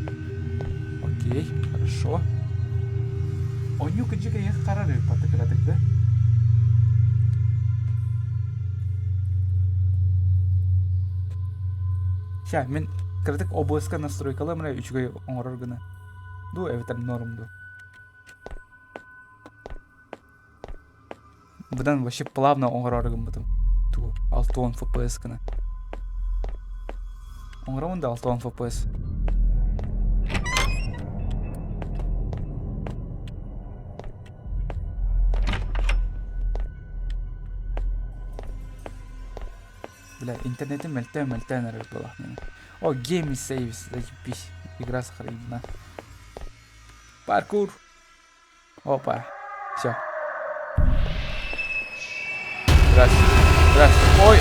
Окей, хорошо. Оню кыджига ех қарары патыкыратык, да? Ща, мен кырдык ОБС-ка настройкалы мына үчгөй оңорор гына. Ду эвитер нормду. Бұдан вообще плавно оңорор гын бұдым. Ту 60 FPS гына. Оңоромын да 60 FPS. Бля, интернетом мельтен было. О, гейм сейвис, заебись. Игра сохранена. Паркур. Опа. Все. Здрасте. Ой.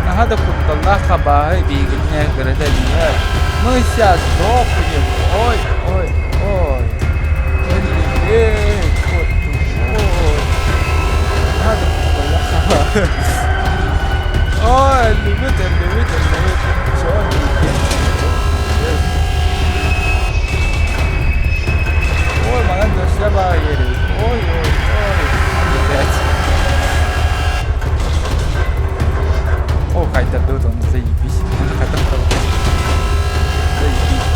Надо куда-то бай, бегать, города. Мы сейчас сдохнем. Ой. Надо Ой, любитель. Ой, мана дождя багери. Ой. Опять. О, қайта дот, он заебись. Он қайта проводит. Заебись.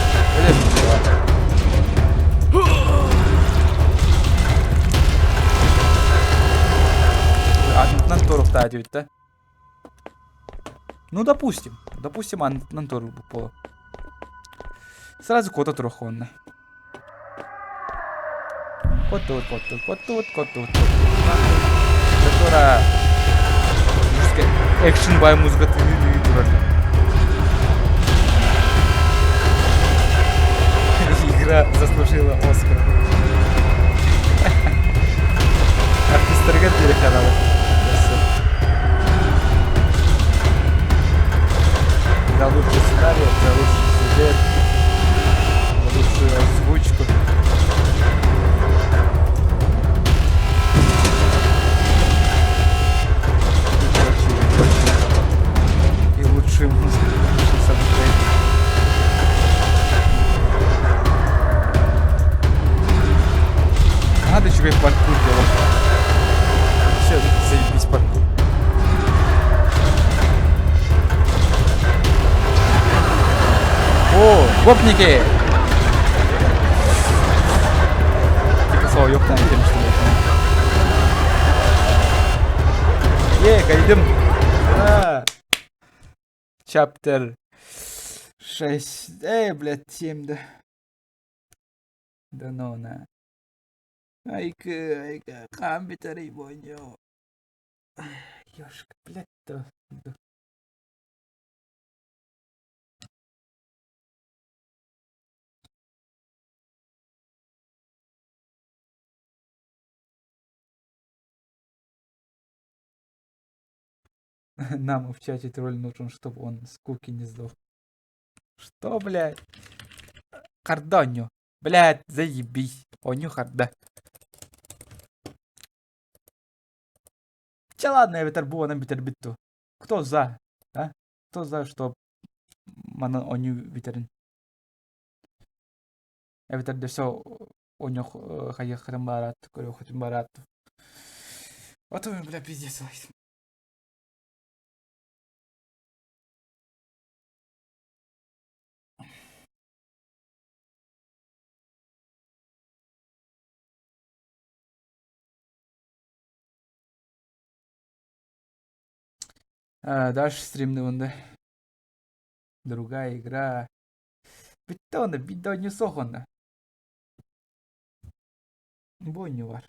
Антнан торухта адет, да? Ну, допустим, антнан тору было. Сразу кота трохонна. Кот тут. Которая экшен бай музыка турады. Игра заслужила Оскар. Артистерге переходила. За лучший сценарий, за лучший сюжет, за лучшую озвучку. И лучшую музыку, лучший саундтрек. Надо еще как паркур делать. Вообще заебись паркур. О, гопники! Типа слово ёпта, не тем, что я кайдым! Чаптер 6. Блядь, 7, да. Да ну на. Айка, камбитари вонё. Ёшка, блядь, то. Нам в чате тролль нужен, чтобы он скуки не сдох. Что, блядь? Кардоню. Блядь, заебись. Оню харда. Че ладно, я ветер буа на битербитту. Кто за? А? Кто за, что мана оню ветерин? Я ветер да все оню хаехрам барат, корю хоть барат. Вот он, бля, пиздец. Дальше стримный вон, другая игра. Битона, бидоню сохонна. Боню вар.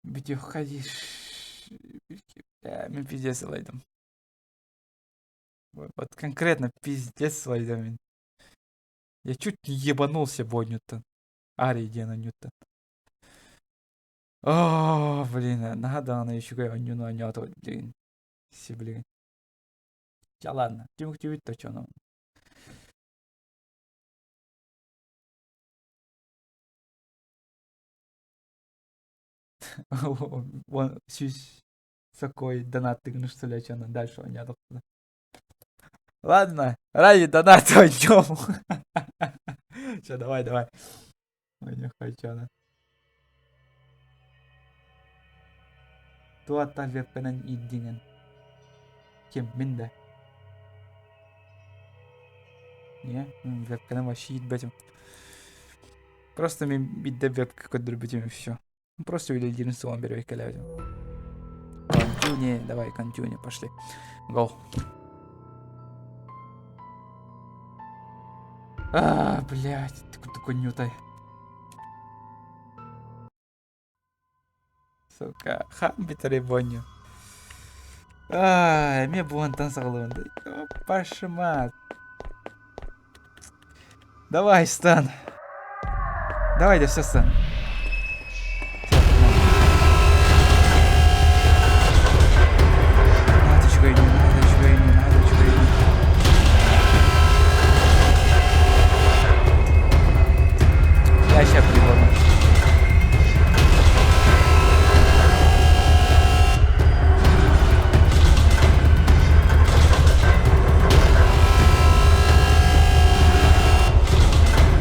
Битю ходишь. Мен пиздец лайдам. Вот конкретно пиздец лайдам. Я чуть не ебанулся Боню-то. Ари Дена Ньютон. О, блин, надо она еще говорит, не на то, блин. Си, блин. Ja ладно, ты видишь, что нам. Вон, сюсь, такой донат ты гнешь, что ли, что она дальше, а не отхода. Ладно, ради доната идем. Все, давай. Ой, не хочу, она. Tuota webkanan idingan. Кем минда. Не, вебкаnan вообще идбатим. Просто ми бидде вебка какой-то друбитим и все. Просто увидели единственного берега калявим. Контюни, давай, контюни, пошли. Go. Блядь, ты такой нютай. Сука, хамбитари боню. Мне буан тансалон. Пашмат. Давай, Стан. Давай, да все, Стан. Я сейчас приборну.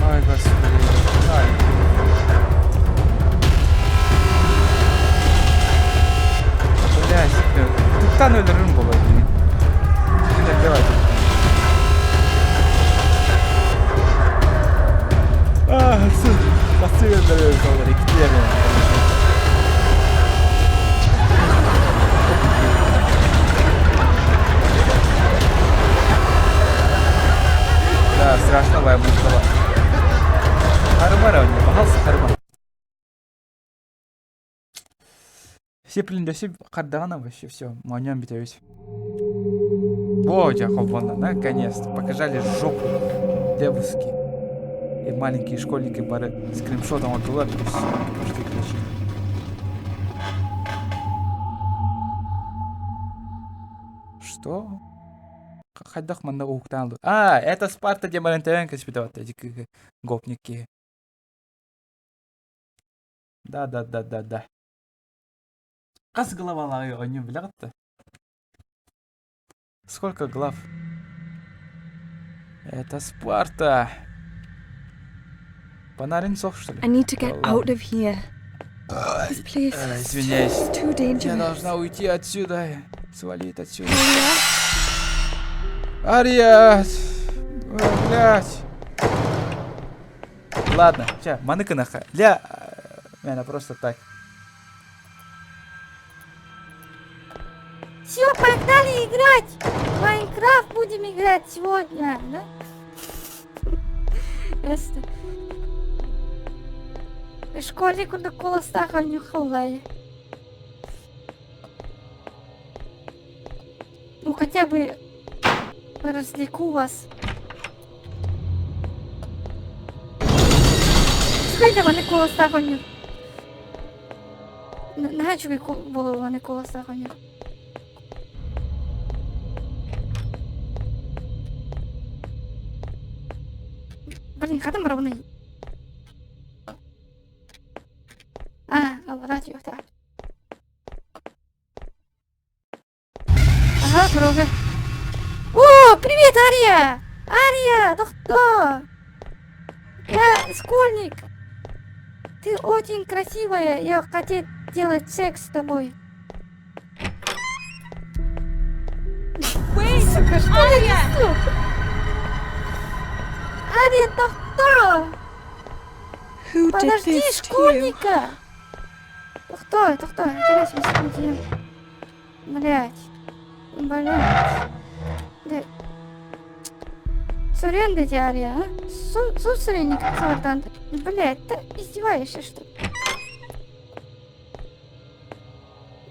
Ой, господи. Давай, мускала. Хармара, бағалсы хармара. Сеплинде сеп қардағана вообще все, маньям битеусь. О, Джахована, наконец-то. Показали жопу девушки. И маленькие школьники бары скриншотом отдулат. Пошли ключи. Что? Хайдах манда укталду. А, это Спарта Демарентенко спитывает эти гопники. Да. Кас головалары они блядь-то. Сколько глав? Это Спарта. Панаринцов, что ли? I need to get out of here. This place Извиняюсь. is too dangerous. Я должна уйти отсюда. Свалить отсюда. Ария! Блять. Ладно, сейчас, маныка наха. Ля, меня просто так. Все, погнали играть! В Майнкрафт будем играть сегодня, да? Ясно. Школьнику на колосах он не хулай. Ну хотя бы развлеку вас. Скажите, вони колосах он не... Нагадю, ви були вони колосах он не... Блин, хатам ровный. Радио, так. Ага, круга. О, привет, Ария! Ария, ну кто? Я школьник. Ты очень красивая, я хотел делать секс с тобой. Сука, что я несу? Ария, ну кто? Who did Подожди, this to you? школьника! Это кто? Интересно, смотри. Блять. Да. Суренда Ария, а? Сусреник, Савардан. Блять, ты издеваешься, что ли?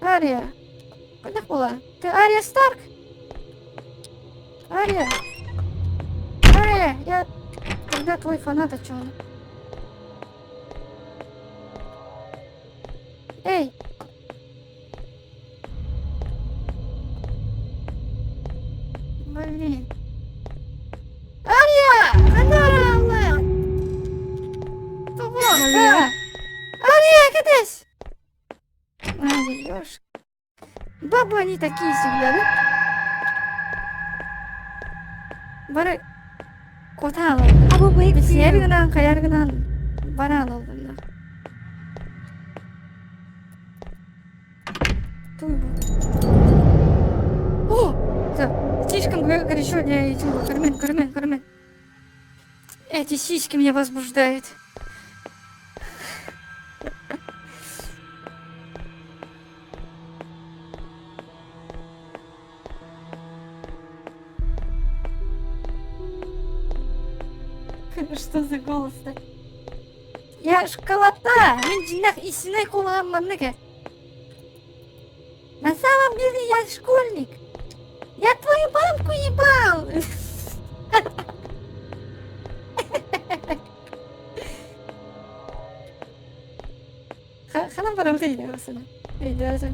Ария. Куда была? Ты Ария Старк? Ария. Ария, я... Когда твой фанат, о чем? Эй! Блин. Ария! Канаралла! Ария, катись! Ария, ёж. Бабы они такие всегда, да? Бары... Котала. Biz yerginen, kayarginen baran oldum da. О! Слишком горячо для этих. Кармен. Эти сиськи меня возбуждают. Что за голос-то? Я школота! Мен и синай куланманныга. На самом деле я школьник. Я твою мамку ебал! Ханам барам ты идёшься. Идёшься.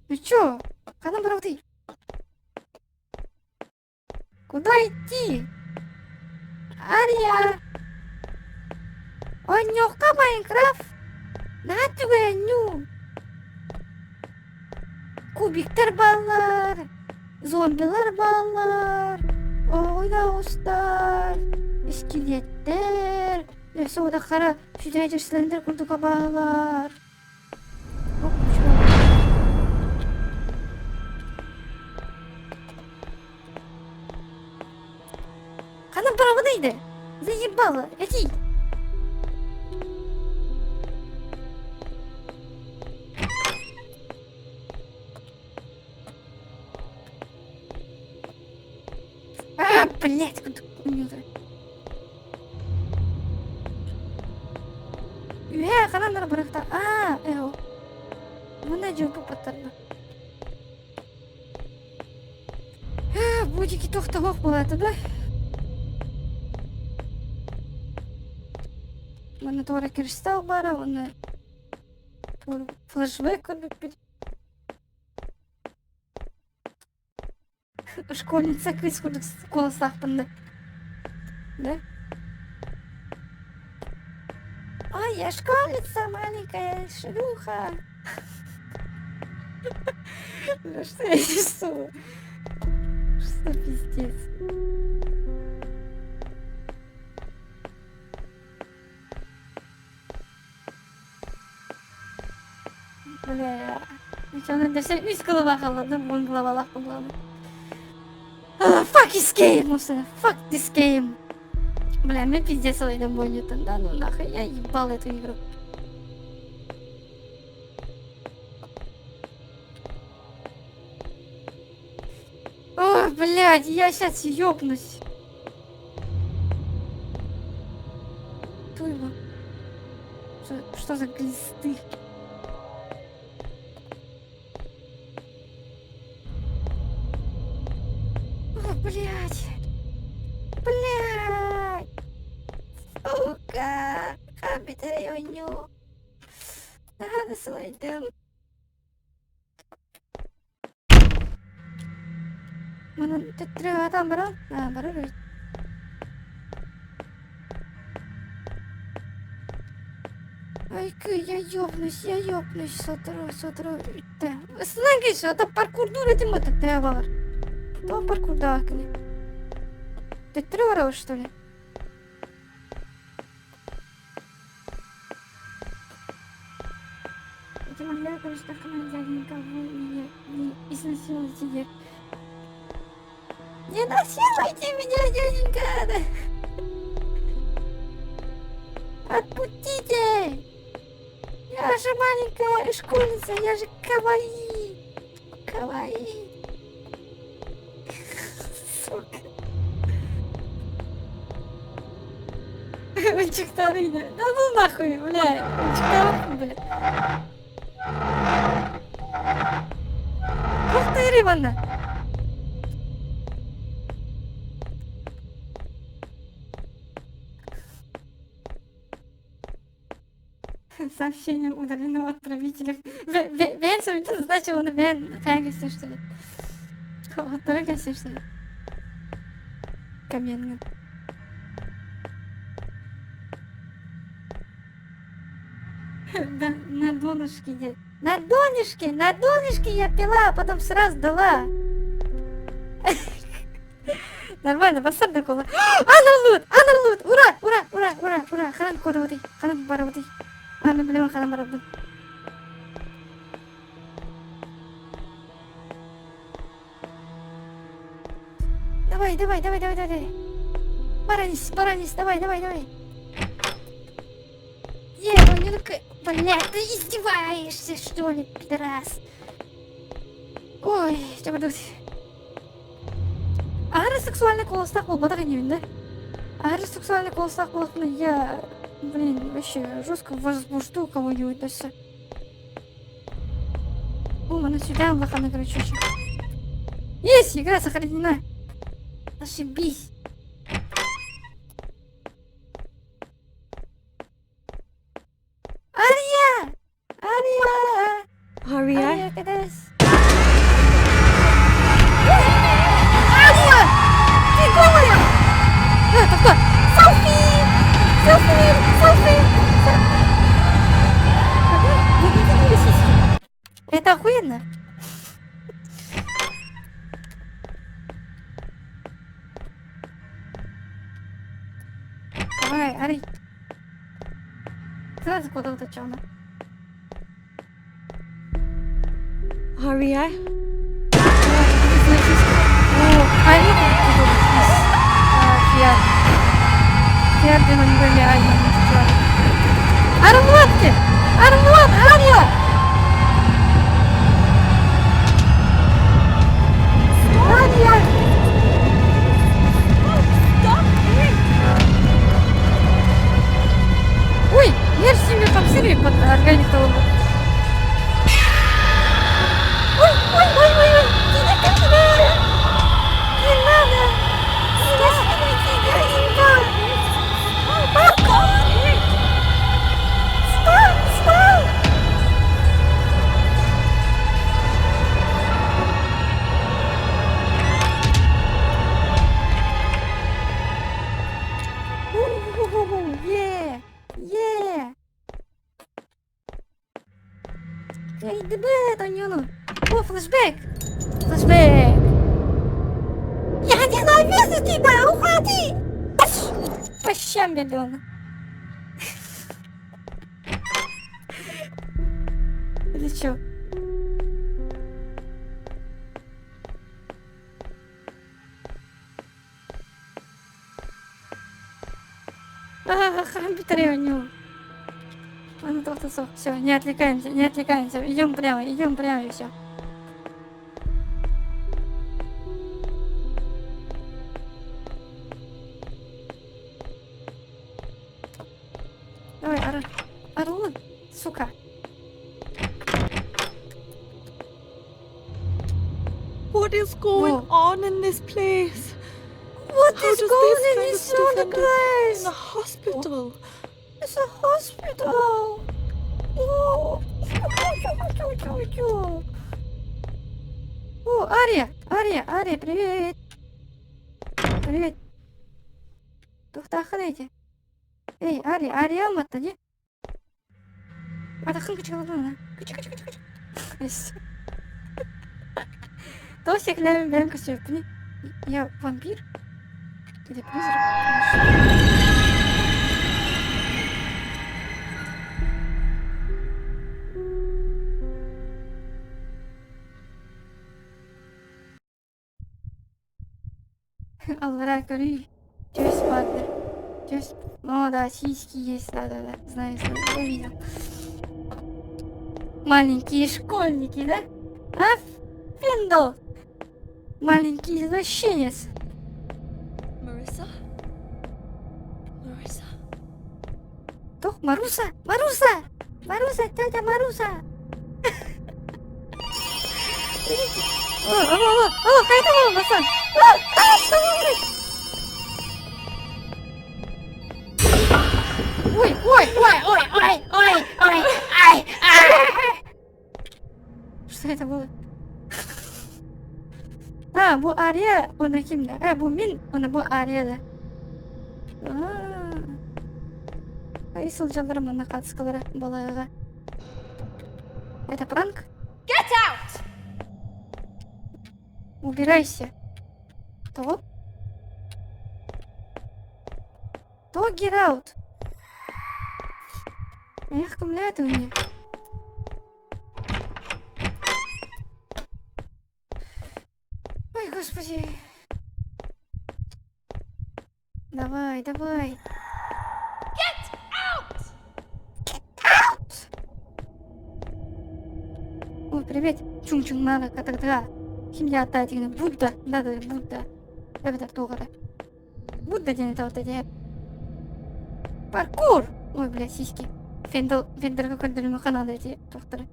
Ну чё? Ханам барам ты. Куда идти? Ария! Ойнёкка Майнкрафт! Натуга ню! Кубиктер баллар! Зомбилар баллар! Ойнаустар! Скелеттер! Сода кара шүдәҗер слендер курдука баллар! Ханам барабы дейді! Заебала! Иди! Блять, куда хуйню-то? Канандар баракта. Эо. Мына жопу паттарды. Будики токтогок болот, да? Мына туура кристалл бар, аны флешбек көрүп. Школьница кыз колосакпын, да? Ай, я школьница, маленькая шлюха. Что я несу? Что пиздец? Бля, что надо все из голова холодно, вон голова лапа. Fuck this game, fuck this game. Бля, мне пиздец домой не тогда, ну нахуй, я ебал эту игру. Ой, блядь, я сейчас ёбнусь. Кто его? Что за глисты? О, блядь. Блядь. Сука. Капитарионю. Надо свой дом. Mana ternyata baru, nah baru. Ай-ка, я ёбнусь, сотру. Знаешь, это паркур этим это товар. То паркур дакни. Ты трёрал, что ли? Я могла, конечно, команда никого меня не изнасиловать. Не насилуйте меня, дяденька! Отпустите! Я же маленькая школьница, я же каваи. Сука. Чиктарина. Да ну нахуй, бля. Чиктарина, бля. Повторивано. Сообщение удалено от отправителя. Венсом, это значит, он фягался, что ли? Трогайся, что ли? Каменный. Да, на донышке. На донышке я пила, а потом сразу дала. Нормально, басар да кола. Анарлут! Ура! Ханан кодоватый, ханан бароватый. Ладно, блин, ханан бароватый. Давай. Баранись, давай. Он не такой... Блядь, ты издеваешься, что ли, пидорас? Ой, что буду... Сексуальный колостак был, да? Сексуальный колостак был, я... Блин, вообще жестко возбужду кого-нибудь даже. Мы сюда лохана, короче. Есть, игра сохранена. Ошибись. Ария, кадас. Ария! Ты голая! Это кто? Селфи! Это охуенно. Давай, Ари. Сразу куда-то чёрно. Ария? Фиар демонголиально. Армлот, Ария! Ария! Ой, я же себе там сыры под организовал. Ой, ой, ой, ой, ой, не надо. Эй, ДБ, Танюну. О, флешбэк. Флешбэк. Я ненавижу тебя, уходи. По щам, ребенок. Или чё? Быстрее у него. Он тут все, не отвлекаемся, идем прямо и все. Давай, Орлон, сука. What is going on in this place? What How is does going this in kind of this stuff other end up place? in a hospital? It's a hospital. О, О, Ария, привет. Привет. Тоқтақырайды. Ей, Ария алматта не? Атақын кычкылдың, кыч. Тосик ләмін бәрін көсіп, не? Я вампир? Или призрак? Аллара кори, честь падает. Честь. Ну да, сиськи есть, да, знаю, я видел. Маленькие школьники, да? А? Фендл! Маленький извращенец. Marissa? Кто? Маруса, тетя Маруса. О, какая-то волна, пацан. Что вы? Ой. Что это было? Bu Arya, ona kimdi? Bu Min, bu Arya'da. Кайсыл жанрым ана қатысқылары балаға. Это пранк? Get out! Убирайся. То? Get out. Эх, кумляет у меня. Ой, господи. Давай. Get out! Ой, привет. Чун-чун надо, катагда. Химия ататина. Будда. Надо, Будда. Это тоғада. Будда ден это вот эти. Паркур! Ой, блядь, сиськи. Фендерға көндірімі қанады эти тоқтары.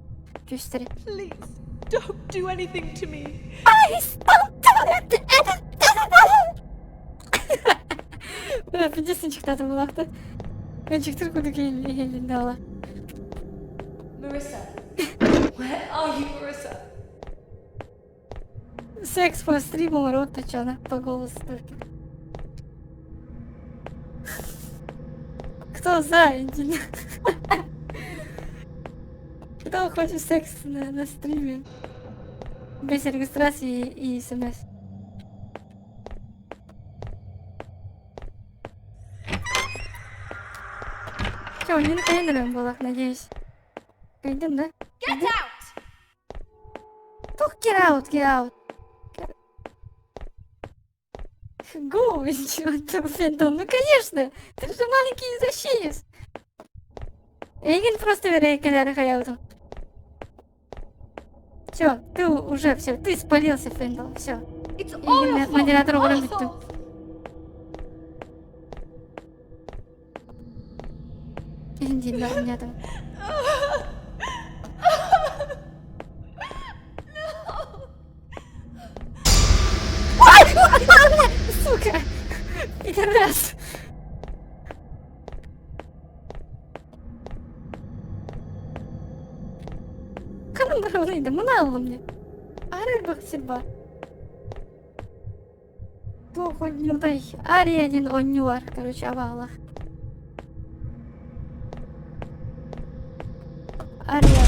Көстері. Please, don't do anything to me. Пидесін шықтаты бұлақты. Өншіктір күдік елінде ала. Marissa. Where are you, Marissa? Секс по стриму, рот точно, по голосу только. Кто за, Индина? Кто хочет секс на стриме? Без регистрации и смс. Чё, не на календаре было, надеюсь. Пойдем, да? Get out! Только get out. Го, чё-то, Фендл, ну конечно, ты же маленький извращенец. Эйген просто верейкаляры хаяту. Всё, ты уже все, ты спалился, Фендл, все. Эйген модератор уже битtu. Иди, да, меня там. Сука! Пидорас! Kanım var oraydı, bunu alalım ya. Arır bak Silva. Bu oynuyorday. Arya'nın oyunu var, короче, авалах. Ария.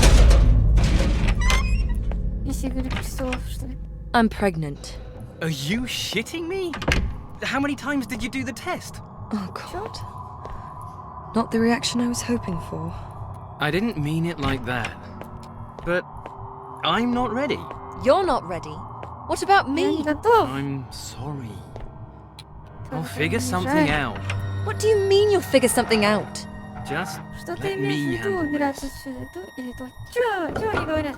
Если говорит часов, что ли? I'm pregnant. Are you shitting me? How many times did you do the test? Oh, God. Not the reaction I was hoping for. I didn't mean it like that. But I'm not ready. You're not ready. What about me? I'm sorry. I'll figure something out. What do you mean you'll figure something out? Just Что ты let имеешь в me виду, handle убираться this. отсюда, то или то? Чё они говорят?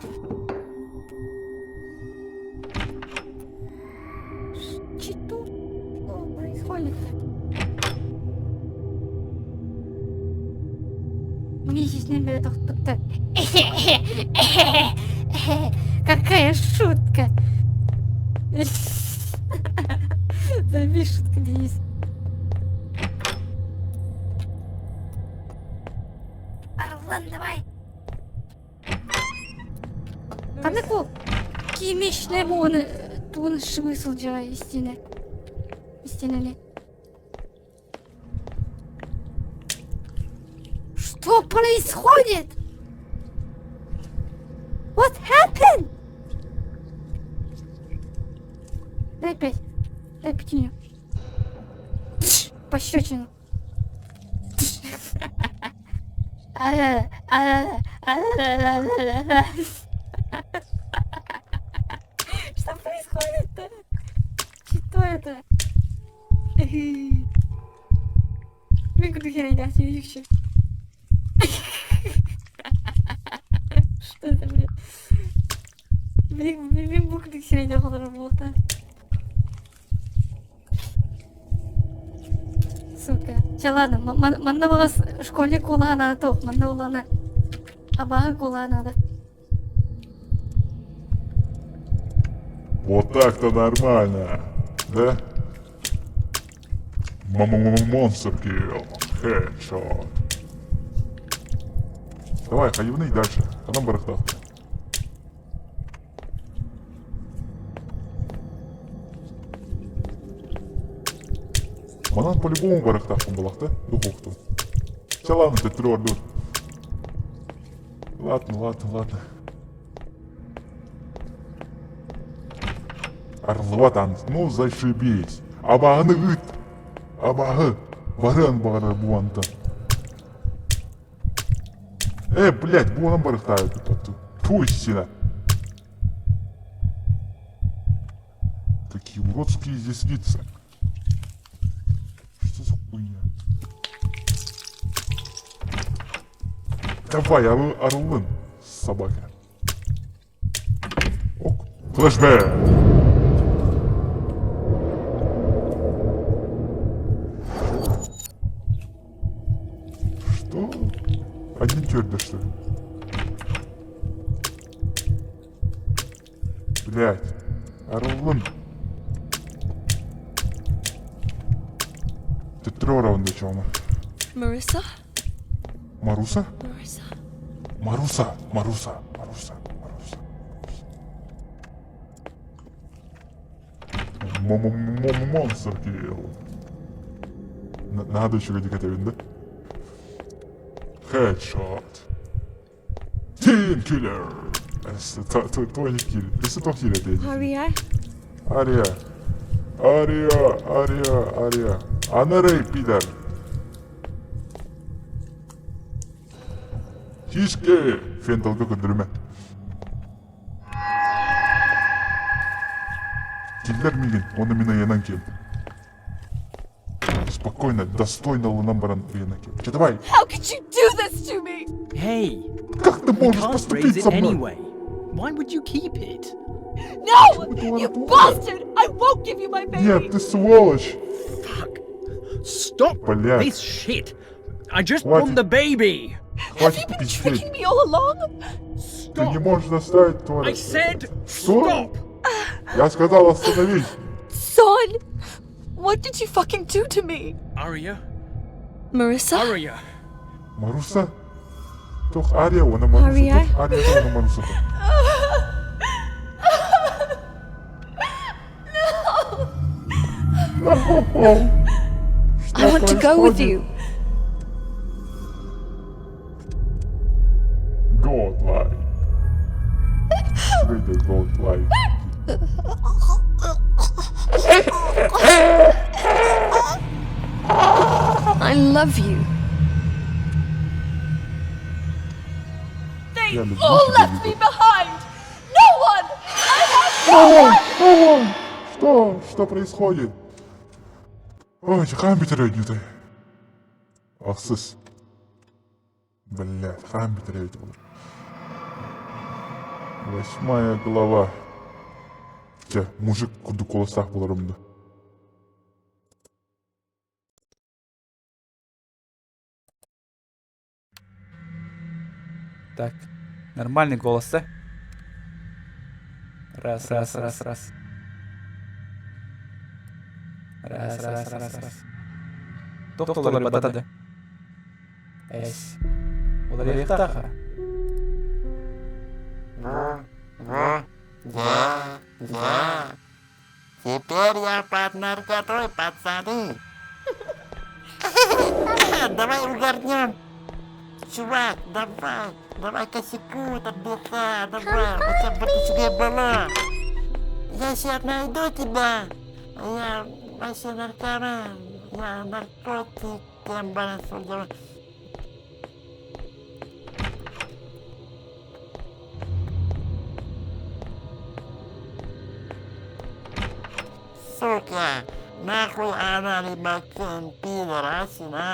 Что происходит-то? Мне здесь не берет кто-то. Какая шутка! Забей шутка, Денис. Ладно, давай. Kanıkul. Giymiş ne bu onu? Bunu шмысылжа истины. Истинами. Что происходит? What happened? Дай 5. Дай пятюню. Пощечину. Что происходит-то? Что это? Выгоду я не видишь. Что это, блин? Блин, буквы херня работа. Сука. Сейчас ладно, манда была школьник кула надо, топ, манда была на. Абага кула надо. Вот так-то нормально, да? Монстр килл. Хедшот. Давай, ходивный дальше. А нам барахтал. Манан по-любому барахтавком была, да? Духовку. Все, ладно, ты твердо. Ладно. Арлватан, ну зашибись. Абағыны үт. Абағы. Баран буанта. Блядь, буан барахтаю тут. Пусть-сина. Какие уродские здесь лица. Что за хуйня? Давай, Орлын, собака. Ок. Флэшбэк. Что? Один тёрда, что ли? Блядь. Орлын. Ты трёров до чего? Marissa? Маруса? Marissa. Маруса. Монстр килл. Надо еще где готовить, да? Хедшот. Тим киллер. Это твой не килл. Это твой килл, это Ария. Анарей, пидор. Тишке. Фен долго көндірме. Киллер мигин, он именно янан кел. Спокойно, достойно лунам баран янан кел. Че, давай. How could you do this to me? Hey, Как ты you можешь can't raise поступить it со мной? anyway. Why would you keep it? No! You bastard! I won't give you my baby! Нет, ты сволочь. Stop Блядь. this shit. I just want the baby. Хватит пиздеть. Me all along? Ты не можешь заставить I Тора. said Что? stop. Я сказал остановись. Son! What did you fucking do to me? Arya? Marissa? Arya? Маруса? Toch Ария, она Маруса. Ария? Toch Ария, она Маруса. I want to go with you. Don't lie. Света, don't lie. I love you. Я люблю All тебя, left Вика. me behind. No one. I have no one. Что? Что происходит? Ой, хам битірейді. Ақсыз. Блядь, хам битірейді. 8 глава. Мужик курды колосақ боларымды. Так, нормальный голос, да? Раз. Раз. Тоқталар батады. Эс. Олар яқтаға. Да. Теперь я партнер который, пацаны. Давай угорнем. Чувак, давай косяку отдыхай, давай, хотя бы ты себе была. Я сейчас найду тебя. Я вообще наркоман. Я наркотик, я Сука, нахуй она рыбакен, пидорасина.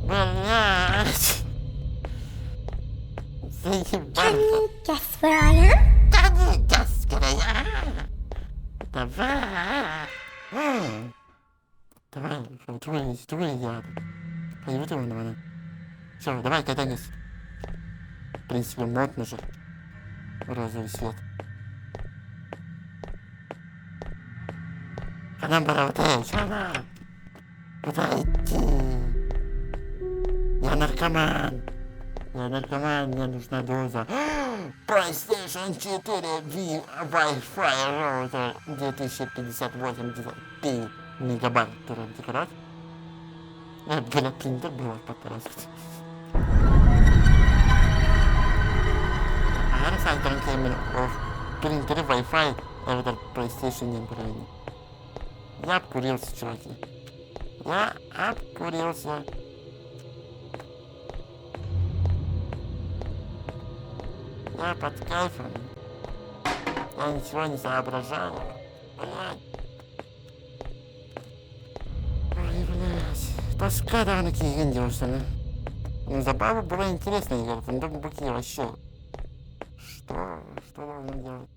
Блять. Заебался. Guess where I am? Да не guess where I am. Давай. Давай, я. Пойдем давай. Все, давай катанись. В принципе, модно же. Розовый свет. Нам пора вот это. Куда идти? Я наркоман, мне нужна доза. PlayStation 4 Wi-Fi роутер 2058 мегабайт. Декорат. Блядь, принтер был подкрасить. Сайт Ranking of принтеры Wi-Fi роутер PlayStation не правильно. Я обкурился, чуваки. Я обкурился. Я под кайфом. Я ничего не соображаю. Блядь. Ой, блядь. Тоска да на киген делался. Ну, забава была интересная игра. Там буки вообще. Что должен делать?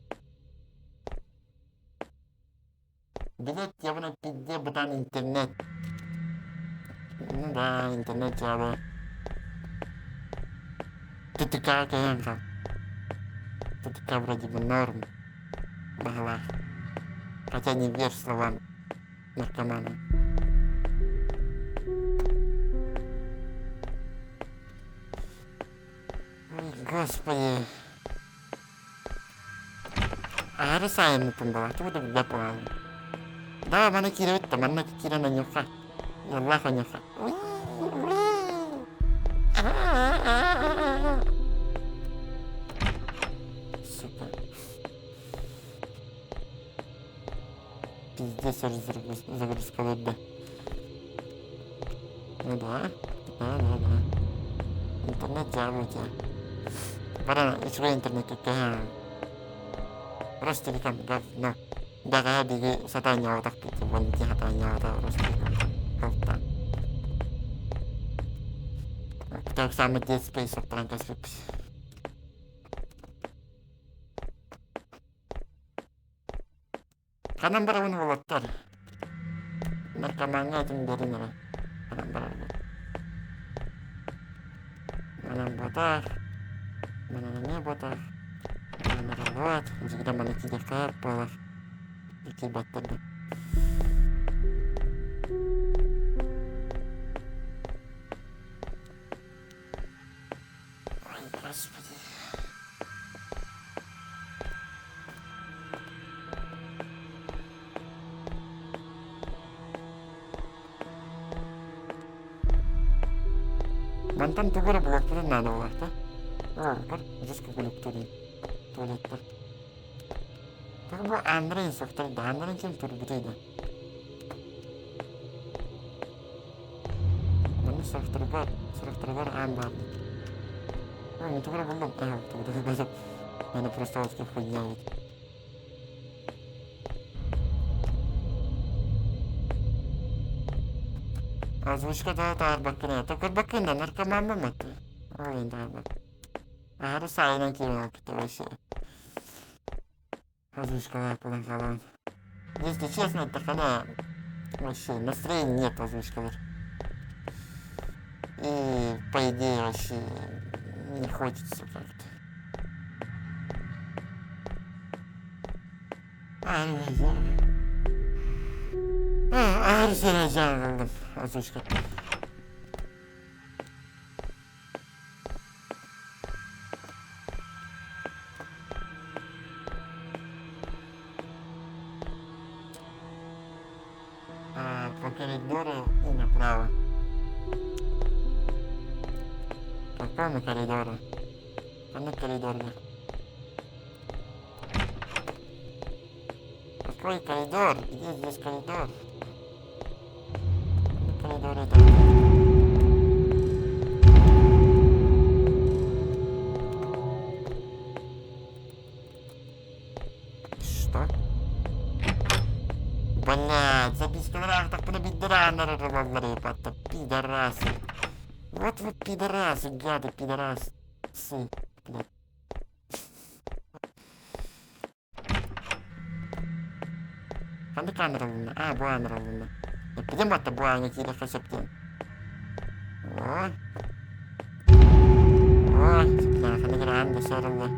Билет явно пизде, братан, интернет. Ну да, интернет Java. ТТК, конечно. ТТК вроде бы норм была. Хотя не верь словам наркомана. Ой, господи. А рисаем пумбала, тут да понял. Да, mana kira itu, mana kira nanyuka. Allah nanyuka. Сука. Пиздец, уже загрузка лода. Ну да. Интернет Java у тебя. Пора, еще интернет какая. Просто телеком говно. Daga di satanya otak itu bantu hatanya terus kita kita sama Dead Space perangkas skripsi. Karena berawan волоттар. Наркоманға айтым берін ара. Mana botak, mana nie botak, mana rawat, jika mana tidak kapal, akibat tadi. Ой, господи. Mantan tuh gue udah buat pernah loh, kan? Terus gue balik tulis. Tapi gue Andre instruktur dan Andre kan turut betul. Mana instruktur bar Ambar. Oh, itu gue belum. Tuh udah besok. Mana prestasi ke punya. Озвучка Тарбакина. Тарбакина, наркомама мать. Ой, Тарбак. А Русайна кинула, это вообще. Озвучка полонкала. Если честно, так она вообще настроения нет озвучка. И по идее вообще не хочется как-то. Озвучка. По коридору и направо. По какому коридору? Какой коридор? Какой коридор? Где здесь коридор? Коридор это. Что? Блядь, за бесконтроль так пробить драна говорит, это пидорасы. Вот вы пидорасы, гады, пидорасы. Блядь. Kan kamera luna, buana luna. Dia mata buana kira kasepten. Oh, sebelah kan geran besar lah.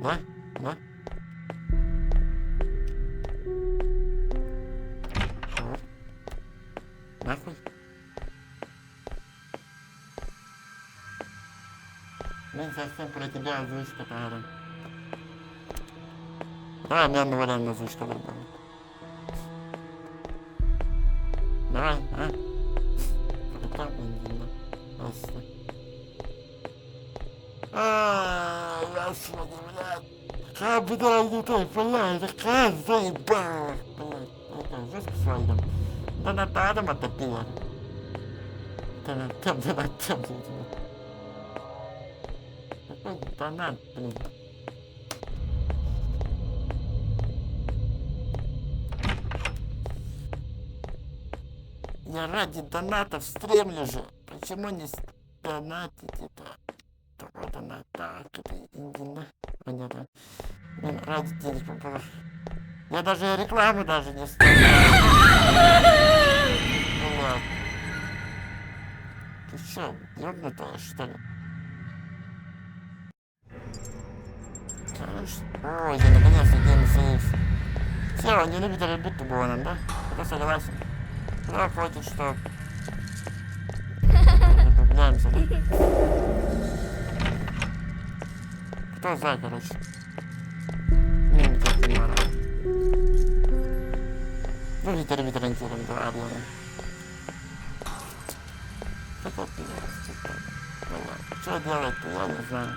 Nah. Nahui. Мен совсем про тебя озвучка тара. Мне вариант озвучка выбрал. Давай, Там бензина. Господи, блядь. Как бы дорогой той, блядь, какая заебала. Блядь, это здесь посмотрим. Да на там отопила. Да на там. Какой донат, блин. Я ради донатов стремлю же. Почему не донатить-то? Такой донат. Так, это Индина. Понятно. Ради денег попало. Я даже рекламу даже не вставляю. Ну ладно. Ты что, ёбнутая, что ли? Ой, я наконец-то Game Safe. Все, не любит ребут Буанан, да? Это согласен. Ну, хватит, что... Закругляемся, да? Кто за, короче? Никак не мара. Ну, Витер ориентируем, да, Ариана. Какой пидорас, что делать-то, я не знаю.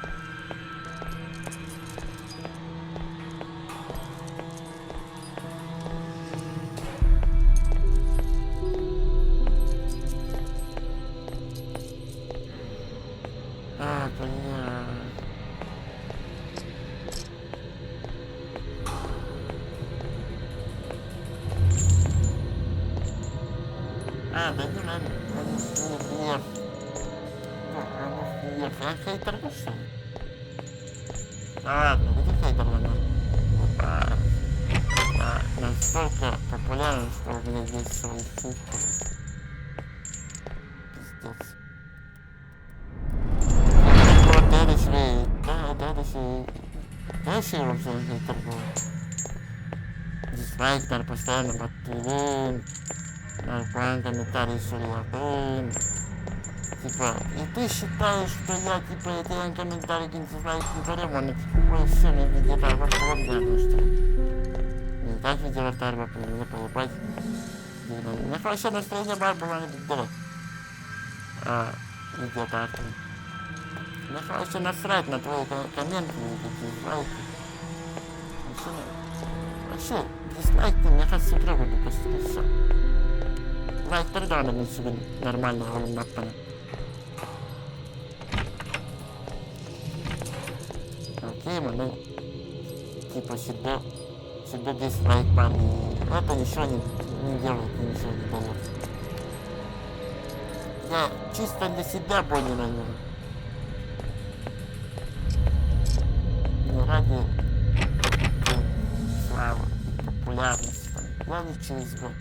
Ладно, где хейтер настолько популярен, что у меня есть свои фишки. Дальше я уже не торгую. Дизлайк, надо постоянно подпилим. Нормально, комментарий сурьякин. Типа, и ты считаешь, что я, типа, это комментарий, дизлайк не берем, он такой все, мне где-то проблема, что не так видео второго не поебать. У меня хорошее настроение было не видела. Видео-то мне хорошо насрать на твои комменты и дизлайки. Вообще, дизлайк ты мне кажется трогать допустим, все. Лайк передал мне себе нормально, он напомнил. Окей, мы типа себе дизлайк парни. Это ничего не делает, ничего не дает. Я чисто для себя более наверное. Не ради славы, популярности. Я ничего не сделал.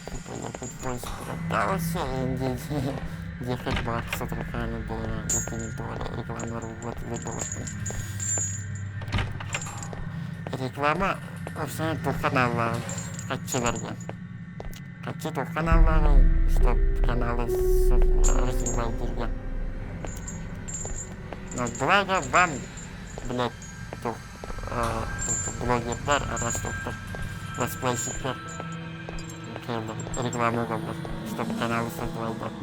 Типа я хоть поиск продался, где хоть баксов руками было, если не было рекламу вот выбрал. Реклама вообще по каналу Качеверга. Хочу то каналы, чтобы каналы развивать друга. Но благо вам, блядь, то блогер, раз то летсплейщик, рекламу говорю, чтобы каналы развивать дат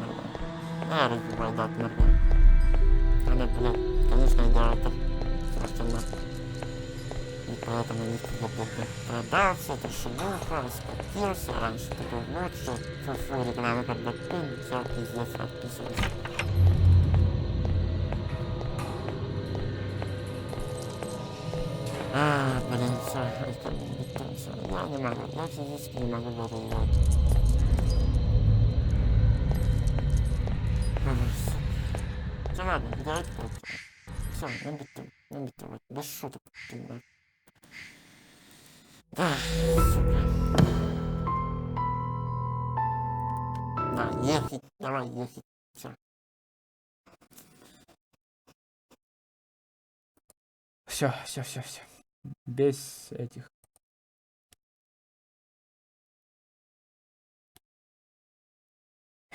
развивать дат нормально. Она, блядь, конечно, идеатор, страшно. И поэтому не продался, это шелуха, раскатился, раньше ты был лучше, фу-фу, реклама когда пин, все, пиздец, отписывайся. Блин, все, я не могу, я физически не могу говорить. Все, ладно, давайте просто. Все, на биту, без шуток, понимаешь. Сука. Да, ехать, давай ехать, все. Все. Без этих.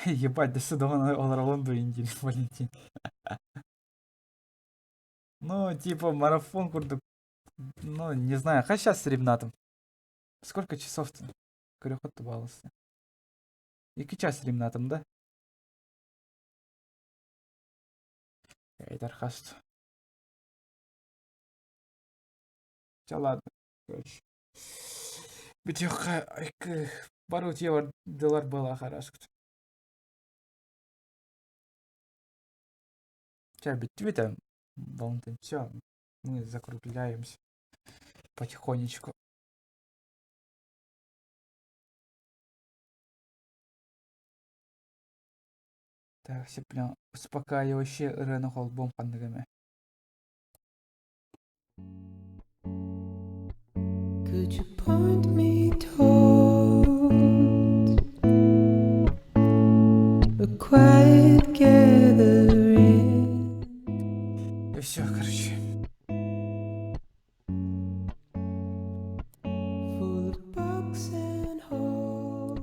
Ебать, до сюда он Оларлонду индили, Валентин. Ну, типа, марафон курдук. Ну, не знаю, хоть сейчас с Ревнатом. Сколько часов-то? Корехот тубался. И час с Ревнатом, да? Это хаст. Все, ладно. Короче. Битёха, пару тевар делар была хорошо. Сейчас битвита, Валентин, все. Мы закругляемся потихонечку. Так, все прям успокаивающие Рену Холбом пандагами. Could you point me towards a quiet gathering? И все, короче. Full of bugs and holes,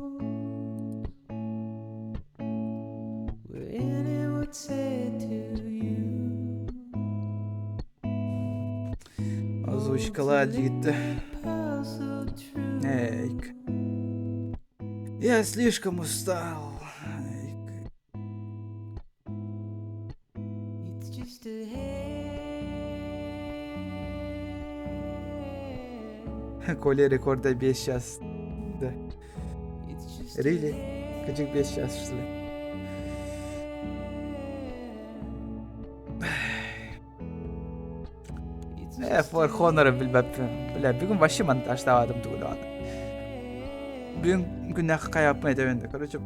where any would say to you. Озвучка ладит. Эйк. Я слишком устал. Эйк. It's just a Коля рекорда 5 час. Да. Really? Качек 5 час, что ли? For Honor бля, бүгін вообще монтаждавадым тугулады. Бүгін күннәк қаяпмайды енді. Короче,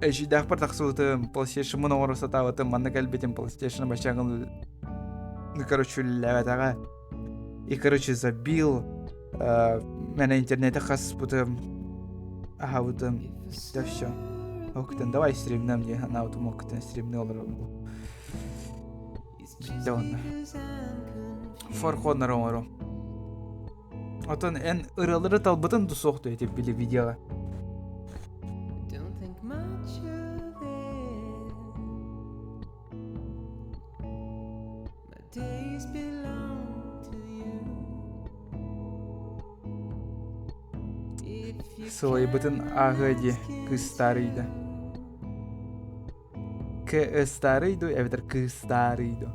жидақ бір тақсуытым, PlayStation мұны орысатавытым, манны кәлбетім PlayStation башағын, короче, ләвәтаға. И, короче, забил. Мен интернеті қас бұтым. Аха бұтым. Да все. Октен давай стримнем де ана утум октен стримне olur bu. Bitti onlar. Farkonlar umarım. Atan en ıraları talbıtın da soktu etip bile videoya. Don't think much of it. My days belong to you. If you Свой бытын ағыди кыз старыйды. Кыз старыйды, эвитер кыз старыйды.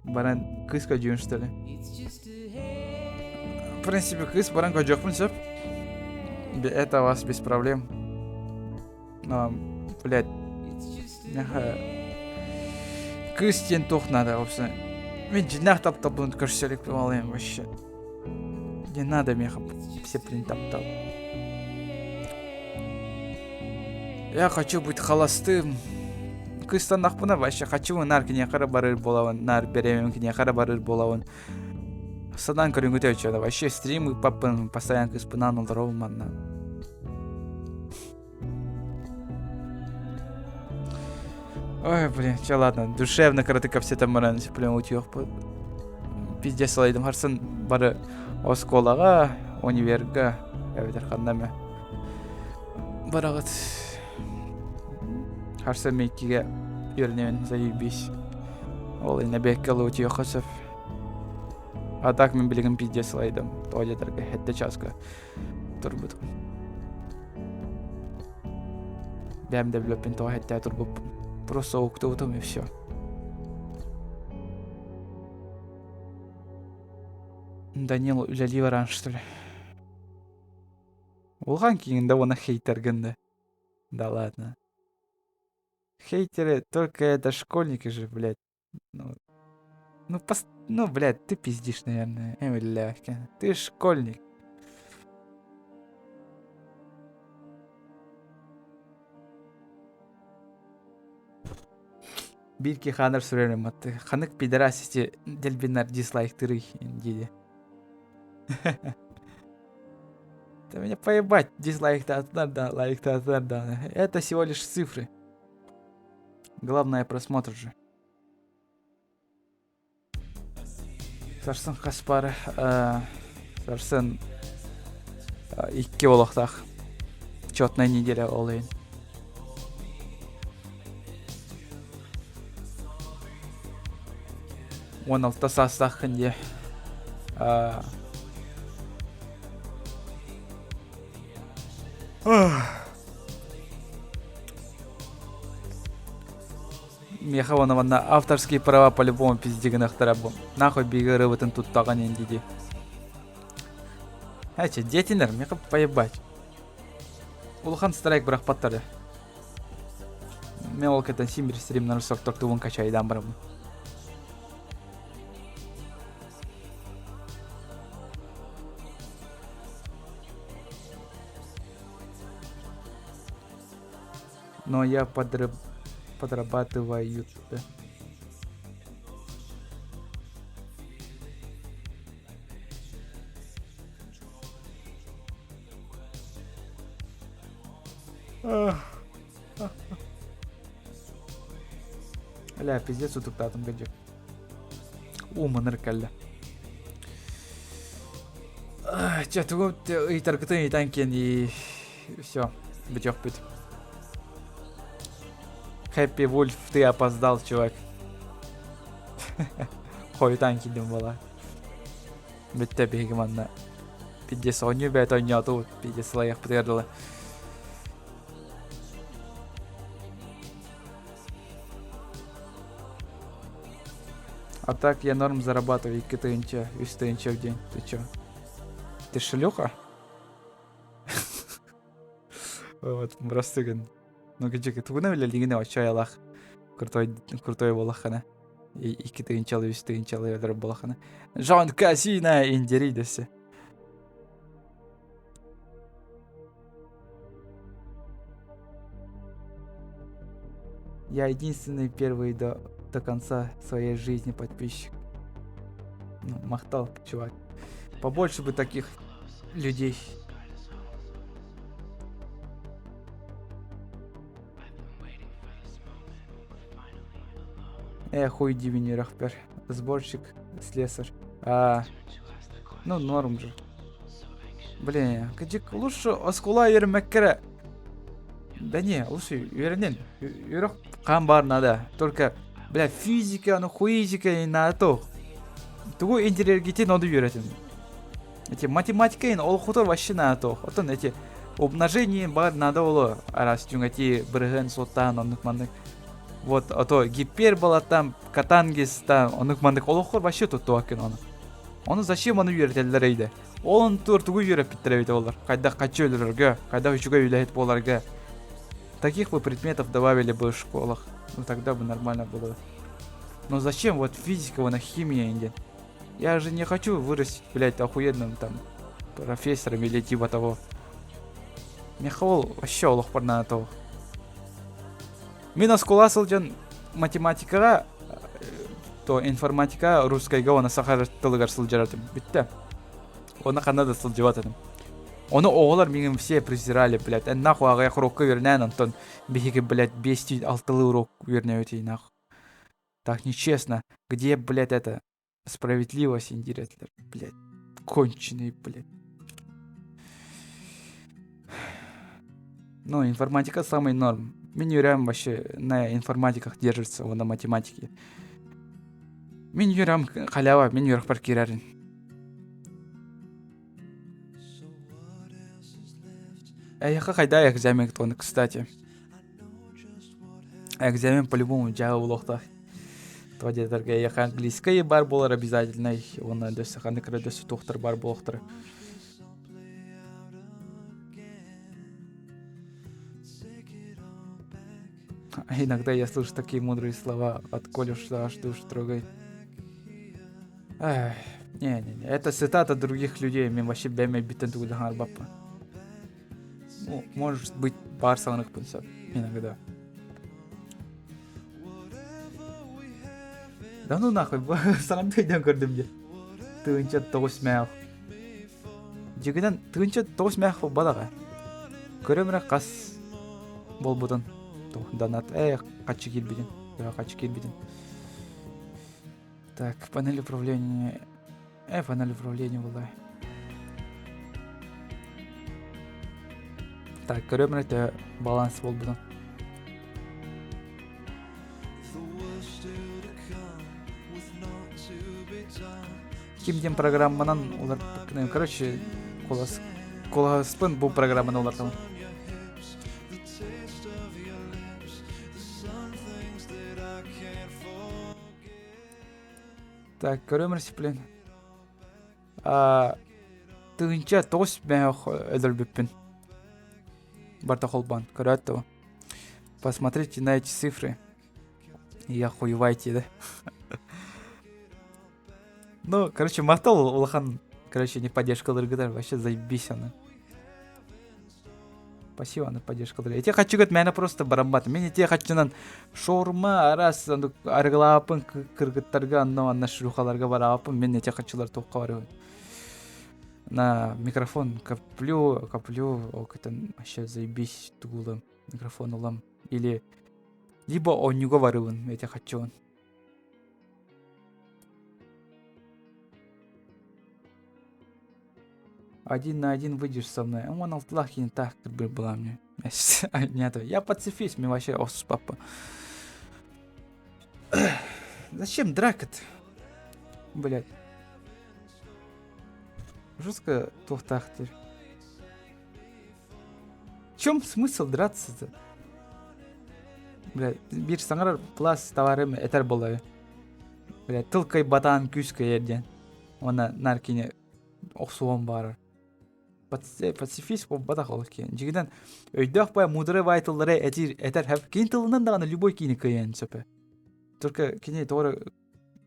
Баран кыз көжүн что ли? В принципе, кыз баран көжөкпүн сөп. Это у вас без проблем. Но, блядь, кыз тен тох надо вообще. Мен жинақ таптабын көрселік пен алайын вообще. Не надо меха все блин таптал. Я хочу быть холостым. Кыстан ақпына вообще хочу нар кіне қара барыр болауын, нар беремем кіне қара барыр болауын. Садан көрінгіте өтшеді. Вообще стримы папын постоянно кыспынан олдырау манна. Ой, блин, че ладно. Душевно коротко все там маран блин утёк. Пиздец салайдым харсын бары осколаға, универға, әбетер қандаме. Барағыт. Харсын меккеге үйренемен заебись. Ол ине беккалы утёк қысып. А так мен білігім пиздец салайдым. Туалеттерге хетте часка турбут. Бәм де білөппен туалетте турбуп. Просто уктудум и все. Данил үләли баран, что ли? Улған кейінде оны хейтергенді. Да ладно. Хейтеры только это школьники же, блядь. Ну, блядь, ты пиздишь, наверное. Ты школьник. Бирки ханыр сүрерім атты. Ханық пидерасисти дельбинар дизлайктыры дейді. Да меня поебать, дизлайк-то отнар, да, лайк-то отнар, да. Это всего лишь цифры. Главное просмотр же. Сарсын Каспар, Сарсын 2 олықтақ. Четная неделя олайын. Он алтасастақ кінде. Мехаванова на авторские права по-любому пиздеген ақтарабу. Нахуй бегі рыбытын туттаған ендиде. Әче, детинер, меха поебать. Улхан страйк бірақ паттарды. Мен ол кәтін симбір стримнар соқтық туын качайдан барабу. Но я подрабатываю. Ля, пиздец, утуктатым гаджек. Уманыр кәлі. Чатугум и таркытын и танкен и все, бычок бит. Хэппи Вульф, ты опоздал, чувак. Қойтан кидім бала. Бітті бегім анна. Пиддес ойны бәт ойнату, пиддес лайық бітірділі. А так я норм зарабатываю 2 тысячи, 3 тысячи в день. Ты чё? Ты шлюха? Вот, простыган. Ну, кечеке, тугуна биле лигине очай алах. Крутой болахана. И 2 тысячи, 3 тысячи ведер болахана. Жон Казина индеридесе. Я единственный первый до конца своей жизни подписчик. Ну, махтал, чувак. Побольше бы таких людей. Хуй дивини рахпер. Сборщик, слесарь. Ну норм же. Блин, кадик лучше оскула вермеккере. Да не, лучше вернен. Юрах камбар надо. Только, бля, физика, ну хуизика и на то. Тугу интерьергите надо юретин. Эти математика и ол хутор вообще на то. Отон эти умножение бар надо оло. Арас чунгати брыгын соттан онук мандык. Вот, а то гипербола там, катангис там, онук мандык ол хутор вообще тут туакен оны. Оны зачем оны юретелдер eydi? Олон тур тугу юреп биттеребит олар. Кайда качы өлөргө, кайда үчүгө үйлейт боларга. Таких бы предметов добавили бы в школах. Ну тогда бы нормально было. Но зачем вот физика, вон химия инден? Я же не хочу вырастить, блядь, охуенным там профессором или типа того. Михаил вообще олох парна того. Мен оскола сылжан математикага, то информатика русскайга оны сахар тылыгар сылжаратым. Битті. Оны қанада сылжаватым. Оны оғылар менің все презирали, блядь. Нахуй ағаяқ урокка вернен, антон беги, блядь, 5-6 урок вернете, нахуй. Так нечестно. Где, блядь, это справедливость, индиректор, блядь. Конченый, блядь. Ну, информатика самый норм. Мен юрям вообще на информатиках держится, на математике. Мен юрям халява, мен юрах паркирарин. Я хайда экзамен кто, кстати. Экзамен по-любому жағы улоқтақ. Твадеттерге яқа английский бар болар обязательно. Оны дөсі қанықыры дөсі тоқтыр бар болықтыр. Иногда я слышу такие мудрые слова от Колюша, аж душ трогает. Не-не-не, это цитата других людей. Мен вообще бәме битен тугудағар баппа. Ну, может быть, бар сағынық пынсап. Иногда. Да ну нахуй, саған түйден көрдім де. Түйінче 9 мәғ. Жегіден түйінче 9 мәғ бадаға. Көремірі қас бол бұдан. Донат. Қачы келбеден. Қачы келбеден. Так, панель управления. Панель управления была. Так, көремірі де баланс бол бұдан. Кимден программанан олар, короче, қоласпын бұл программаны олар тамыр. Так, көремір сіплен. Түйінче 9 мәғ өдірбіппін. Барта холбан, көрәтті. Посмотрите на эти цифры. И охуевайте, да? Ну, короче, мақтал улахан, короче, не поддержкаларгыдар, вообще заебись она. Спасибо на поддержкалар. Я тебе хочу говорить, меня просто барамбат. Мен тебе хочу шаурма, раз, арглапын, кыргыттарга, но на шрухаларга барапын, мен тебе хочу тоққа барывын. На микрофон коплю, это вообще заебись тугулым, микрофон улам. Или либо он не говорывын, я тебе хочу он. Один на один выйдешь со мной. Он алтылах не так, как бы была мне. Нет, я пацифист, мне вообще осус папа. Зачем дракать? Блять. Жестко тухтахтер. В чем смысл драться-то? Блять, бир саңар плас товарым этер болай. Блять, тылкай батан күскай ерден. Она наркине оксуон бары. Пацифист по батахол кен. Жигден өйдөх бай мудры вайтылдары этер хэп кин тылынан даганы любой кини кыян сөпе. Только кине тора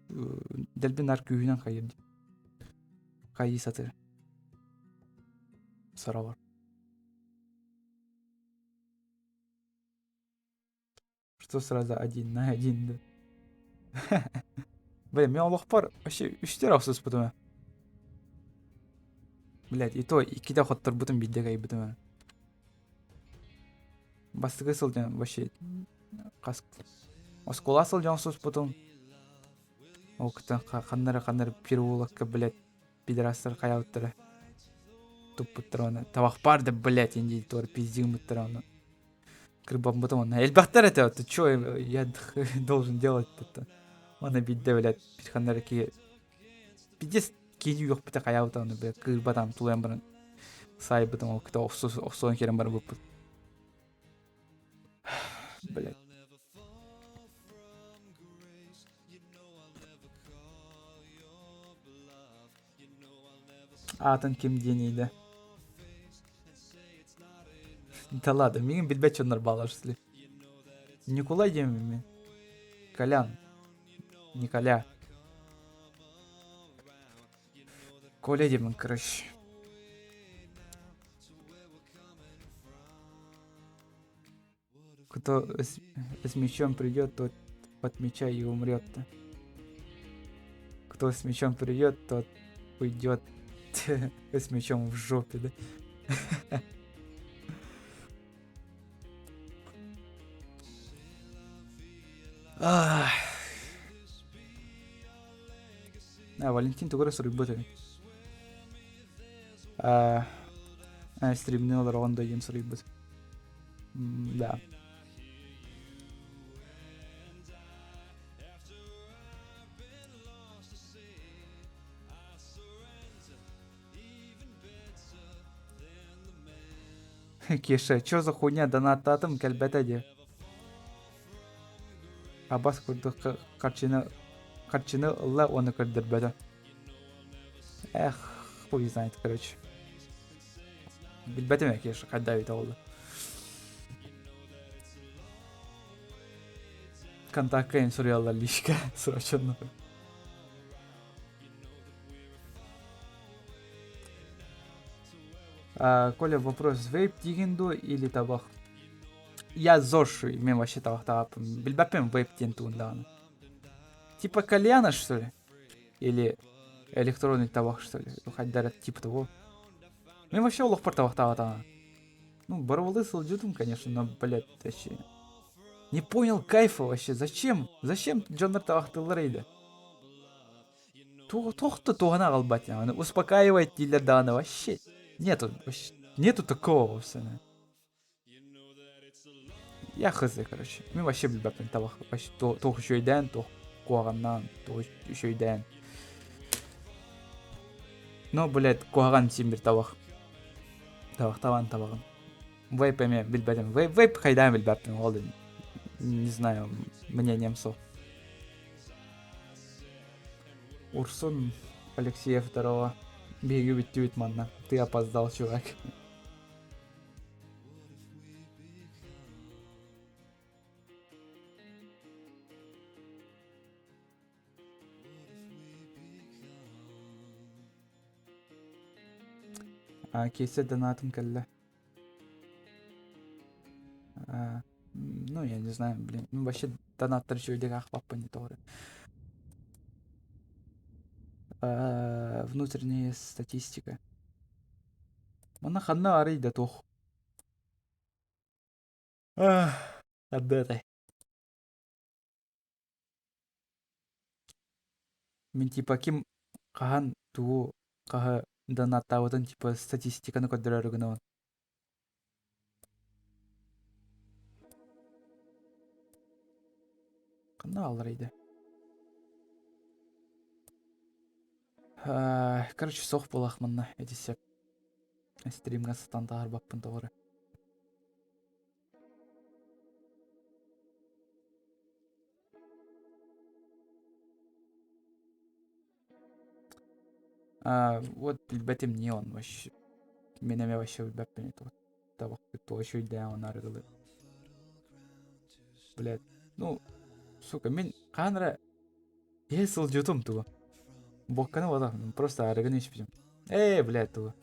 делбин наркүйүнөн кайырды. Кайы сатыр. Саравар. Что сразу 1 на 1, да? Блин, мен Аллах бар, вообще 3 авсыз бұдыма. Блядь, и то, и кида хоттар бұдым биддегай бұдыма. Бастығы сылжан, вообще, қасық. Оскола сылжан сыз бұдым, Октан қаннары переулокка, блядь, пидорастар қаяуттары. Туппыттыр оны. Табақ барды, блядь, енді тор пиздигім бұттыр оны. Кірбам бұтым оны. Элбақтар это, ты чё, я должен делать-то? Оны бидді, блядь, пирханнары ке... Пидес кейді yok біті қаяуыта оны, блядь, кірбатам тулайын бұрын. Сай бұтым ол күті оқсуын керен бары бұп бұт. Блядь. Атын кем денейді. Да ладно, мен білбет чонлар балашыслы. Николай демем мен. Колян. Николя. Коля демем, короче. Кто с мечом придет, тот от меча и умрет-то. Кто с мечом придет, тот уйдет с мечом в жопе, да? Валентин тугары сұрайбыты. Стримный олар оғанда ен сұрайбыты. Да. Кеша, чё за хуйня донаттатым кәлбәтә де. Абас күрді қарчыны ұлла оны көрдір бәді. Эх, хуй знает, короче. Білбәтім ә кеша, қайда өйті олды. Контакт-кайын сұрыялар лишка, сұрачынны. Коля, вопрос, вейп дегенду или табақ? Я зошуй, мен вообще табақ тағапым. Білбәпем вейп ден туындағаны. Типа кальяна, что ли? Или электронный табақ, что ли? Хайдар, типа того. Мен вообще олық бір табақ тағатағаны. Ну, барвалы сылжудым, конечно, но, блядь, вообще... Не понял кайфа вообще. Зачем? Зачем Джондар табақтылар еді? Тоқты тоғына қалбат, успокаивает дилердағаны вообще. Нету такого вообще. Я хз, короче. Мен вообще білбәппен табақ. Тоқ еще үйден, тоқ қуағаннан, тоқ еще үйден. Но, блядь, қуаған сен бір табақ. Табақтаван табағын. Вейп әме білбәдім. Вейп қайдан білбәппен олды. Не знаю, мнением сов. Урсун Алексея II. Беги бит манна. Ты опоздал, чувак. Кейсе донатом кәлі. Ну, я не знаю, блин. Ну, вообще донаттар жүйдегі ақпаппа не тоғыры. Внутренняя статистика. Мана ханна арыйда тоқ. Аддатай. Мен типа кем қаған туы қаға донаттауыдан типа статистиканы көддір өрігіні он. Қанна алырайды. Короче, соқ болақ мұнна, әдесеп. Стримға сатан тағар баппын тоғыры. Вот білбәтім не он вообще. Менеме вообще білбәппен еті. Табақ күтті вообще үйден он арғылы. Блядь, ну, сука, мен қаныра есіл жұтым туы. Бокканы вода, просто арыгын ішпейм. Блядь, туы.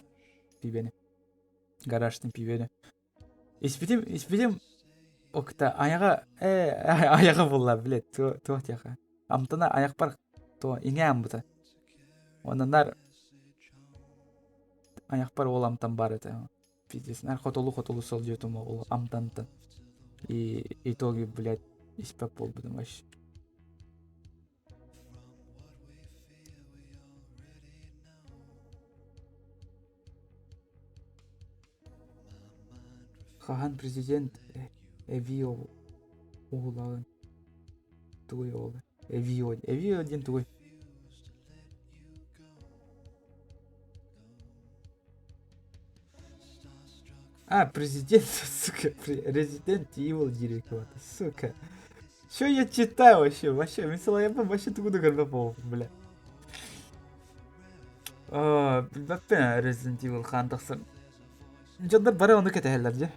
Пибені. Гаражтың пибені. Ішпейм. Оқта аяға болла, блядь, туы тияқа. Амтына аяқ бар, туы, ине амбыта. Онанар аяқ бар ол амтан бар еті. Пиздес. Нар хотолу сол жұтым ол амтанты. И итоги, блядь, испәп бол бұдым вообще. хахан президент Эвио угулагын тугуй ол. Эвио ден тугуй. Президент, сука, Resident Evil директор, сука. Что я читаю вообще? Вообще, я вообще тугуду горбапов, бля. Bilmem Resident Evil kandıksın. Canlar bari onu кетелерди.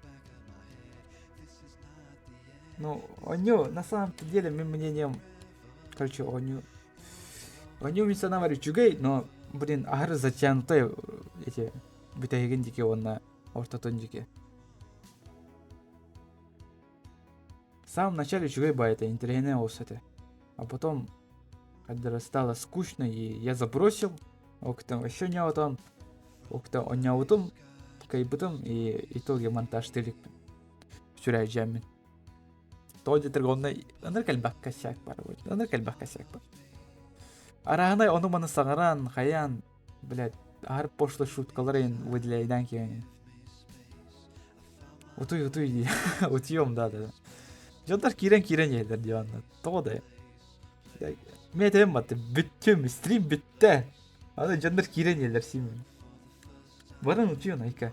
Ну, Оню, на самом деле, моим мнением, короче, Оню вместо навари чугей, но, блин, ахры затянутые эти битагендики он на ортотондике. В самом начале чугей ба это интернет осете, а потом, когда стало скучно и я забросил, октом еще не отом, октом он не утом, кайбутом и итоге монтаж тылик вчера джамин. Тоди торгонной, анар кальбак косяк бар, анар кальбак косяк бар. Араханай ону маны саңаран, хаян, блядь, ар пошлый шуткаларын выделяйдан кейін. Утуй, утуем, да. Жондар кирен елдер диванна, тоғыдай. Мен айтайын баты, бүттім, стрим бітті. Аны жондар кирен елдер сеймін. Барын утуйын, айка.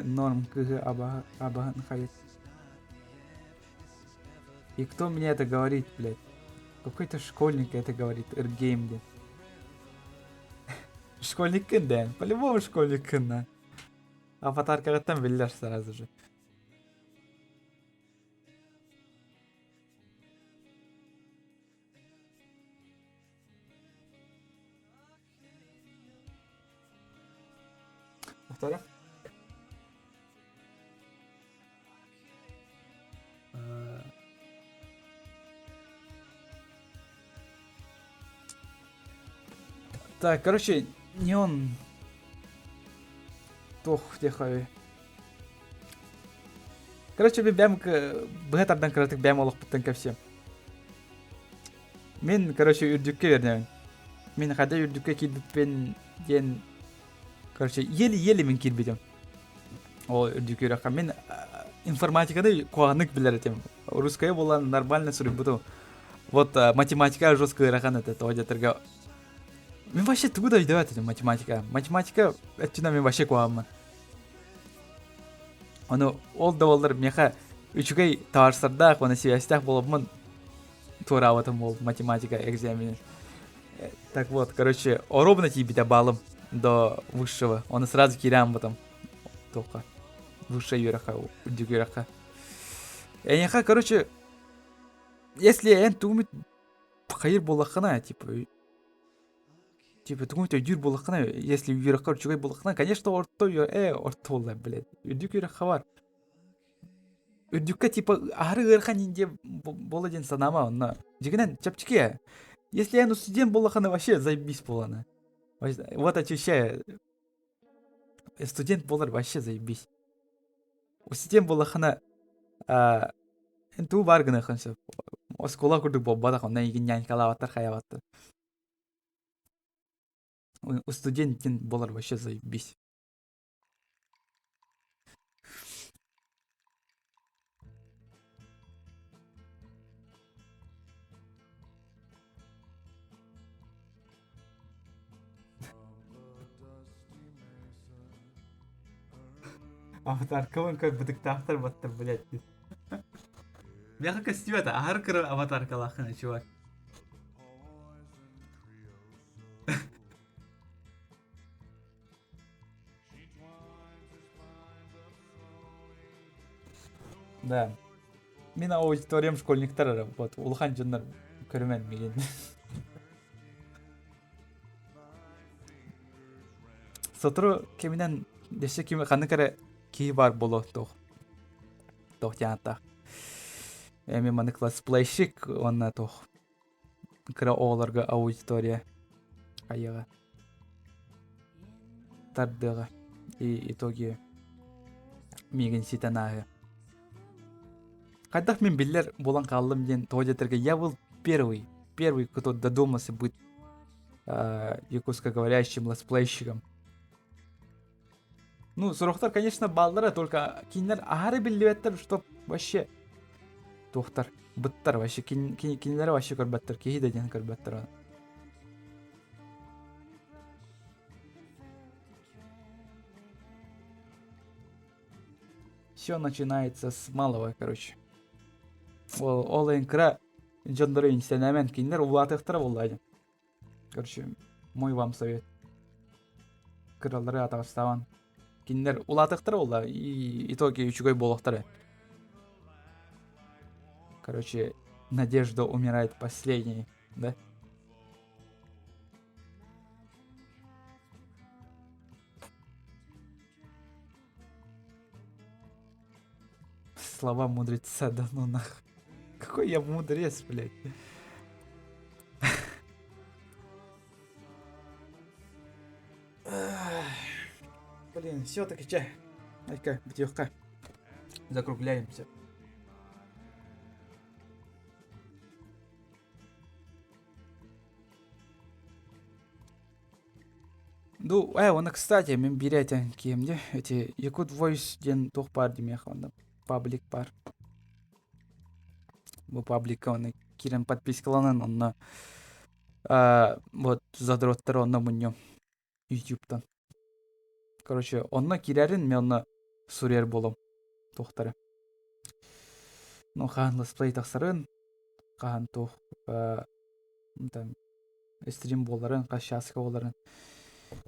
Норм КГ Абахан Хаит. И кто мне это говорит, блядь? Какой-то школьник это говорит, Эргейм, блядь. Школьник кында, по-любому школьник кында. Аватарка там беляш сразу же. Повторяю. Так, короче, не он. Тох, тихо. Короче, бәм бұғатардан кіратық бәм олық бұттан көпсе. Мен, короче, үрдікке вернемін. Мен қада үрдікке келбіппен ден... Короче, елі мен келбедім. Ол үрдікке өраққа. Мен информатиканы қоғанық білер етем. Русская болан нормально сүріп бұту. Вот математика жестко өраққан это, одетірге. Мен вообще тугуда үйдеват едім математика. Математика, әттіна мен вообще қоғамын. Оны ол да олар меха үчігей таварсырдақ, оны связьтақ болыпмын тура аватым ол математика экзамене. Так вот, короче, ровно тебе баллом до высшего. Он сразу кирям потом. Только высшая юраха, удюк юраха. Эняха, короче, если эн тумит хайр болахана, типа тумит юр болахана, если юраха чугай болахана, конечно, ортолла, блядь. Удюк юраха бар. Удюкка типа ары гырхан инде боладен санама, онна. Жигенен чапчики. Если я студент болахана, вообще заебись болана. Вот ощущаю. Студент болар вообще заебись. У студент болахана ту баргына ханса. Оскола курдук боббада ханна иген нянькалаваттар хаяватты. У студенттен болар вообще заебись. Аватар, кого как бы диктатор баттар, блядь. Я как стюата, аркер аватар калахна, чувак. Да. Мен аудиториям школьниктар, вот, улхан жондар көрөмөн меген. Сотру кеминен десе кеме ханыкара ки бар боло тох тянта. Эми маны классплейщик онна тох. Кыра оларга аудитория аяга. Тардыга и итоги миген ситанага. Кайдах мен биллер болан калдым ден тоодетерге. Я был первый, кто додумался быть якутскоговорящим летсплейщиком. Ну, сурохтар, конечно, балдара, только кинер ары биллибеттер, что вообще тухтар, быттар, вообще кинер вообще көрбеттер, кихиде ден көрбеттер. Все начинается с малого, короче. Ол энкра жондору инстенемен кинер улатыктар болду. Короче, мой вам совет. Кралдары атаставан. Кинер улатыктар болду и итоги үчүгөй болуктары. Короче, надежда умирает последней, да? Слова мудреца, да ну нах. Какой я мудрец, блядь. Блин, все-таки чай. Ай-ка, бутылка. Закругляемся. Ну, оны, кстати, мен беретен кемде. Эти Якут Voice ден тох бар демек, онда паблик бар. Бу пабликка оны кирен подпискаланын, онна вот задроттар онна муньо YouTube'дан. Короче, онна кирерин, мен онна сурер болом тохтары. Ну, хаан летсплей тахсарын, хаан тох стрим боларын, кашаска боларын.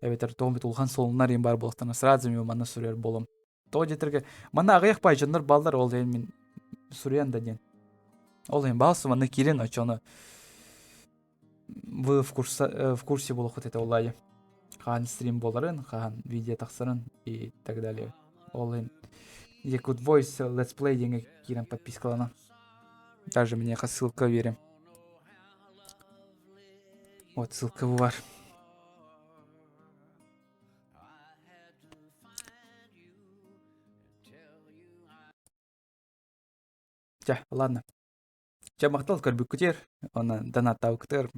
Эбетер томбит улхан солунар ем бар болуктан сразу мен мана сурер болом. То жетерге мана агыякпай жондар балдар ол ден мен сурен да ден. Ол эми балсы мана кирен очону вы в курсе болуп кетет олай. Хан стрим боларын, хан видео таксарын и так далее. Ол эми Якут Voice Let's Play денге кирен подпискалана. Даже мне ссылка верим. Вот ссылка бар. Ча, ладно. Ча мактал көрбүк күтер, оны донат табы күтер,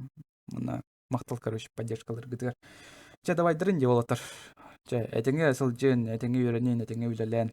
оны мактал, короче, поддержкалар күтер. Ча давай дырын де болотар. Ча, этеңе асыл жен, этеңе үйренен, этеңе үйлелен.